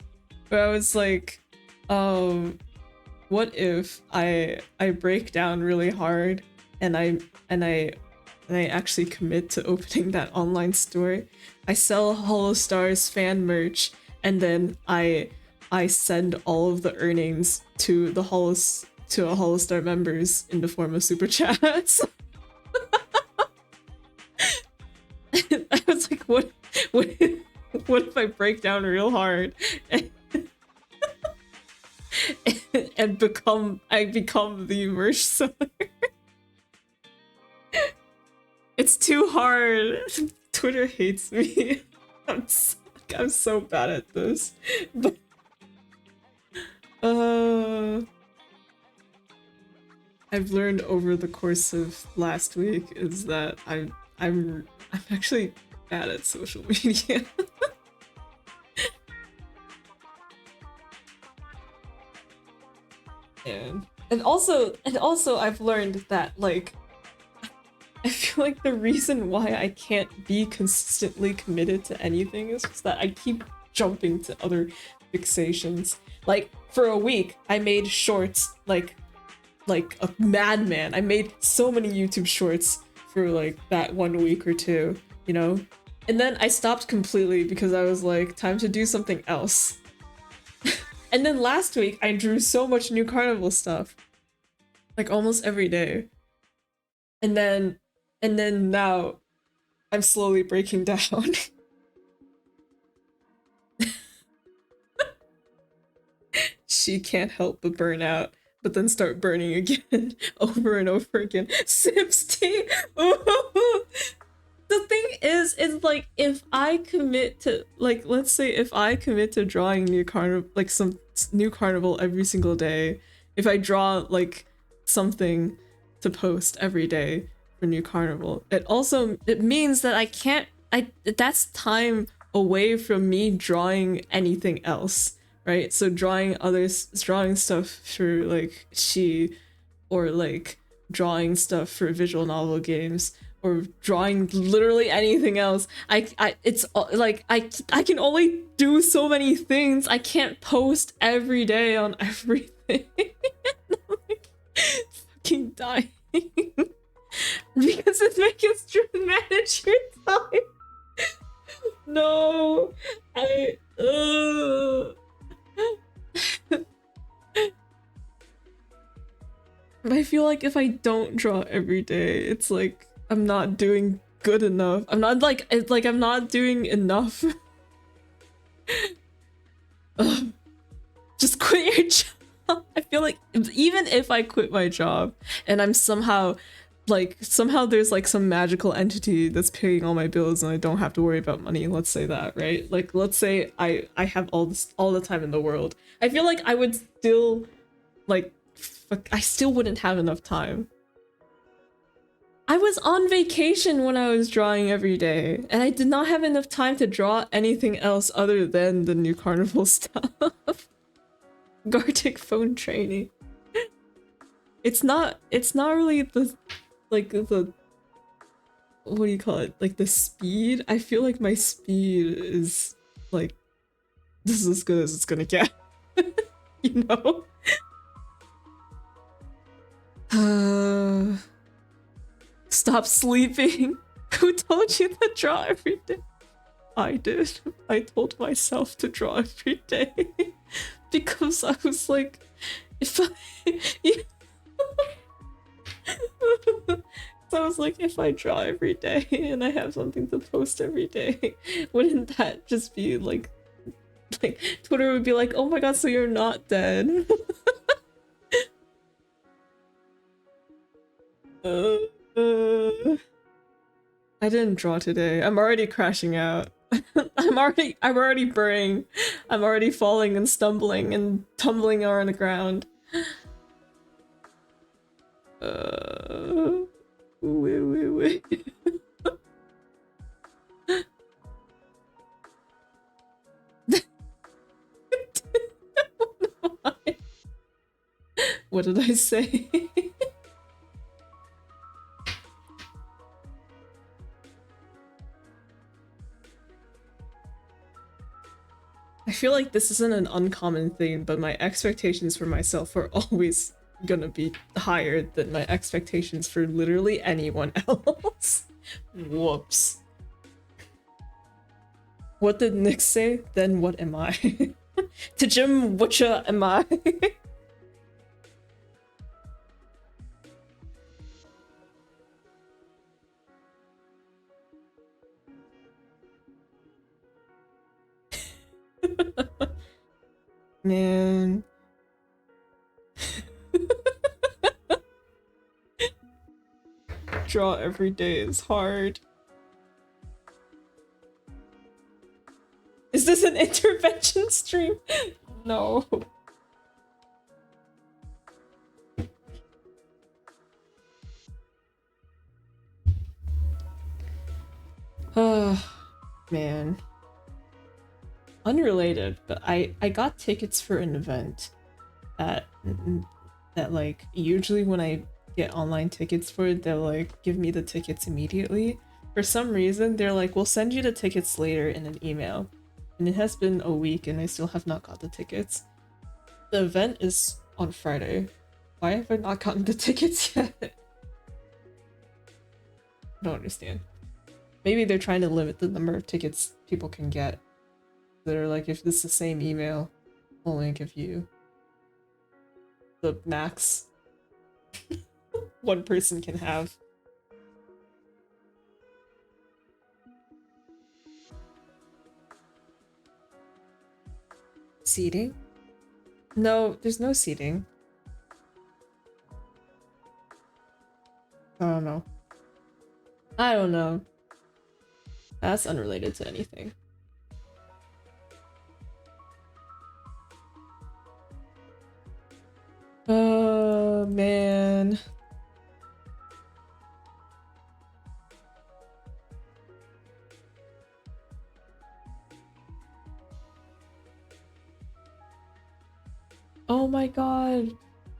where I was like, what if I break down really hard and I actually commit to opening that online store. I sell Holostars fan merch, and then I send all of the earnings to the Holostar members in the form of super chats. I was like, what if I break down real hard and become the merch seller? It's too hard. Twitter hates me. I'm so bad at this. But I've learned over the course of last week is that I'm actually bad at social media. and also I've learned that, like, I feel like the reason why I can't be consistently committed to anything is just that I keep jumping to other fixations. Like, for a week, I made shorts like a madman. I made so many YouTube shorts for like that 1 week or two, you know? And then I stopped completely because I was like, time to do something else. And then last week, I drew so much new carnival stuff. Like almost every day. And then now I'm slowly breaking down. She can't help but burn out, but then start burning again over and over again. Sips tea. The thing is like, if I commit to, like, let's say if I commit to drawing new carnival, like some new carnival every single day, if I draw like something to post every day for new carnival, it means that that's time away from me drawing anything else, right? So drawing stuff for like or like drawing stuff for visual novel games, or drawing literally anything else. It's like I can only do so many things. I can't post every day on everything. I'm like fucking dying. Because it makes us manage your time. No, I feel like if I don't draw every day, it's like I'm not doing good enough. I'm not like, it's like I'm not doing enough. Just quit your job. I feel like even if I quit my job and I'm somehow there's like some magical entity that's paying all my bills and I don't have to worry about money, let's say that, right? Like, let's say I have all the time in the world. I feel like I would still like, I still wouldn't have enough time. I was on vacation when I was drawing every day, and I did not have enough time to draw anything else other than the new carnival stuff. Gartic phone training. It's not really the, like, the, what do you call it? Like the speed? I feel like my speed is like, this is as good as it's gonna get. You know? Stop sleeping. Who told you to draw every day? I did. I told myself to draw every day. Because I was like, if I... So I was like, if I draw every day and I have something to post every day, wouldn't that just be like Like Twitter would be like, oh my god, so you're not dead. uh, uh, I didn't draw today. I'm already crashing out. I'm already burning. I'm already falling and stumbling and tumbling around the ground. Wait. What did I say? I feel like this isn't an uncommon thing, but my expectations for myself are always gonna be higher than my expectations for literally anyone else. Whoops. What did Nick say? Then what am I? To Jim, whatcha am I? Man. Draw every day is hard. Is this an intervention stream? No. Man. Unrelated, but I got tickets for an event that like usually when I get online tickets for it, they'll like give me the tickets immediately. For some reason, they're like, we'll send you the tickets later in an email. And it has been a week and I still have not got the tickets. The event is on Friday. Why have I not gotten the tickets yet? I don't understand. Maybe they're trying to limit the number of tickets people can get. They're like, if this is the same email, I'll only give you the max one person can have. Seating? No, there's no seating. I don't know. I don't know. That's unrelated to anything. Oh, man. Oh my god.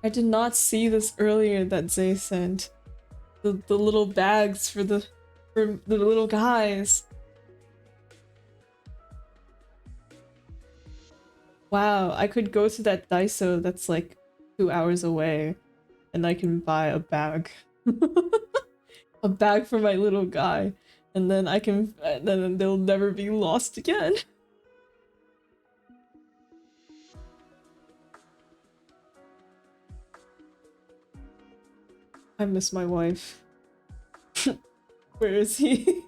I did not see this earlier that Zay sent. The little bags for the little guys. Wow, I could go to that Daiso that's like 2 hours away and I can buy a bag. A bag for my little guy. And then then they'll never be lost again. I miss my wife. Where is he?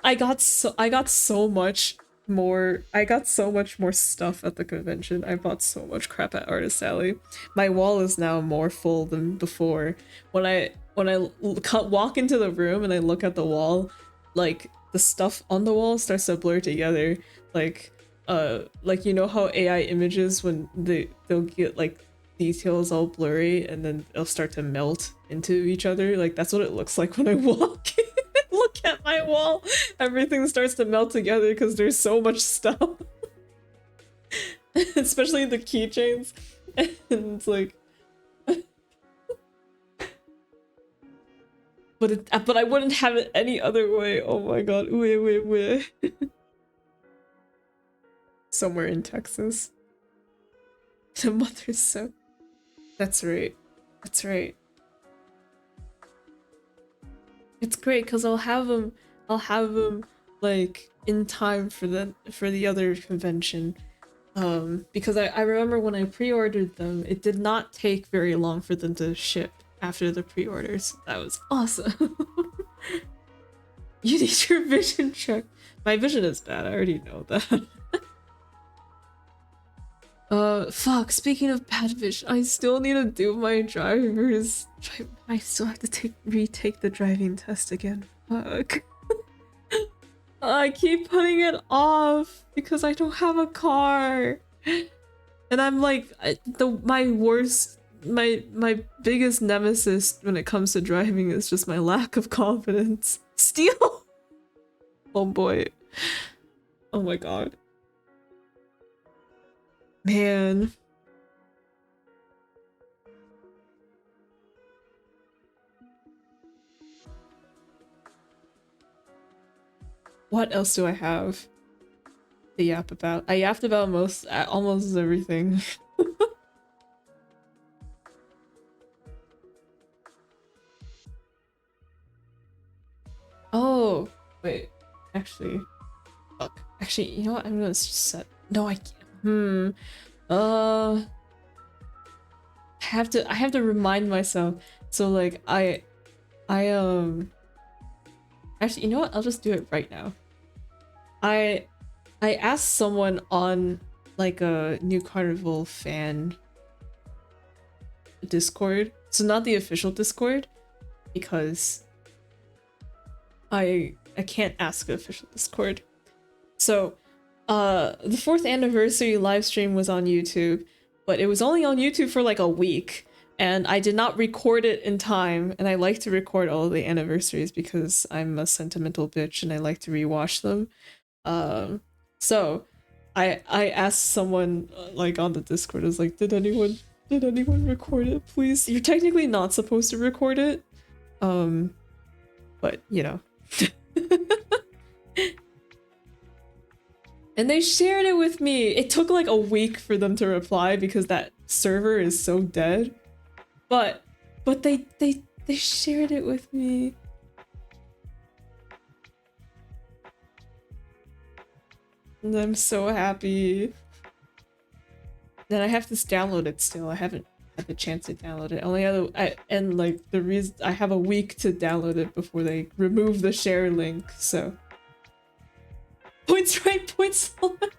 I got so much more stuff at the convention. I bought so much crap at Artist Alley. My wall is now more full than before. When I walk into the room and I look at the wall, like the stuff on the wall starts to blur together. Like you know how AI images when they'll get like details all blurry and then they'll start to melt into each other. Like that's what it looks like when I walk in. Look at my wall. Everything starts to melt together because there's so much stuff. Especially the keychains. And it's like but I wouldn't have it any other way. Oh my god. Wait. Somewhere in Texas. The mother's so. That's right. That's right. It's great because I'll have them like in time for the other convention. Because I remember when I pre-ordered them, it did not take very long for them to ship after the pre-orders. That was awesome. You need your vision checked. My vision is bad, I already know that. Fuck, speaking of bad vision, I still need to do my I still have to retake the driving test again. Fuck. I keep putting it off because I don't have a car. And I'm like, my biggest nemesis when it comes to driving is just my lack of confidence. Steal! Oh boy. Oh my god. Man. What else do I have to yap about? I yapped about almost everything. Oh, wait. Actually, fuck. Actually, you know what? I'm gonna set. No, I can't. I have to remind myself. So like, Actually, you know what? I'll just do it right now. I asked someone on like a New Carnival fan Discord. So not the official Discord, because I can't ask the official Discord. So the 4th anniversary live stream was on YouTube, but it was only on YouTube for like a week, and I did not record it in time, and I like to record all of the anniversaries because I'm a sentimental bitch and I like to rewatch them. So I asked someone like on the Discord, I was like, did anyone record it, please? You're technically not supposed to record it, but you know. And they shared it with me. It took like a week for them to reply because that server is so dead. But they shared it with me. And I'm so happy. Then I have to download it still. I haven't had the chance to download it. And like the reason I have a week to download it before they remove the share link, so points right, points left.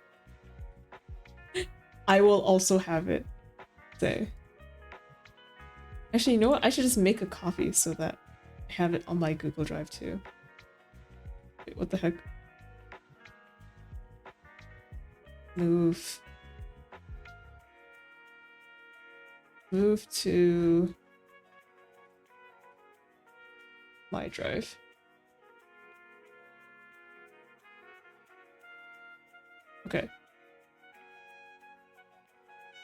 I will also have it. Say. Actually, you know what? I should just make a copy so that I have it on my Google Drive too. Wait, what the heck? Move to my drive. Okay.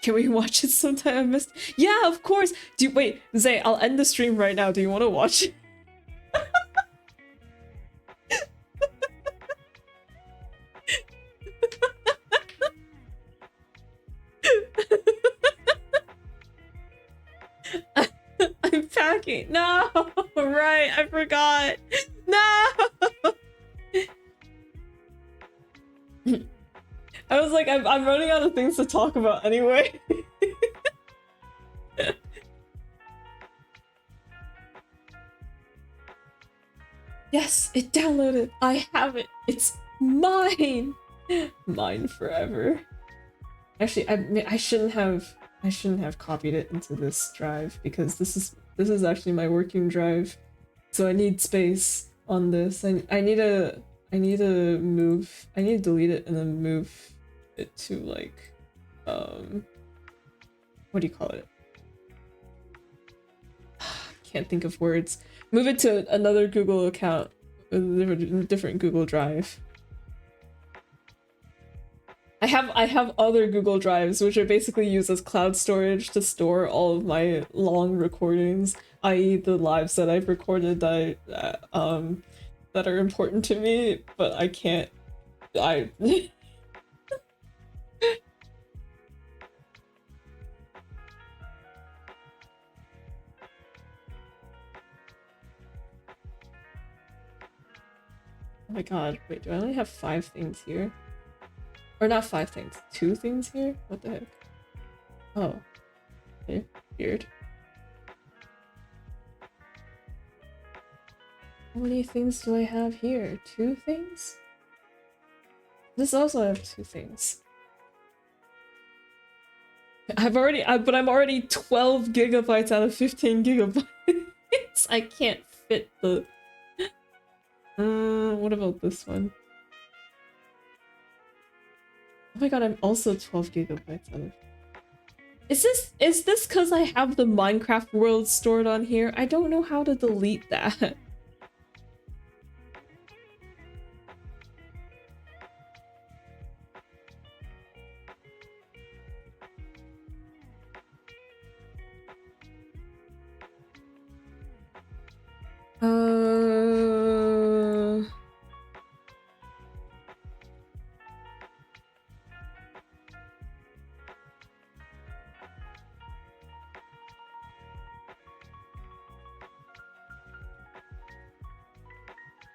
Can we watch it sometime? I missed. Yeah, of course. Wait, Zay, I'll end the stream right now. Do you want to watch it? I'm packing. No, right. I forgot. No. I was like, I'm running out of things to talk about anyway. Yes, it downloaded. I have it. It's mine. Mine forever. Actually, I shouldn't have copied it into this drive because this is actually my working drive. So I need space on this. I need to delete it and then move it to like what do you call it? Can't think of words. Move it to another Google account, a different Google Drive. I have other Google Drives which are basically used as cloud storage to store all of my long recordings, i.e. the lives that I've recorded that are important to me, but I can't. Oh my god, wait, do I only have 5 things here? Or not 5 things, 2 things here? What the heck? Oh. Okay, weird. How many things do I have here? 2 things? This also have 2 things. But I'm already 12 gigabytes out of 15 gigabytes. I can't fit the... what about this one? Oh my god, I'm also 12 gigabytes out of... Is this because I have the Minecraft world stored on here? I don't know how to delete that.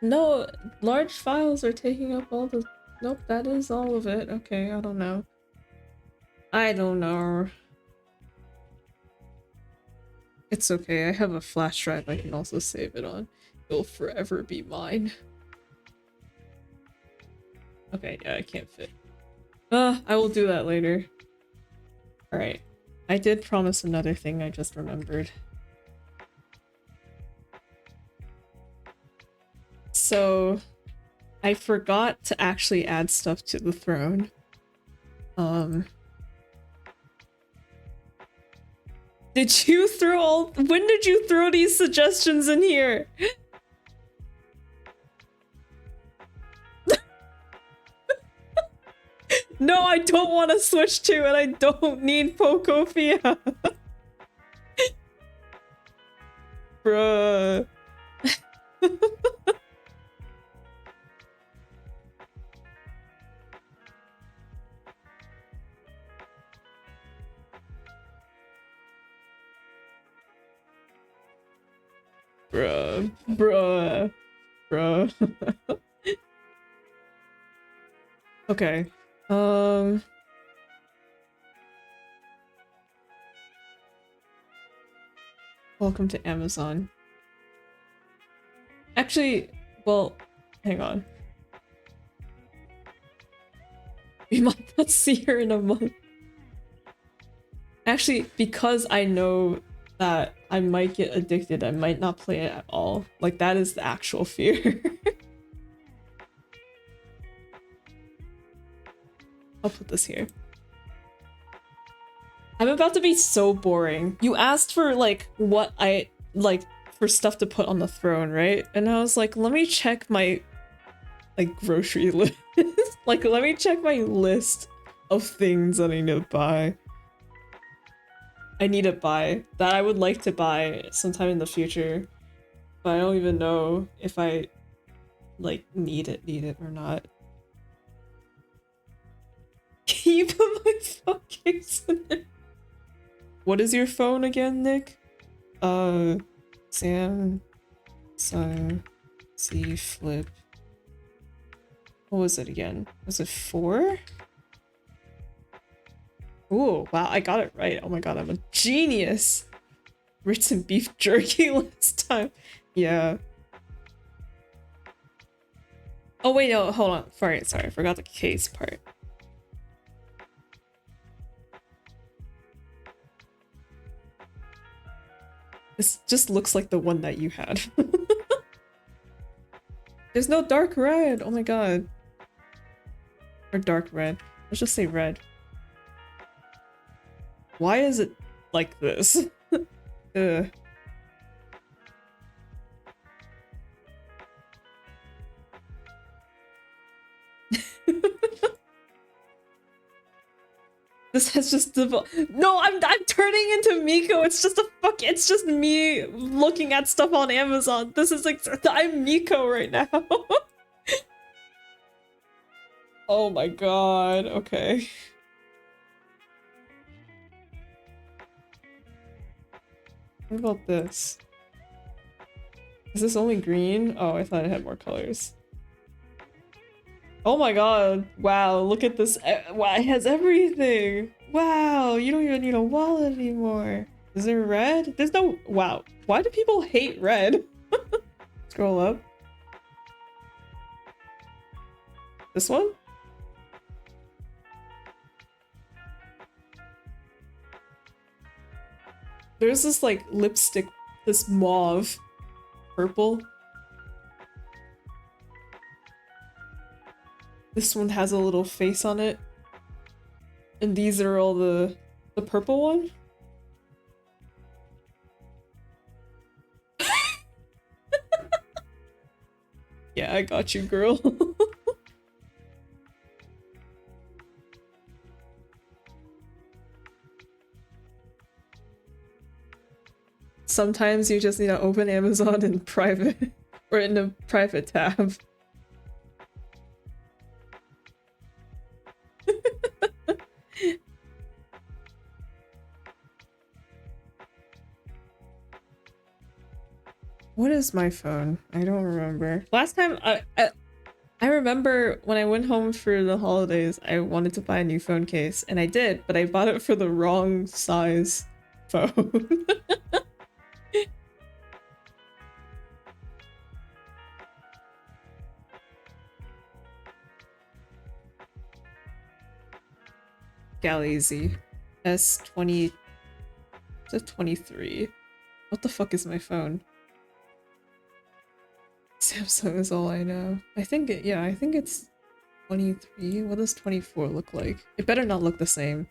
No, large files are taking up all the... Nope, that is all of it. Okay, I don't know. I don't know. It's okay, I have a flash drive I can also save it on. It'll forever be mine. Okay, yeah, I can't fit. I will do that later. Alright. I did promise another thing I just remembered. So, I forgot to actually add stuff to the throne. Did you throw all- When did you throw these suggestions in here? No, I don't want to switch to it. I don't need Pokofia. Bruh. Bruh. Bruh. Bruh. Okay. Welcome to Amazon. Actually, well, hang on. We might not see her in a month. Actually, because I know that I might get addicted, I might not play it at all. Like, that is the actual fear. I'll put this here. I'm about to be so boring. You asked for, like, what I, like, for stuff to put on the throne, right? And I was like, let me check my, like, grocery list. Like, let me check my list of things that I need to buy. That I would like to buy sometime in the future. But I don't even know if I, like, need it or not. Can you put my phone case in there? What is your phone again, Nick? Samsung Z Flip. What was it again? Was it 4? Ooh, wow, I got it right. Oh my god, I'm a genius! Ritz and beef jerky last time. Yeah. Oh wait, no, hold on. Sorry, I forgot the case part. This just looks like the one that you had. There's no dark red! Oh my god. Or dark red. Let's just say red. Why is it like this? Ugh. This has just No, I'm turning into Miko. It's just it's just me looking at stuff on Amazon. This is like I'm Miko right now. Oh my god. Okay. What about this? Is this only green? Oh, I thought it had more colors. Oh my god. Wow, look at this. Wow, it has everything. Wow, you don't even need a wallet anymore. Is there red? There's no... Wow. Why do people hate red? Scroll up. This one? There's this like lipstick, this mauve purple. This one has a little face on it. And these are all the purple one? Yeah, I got you, girl. Sometimes you just need to open Amazon in private or in a private tab. What is my phone? I don't remember. Last time I remember when I went home for the holidays, I wanted to buy a new phone case, and I did, but I bought it for the wrong size phone. Galaxy S20 to 23. What the fuck is my phone? Samsung is all I know. I think I think it's 23. What does 24 look like? It better not look the same.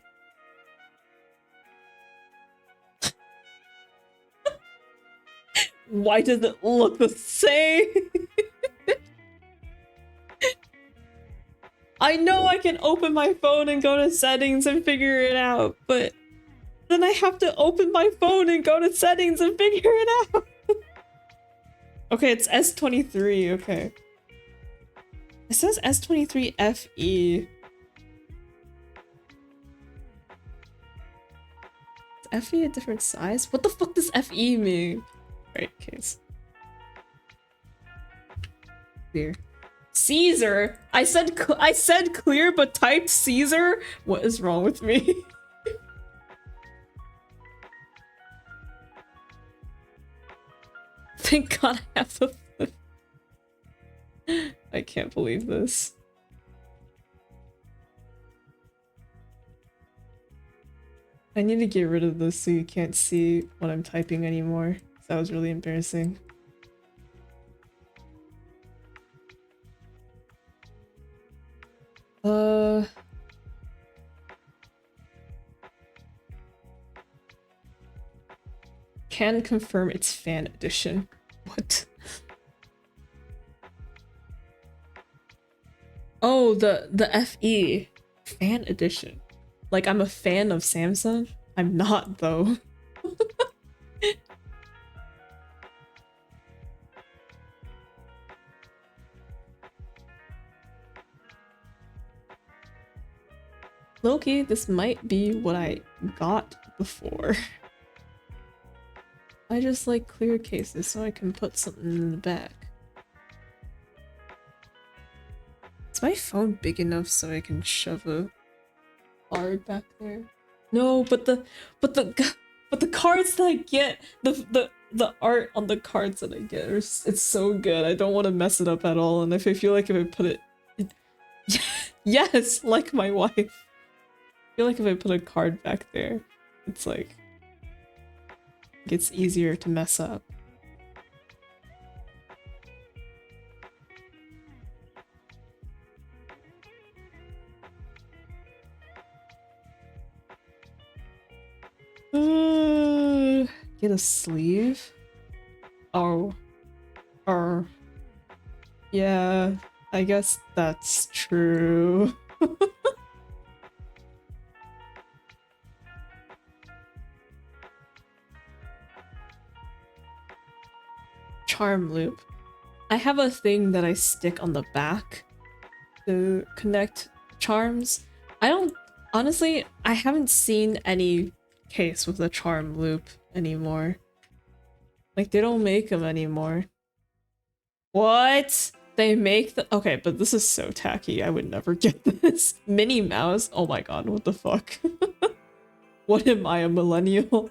Why does it look the same? I know I can open my phone and go to settings and figure it out, but then I have to open my phone and go to settings and figure it out. Okay, it's S23, okay. It says S23 FE. Is FE a different size? What the fuck does FE mean? Right, case. Clear. Caesar? I said clear but typed Caesar? What is wrong with me? Thank God I have the flip. I can't believe this. I need to get rid of this so you can't see what I'm typing anymore. That was really embarrassing. Can confirm it's fan edition. What? Oh, the FE. Fan edition. Like, I'm a fan of Samsung? I'm not, though. Loki, this might be what I got before. I just like clear cases so I can put something in the back. Is my phone big enough so I can shove a card back there? No, but the cards that I get, the art on the cards that I get, it's so good. I don't want to mess it up at all. And if I feel like if I put it, yes, like my wife. I feel like if I put a card back there, it's like it's easier to mess up. Get a sleeve? Oh. Yeah, I guess that's true. Charm loop. I have a thing that I stick on the back to connect charms. Honestly, I haven't seen any case with a charm loop anymore. Like, they don't make them anymore. What? They make the— okay, but this is so tacky. I would never get this. Minnie Mouse? Oh my god, what the fuck? What am I, a millennial?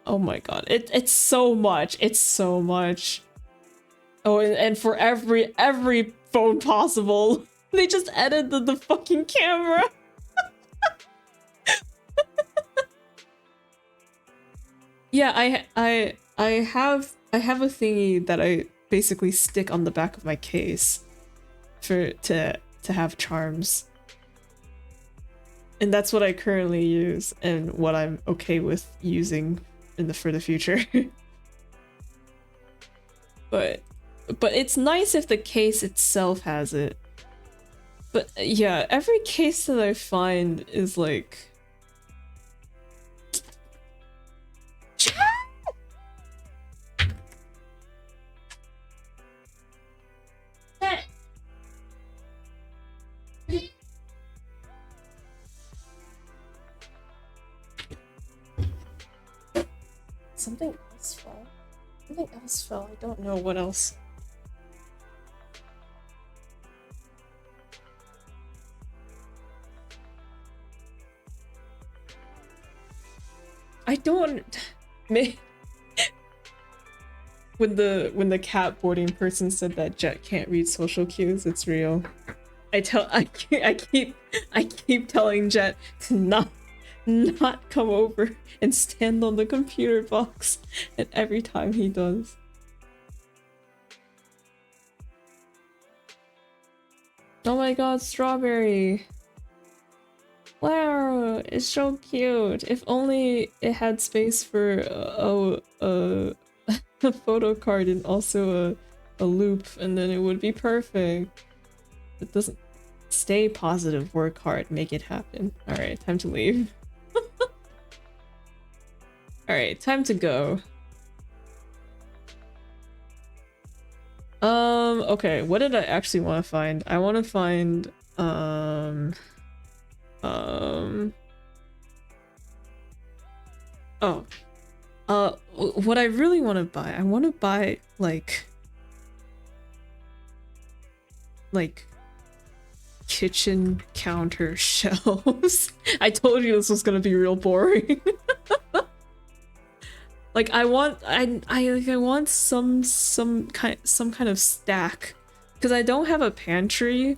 Oh my god, it's so much. It's so much. Oh, and for every phone possible, they just edited the fucking camera. Yeah, I have a thingy that I basically stick on the back of my case for to have charms. And that's what I currently use and what I'm okay with using in the for the future. but it's nice if the case itself has it. But yeah, every case that I find is like something else fell. Something else fell. I don't know what else. I don't. When the cat boarding person said that Jet can't read social cues, it's real. I keep telling Jet to not come over and stand on the computer box, and every time he does. Oh my god, strawberry! Wow, it's so cute. If only it had space for a photo card and also a loop, and then it would be perfect. It doesn't. Stay positive, work hard, make it happen. Alright, time to leave. Alright, time to go. Okay, what did I actually want to find? I want to find, what I really want to buy, I want to buy, like, kitchen counter shelves. I told you this was gonna be real boring. Like I want some kind of stack, because I don't have a pantry,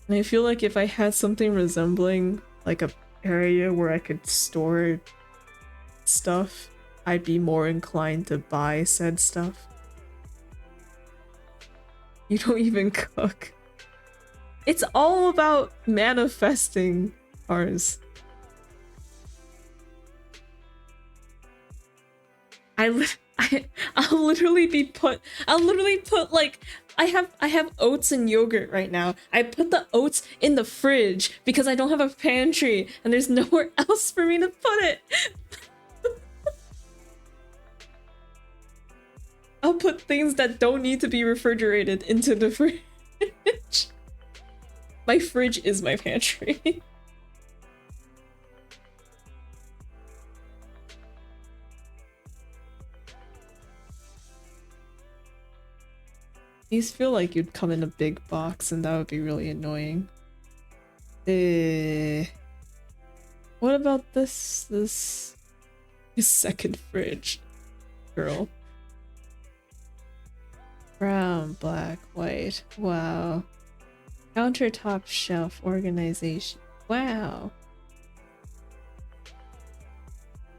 and I feel like if I had something resembling like a area where I could store stuff, I'd be more inclined to buy said stuff. You don't even cook. It's all about manifesting ours. I'll literally put like I have oats and yogurt right now. I put the oats in the fridge because I don't have a pantry and there's nowhere else for me to put it. I'll put things that don't need to be refrigerated into the fridge. My fridge is my pantry. These feel like you'd come in a big box and that would be really annoying. What about this second fridge? Girl. Brown, black, white. Wow. Countertop shelf organization. Wow.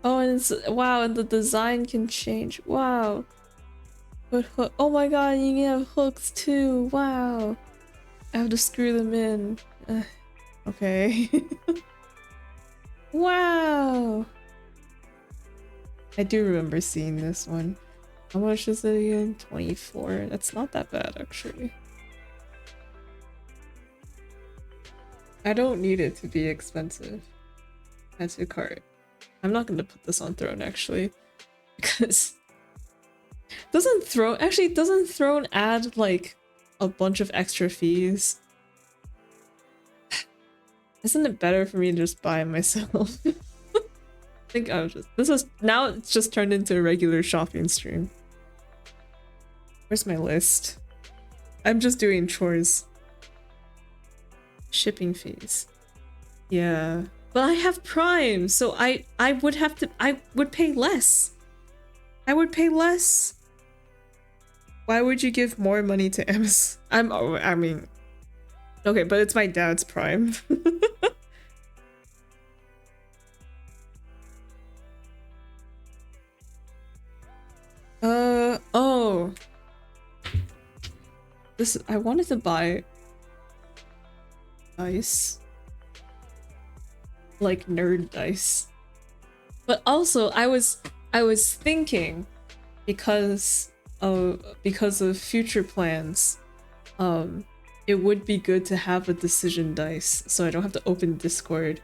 Oh, and it's, wow, and the design can change. Wow. But oh my god, you can have hooks too. Wow. I have to screw them in. Okay. Wow. I do remember seeing this one. How much is it again? 24. That's not that bad, actually. I don't need it to be expensive. Add to cart. I'm not gonna put this on Throne, actually. Because... doesn't Throne add, like, a bunch of extra fees? Isn't it better for me to just buy it myself? I think I was just... now it's just turned into a regular shopping stream. Where's my list? I'm just doing chores. Shipping fees. Yeah. But I have Prime, so I would pay less. I would pay less. Why would you give more money to Amazon? I mean, okay, but it's my dad's Prime. Oh. I wanted to buy dice. Like nerd dice. But also I was thinking because of future plans, it would be good to have a decision dice so I don't have to open Discord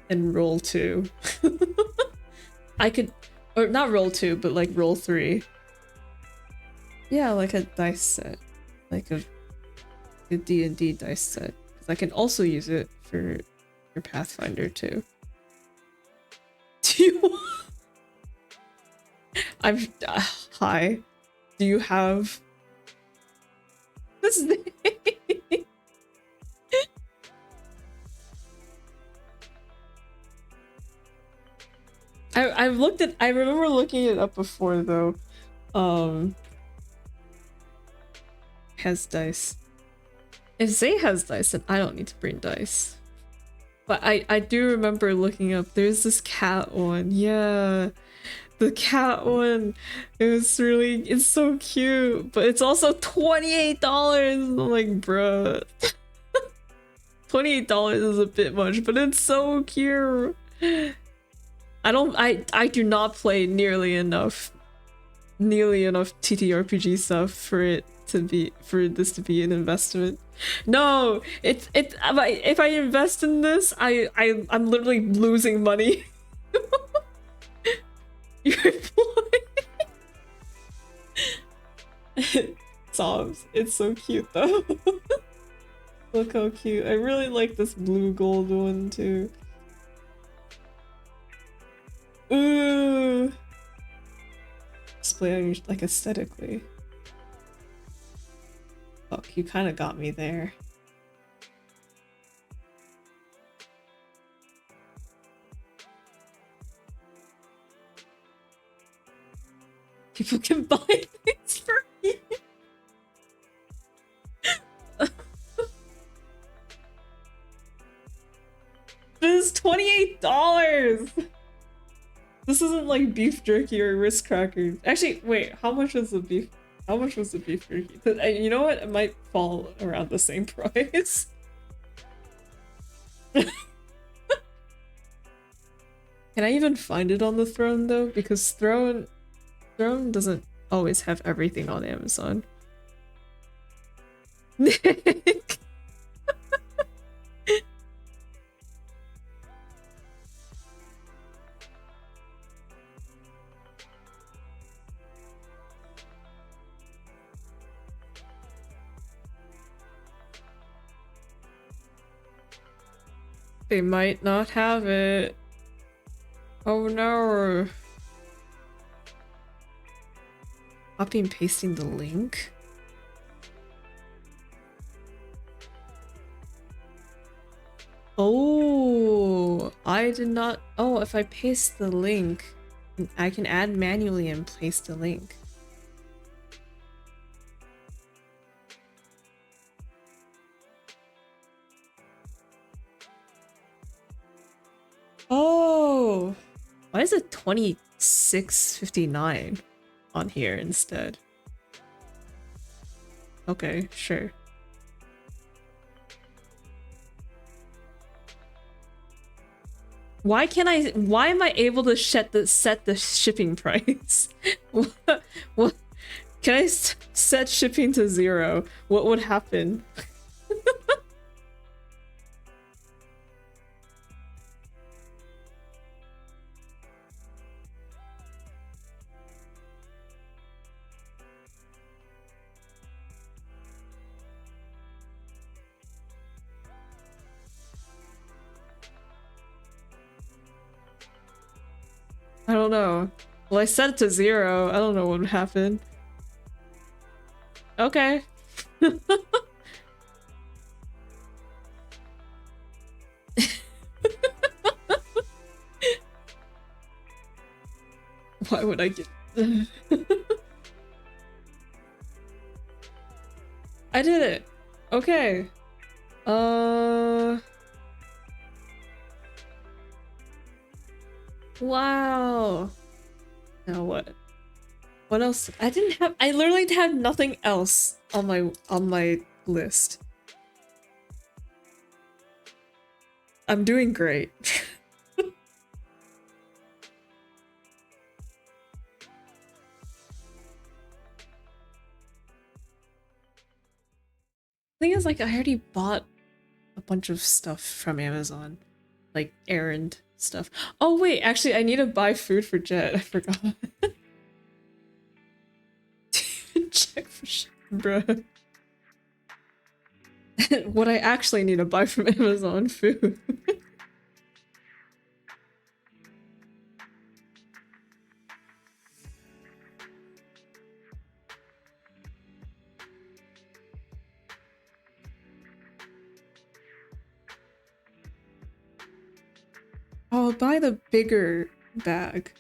and roll 2. I could, or not roll 2, but like roll 3. Yeah, like a dice set, like a D&D dice set, because I can also use it for your Pathfinder too. Do you? Hi. Do you have this thing? I remember looking it up before though. Has dice. If Zay has dice, then I don't need to bring dice. But I do remember looking up, there's this cat one. Yeah. The cat one. It's so cute. But it's also $28. I'm like, bruh. $28 is a bit much, but it's so cute. I do not play nearly enough TTRPG stuff for this to be an investment. No, if I invest in this, I'm literally losing money. You're Sobs. It's so cute though. Look how cute. I really like this blue gold one too. Ooh. Display on your, like, aesthetically. Fuck, you kind of got me there. People can buy things for me. This is $28. This isn't like beef jerky or Ritz crackers. Actually, wait, how much was the beef? How much was the beef jerky? You know what? It might fall around the same price. Can I even find it on the Throne though? Because Throne doesn't always have everything on Amazon. Nick. They might not have it. Oh no. Copy and pasting the link. Oh, I did not. Oh, if I paste the link, I can add manually and paste the link. Oh, why is it 26.59 on here instead? Okay, sure. Why am I able to set the shipping price? What? Can I set shipping to 0? What would happen? I don't know. Well, I set it to 0. I don't know what would happen. Okay. Why would I get... I did it. Okay. Wow. Now what? What else? I literally had nothing else on my list. I'm doing great. Thing is, like, I already bought a bunch of stuff from Amazon, like errand stuff. Oh wait, actually, I need to buy food for Jet. I forgot. Check for shit, bruh. What I actually need to buy from Amazon food. I'll buy the bigger bag.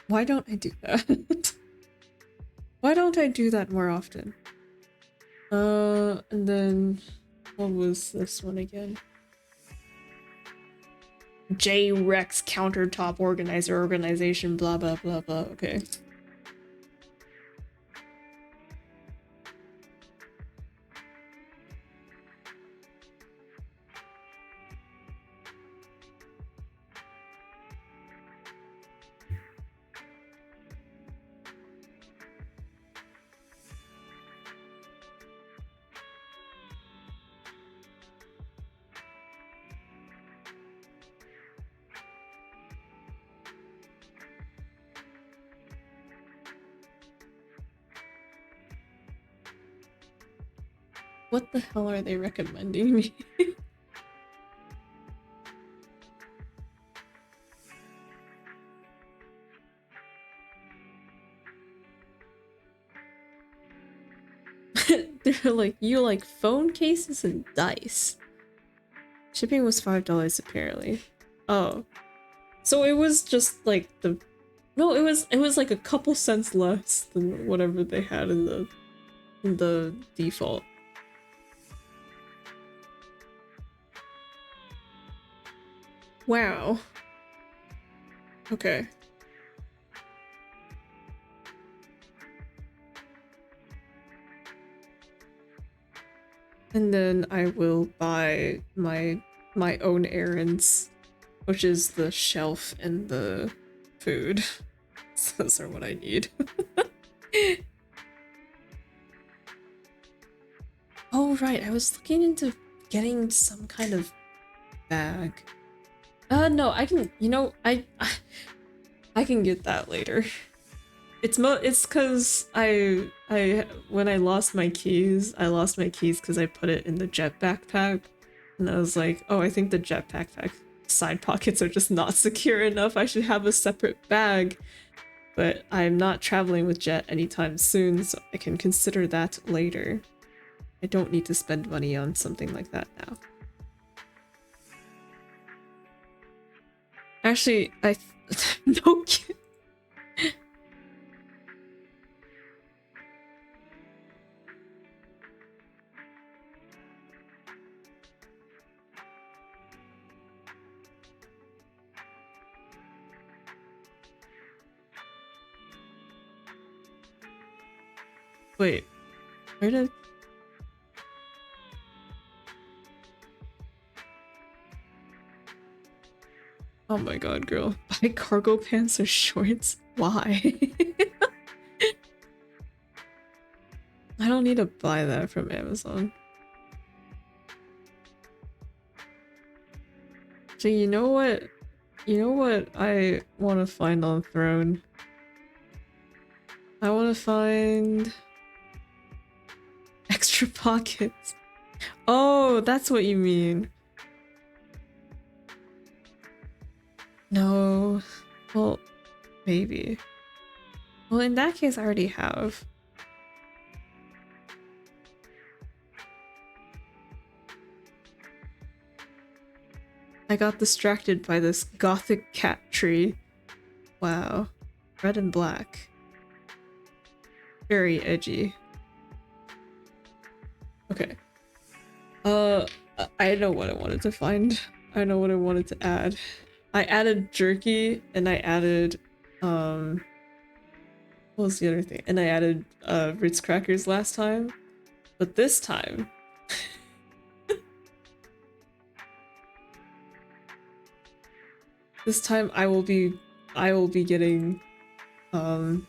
Why don't I do that? Why don't I do that more often? And then what was this one again? J-Rex countertop organizer organization blah blah blah blah. Okay. What the hell are they recommending me? They're like, you like phone cases and dice. Shipping was $5 apparently. Oh. So it was just like the no, it was like a couple cents less than whatever they had in the default. Wow. Okay. And then I will buy my own errands, which is the shelf and the food. So those are what I need. Oh right, I was looking into getting some kind of bag. No, I can, you know, I can get that later. It's cuz when I lost my keys because I put it in the jet backpack. And I was like, oh, I think the jet backpack side pockets are just not secure enough. I should have a separate bag. But I'm not traveling with Jet anytime soon, so I can consider that later. I don't need to spend money on something like that now. Actually, no kid. Wait, where did... Oh my god, girl. Buy cargo pants or shorts? Why? I don't need to buy that from Amazon. So you know what? You know what I want to find on Throne? I want to find... extra pockets. Oh, that's what you mean. No. Well, maybe. Well, in that case, I already have. I got distracted by this gothic cat tree. Wow. Red and black. Very edgy. Okay. Uh, I know what I wanted to find. I know what I wanted to add. I added jerky and I added, what was the other thing? And I added, Ritz crackers last time. But this time, this time I will be getting, um,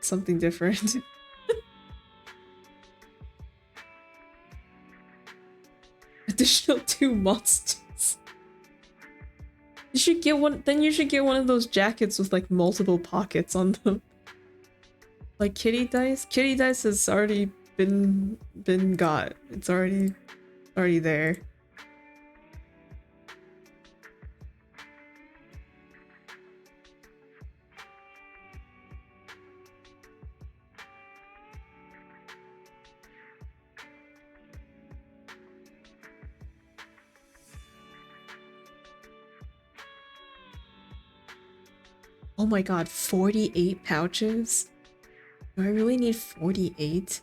something different. Additional 2 monsters. You should get one, then you should get one of those jackets with like multiple pockets on them. Like kitty dice? Kitty dice has already been got. It's already there. Oh my god, 48 pouches? Do I really need 48?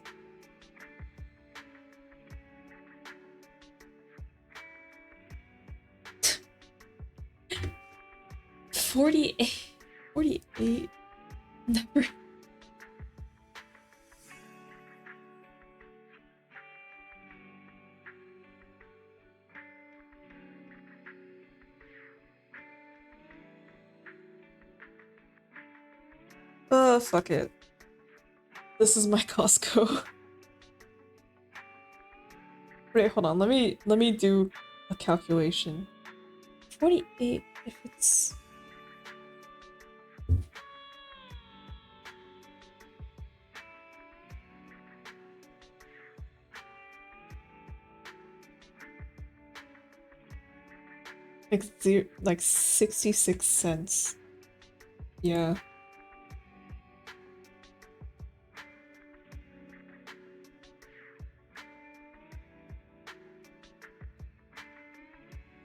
$48 never. Fuck it. This is my Costco. Wait, hold on. Let me do a calculation. 48 if it's like 66 cents. Yeah.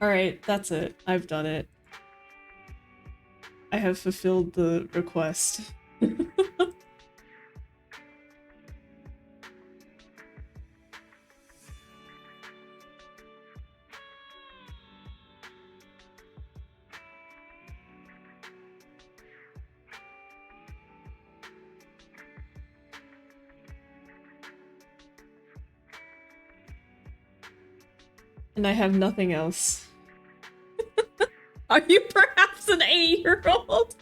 Alright, that's it. I've done it. I have fulfilled the request. And I have nothing else. Are you perhaps an 8-year-old?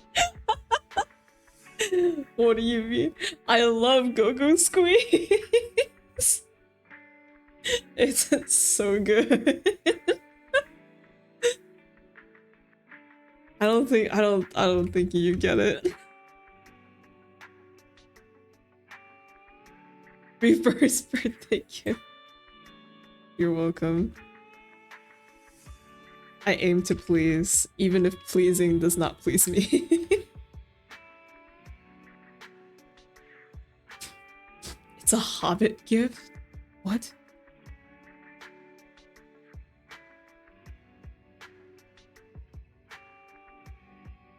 What do you mean? I love Go-Go Squeeze. It's so good. I don't think you get it. Reverse birthday gift. You're welcome. I aim to please, even if pleasing does not please me. It's a Hobbit gift? What?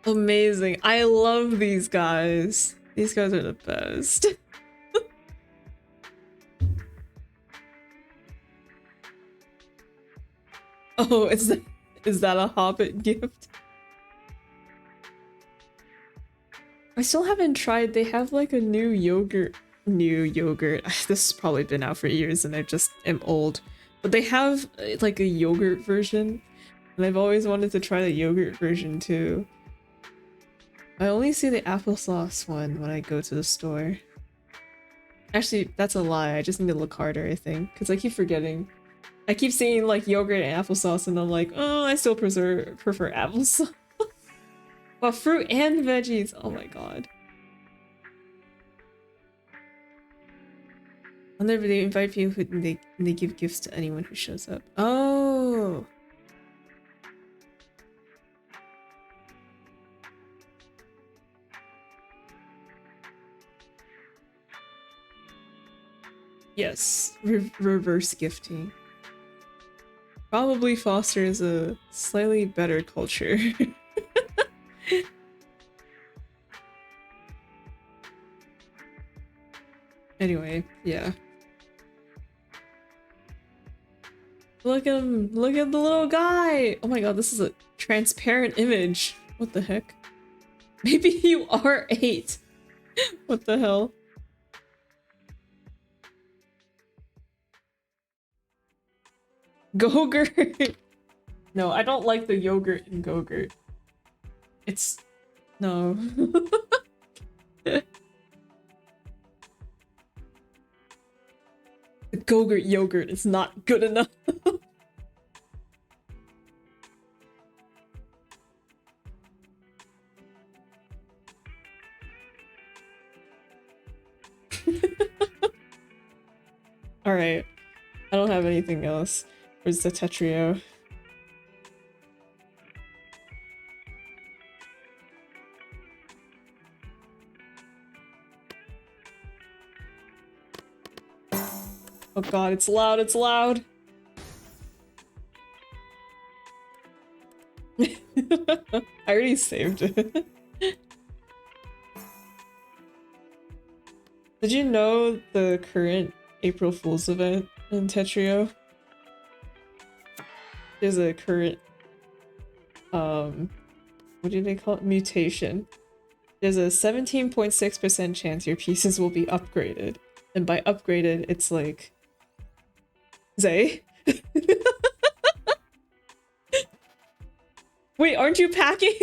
Amazing. I love these guys. These guys are the best. Oh, is that a Hobbit gift? I still haven't tried. They have like a new yogurt. New yogurt. This has probably been out for years and I just am old. But they have like a yogurt version. And I've always wanted to try the yogurt version too. I only see the applesauce one when I go to the store. Actually, that's a lie. I just need to look harder, I think. Because I keep forgetting. I keep seeing like yogurt and applesauce and I'm like, oh, I still prefer applesauce. Well, fruit and veggies. Oh my god. Whenever they invite people and they give gifts to anyone who shows up. Oh. Yes, reverse gifting. Probably fosters a slightly better culture. Anyway, yeah. Look at him! Look at the little guy! Oh my god, this is a transparent image. What the heck? Maybe you are 8. What the hell? Go-gurt! No, I don't like the yogurt in Go-gurt. It's... no. The Go-gurt yogurt is not good enough. Alright. I don't have anything else. Where's the Tetrio? Oh god, it's loud, it's loud! I already saved it. Did you know the current April Fool's event in Tetrio? There's a current, what do they call it? Mutation. There's a 17.6% chance your pieces will be upgraded. And by upgraded, it's like... Zay? Wait, aren't you packing?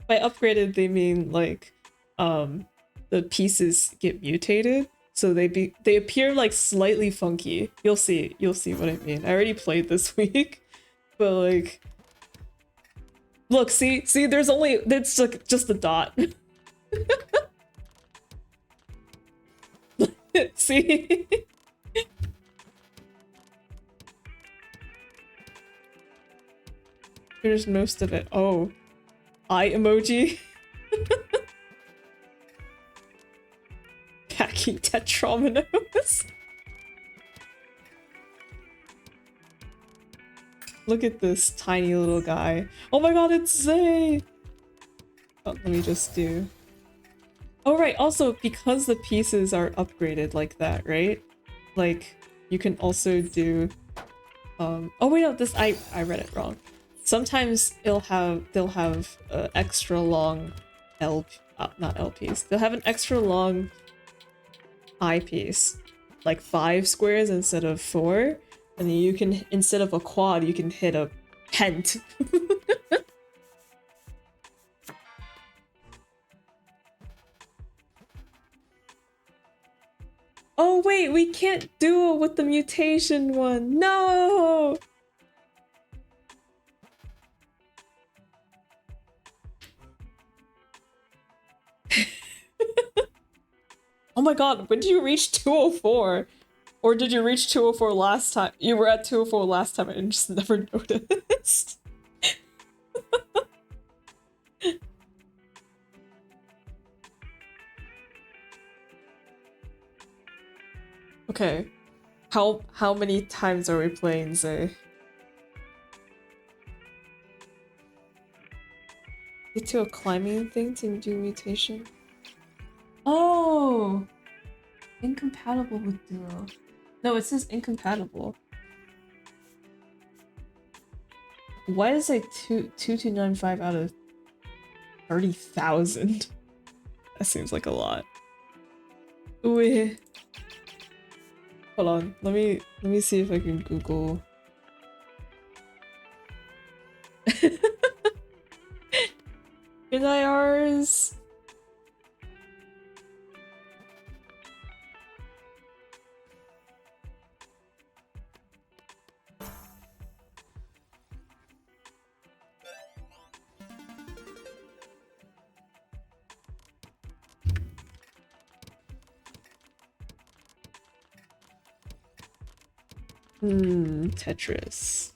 By upgraded, they mean like, the pieces get mutated. So they appear like slightly funky. You'll see what I mean. I already played this week, but like, look, see, there's like just a dot. See? Here's most of it. Oh, eye emoji. Packing Tetrominos. Look at this tiny little guy. Oh my god, it's Zay! Oh, let me just do... Oh right, also, because the pieces are upgraded like that, right? Like, you can also do... Oh wait, no, this... I read it wrong. Sometimes they'll have extra long not LPs. They'll have an extra long eyepiece, like 5 squares instead of 4, and then you can, instead of a quad, you can hit a pent. Oh wait, we can't duel with the mutation one. No! Oh my god, when did you reach 204? Or did you reach 204 last time? You were at 204 last time and just never noticed. Okay. How many times are we playing, Zay? Get to a climbing thing to do mutation? Oh! Incompatible with duo. No, it says incompatible. Why does it say 2295 out of 30,000? That seems like a lot. Ooh. Hold on, let me see if I can Google. Good night, ours. Tetris.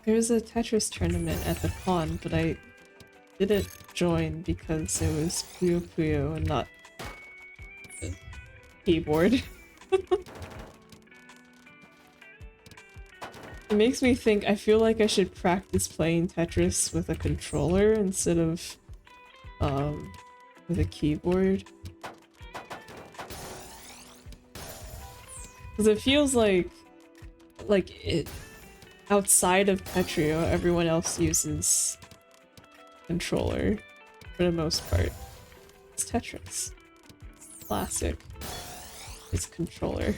There's a Tetris tournament at the con, but I didn't join because it was Puyo Puyo and not keyboard. It makes me think I feel like I should practice playing Tetris with a controller instead of with a keyboard. Because it feels like it outside of Tetrio, everyone else uses controller for the most part. It's Tetris. Classic. It's controller.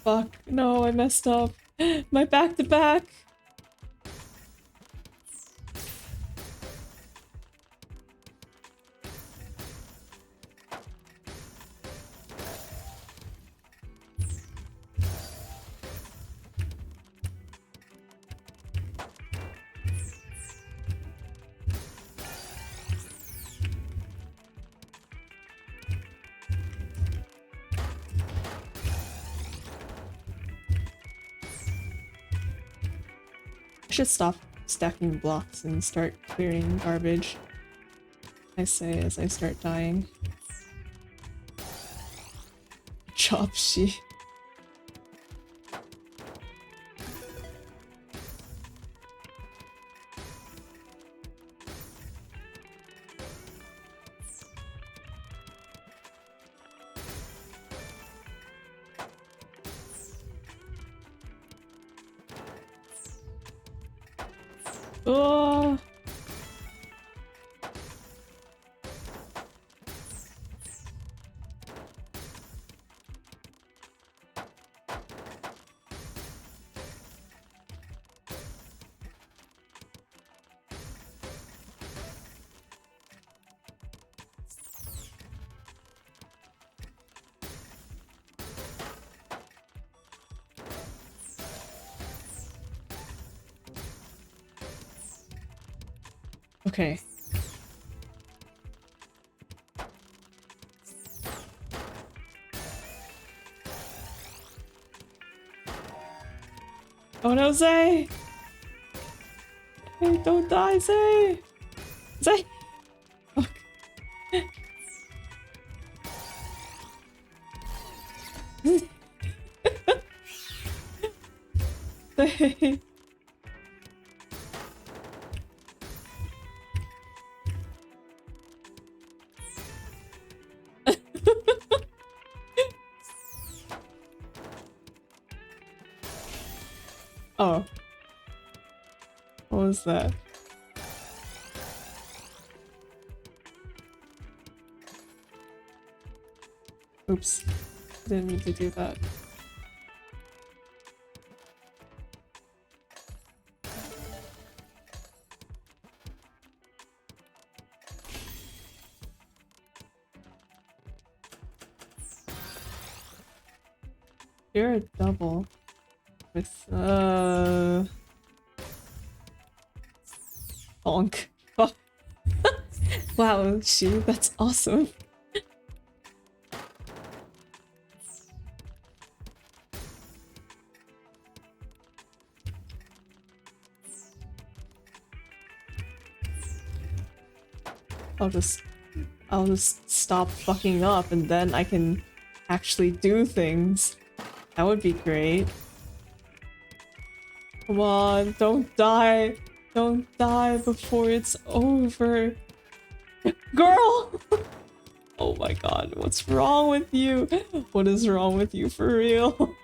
Fuck, no, I messed up. My back-to-back! I should stop stacking blocks and start clearing garbage. I say as I start dying. Chop she. Oh. Okay. Oh no, Zay! Hey, don't die, Zay! Zay! Fuck. Zay! Oh. What was that? Oops. Didn't mean to do that. You're a double. With, Bonk. Oh. Wow, she, that's awesome. I'll just stop fucking up and then I can actually do things. That would be great. Come on, don't die. Don't die before it's over. Girl! Oh my god, what's wrong with you? What is wrong with you for real?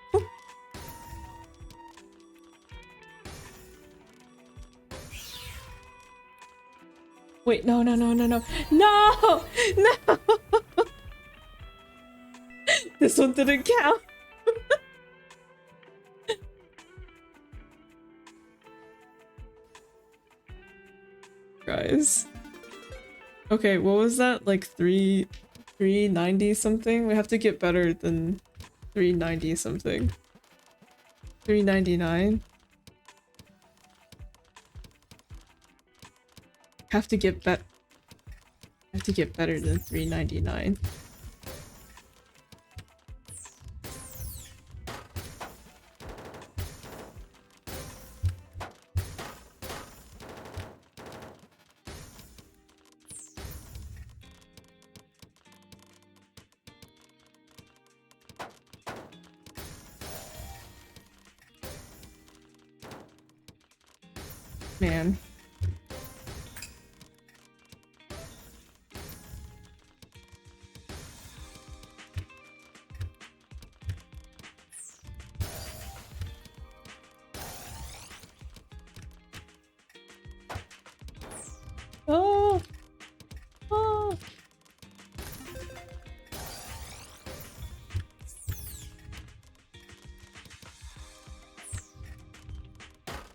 Wait, no, no, no, no, no. No! No! This one didn't count. Guys. Okay, what was that? Like 390 something? We have to get better than 390 something. 399? Have to get better. have to get better than 399. Man. Oh! Oh!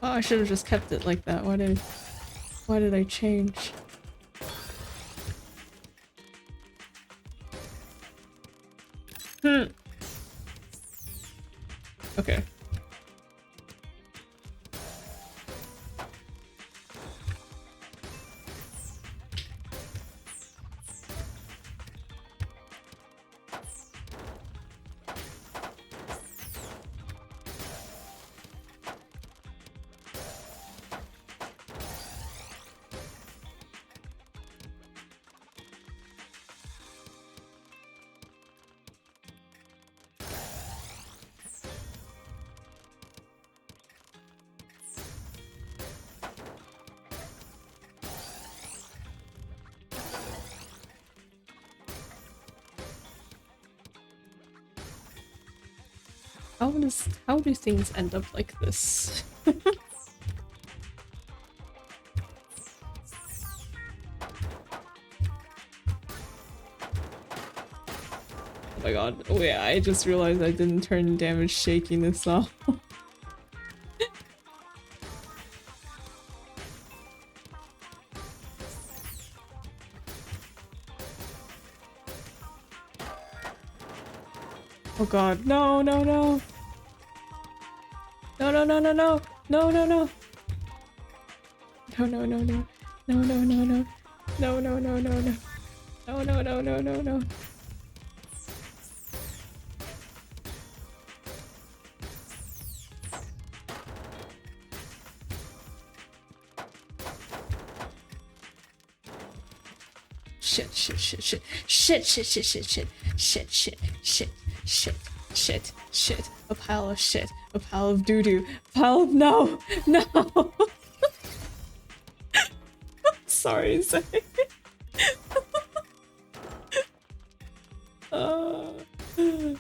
Oh, I should have just kept it like that. Why did I change? Okay. How do things end up like this? Oh my god. Oh yeah, I just realized I didn't turn damage shakiness off. Oh god, no, no, no. No, no, no, no, no. No, no, no. No, no, no, no. No, no, no, no. No, no, no, no, no. No, no, no, no, no, no. Shit, shit, shit, shit. Shit, shit, shit, shit, shit. Shit, shit, shit, shit, shit, shit. A pile of shit. A pile of doo-doo. A pile of no! No! Sorry, sorry.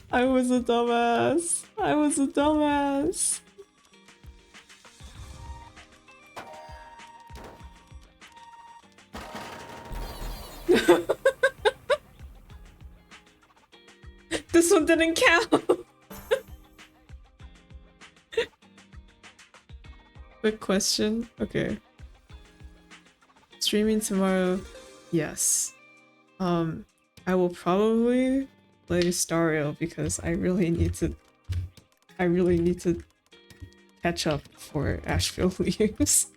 I was a dumbass. I was a dumbass. This one didn't count. Quick question. Okay. Streaming tomorrow. Yes. I will probably play Stario because I really need to catch up for Asheville leaves.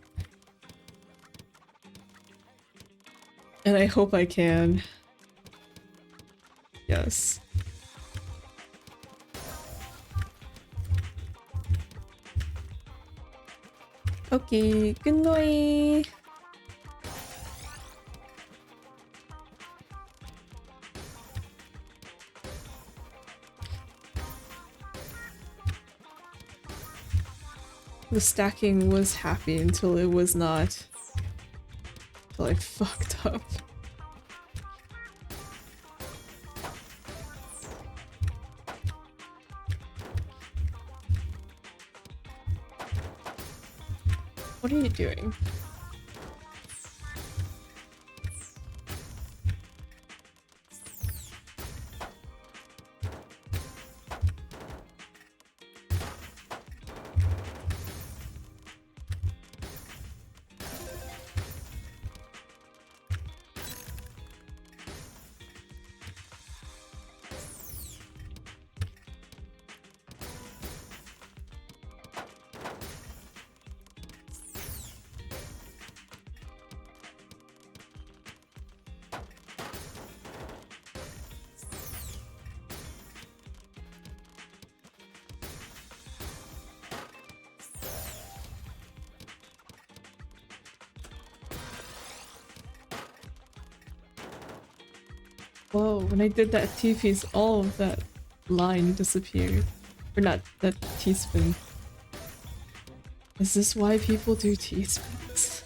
And I hope I can. Yes. Okay, good night. The stacking was happy until it was not. Until I fucked up. What are you doing? Whoa, when I did that T-piece, all of that line disappeared. Or not, that T-spin. Is this why people do T-spins?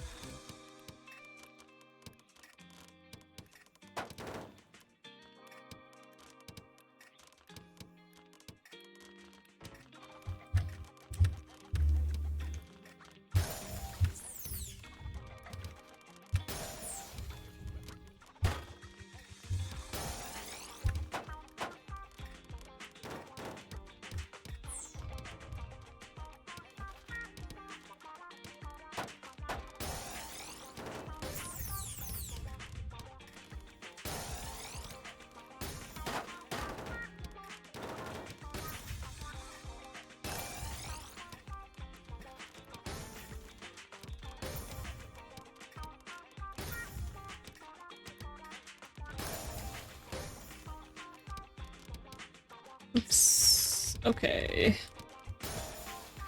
Oops. Okay.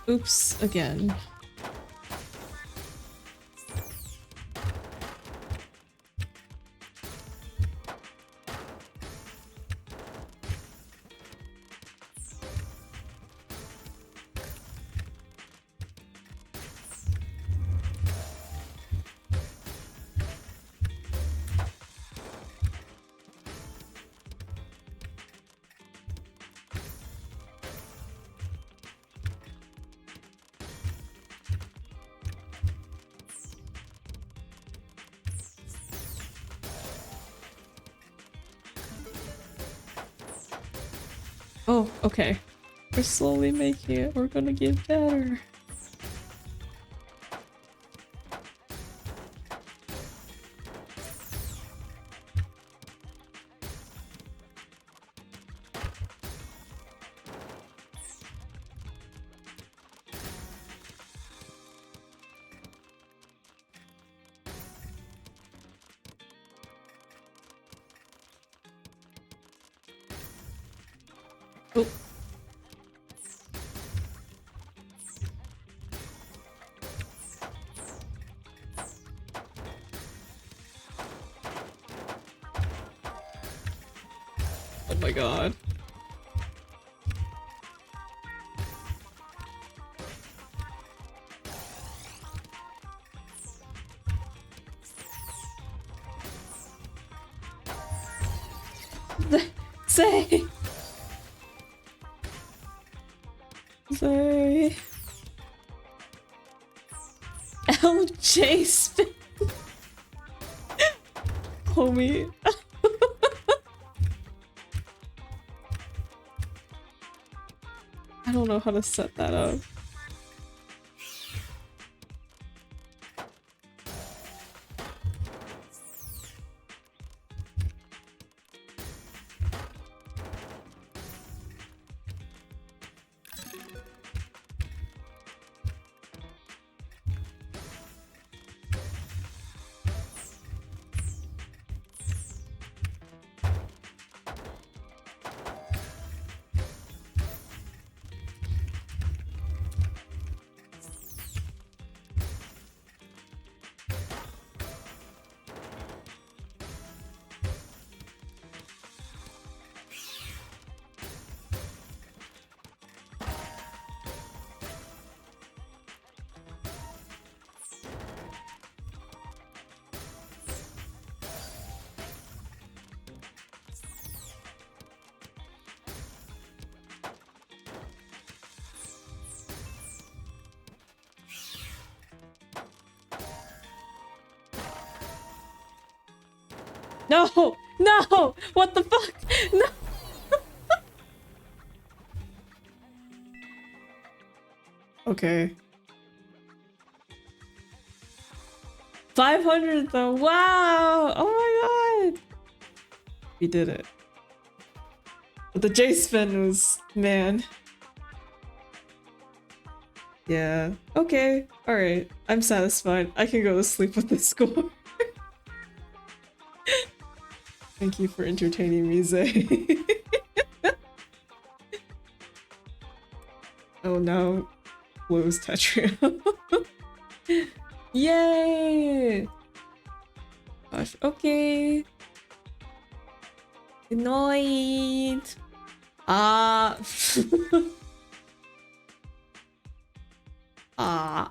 Oops again. Oh, okay. We're slowly making it. We're gonna get better. Oh. Oh my god. Say! Say! LJ spin! Homie. I don't know how to set that up. No! No! What the fuck? No! Okay. 500 though. Wow! Oh my god! We did it. But the J spin was, man. Yeah. Okay. Alright. I'm satisfied. I can go to sleep with this score. Thank you for entertaining me, Zay. Oh no. Blows Tetria. Yay! Gosh, okay. Good night. Ah. Ah.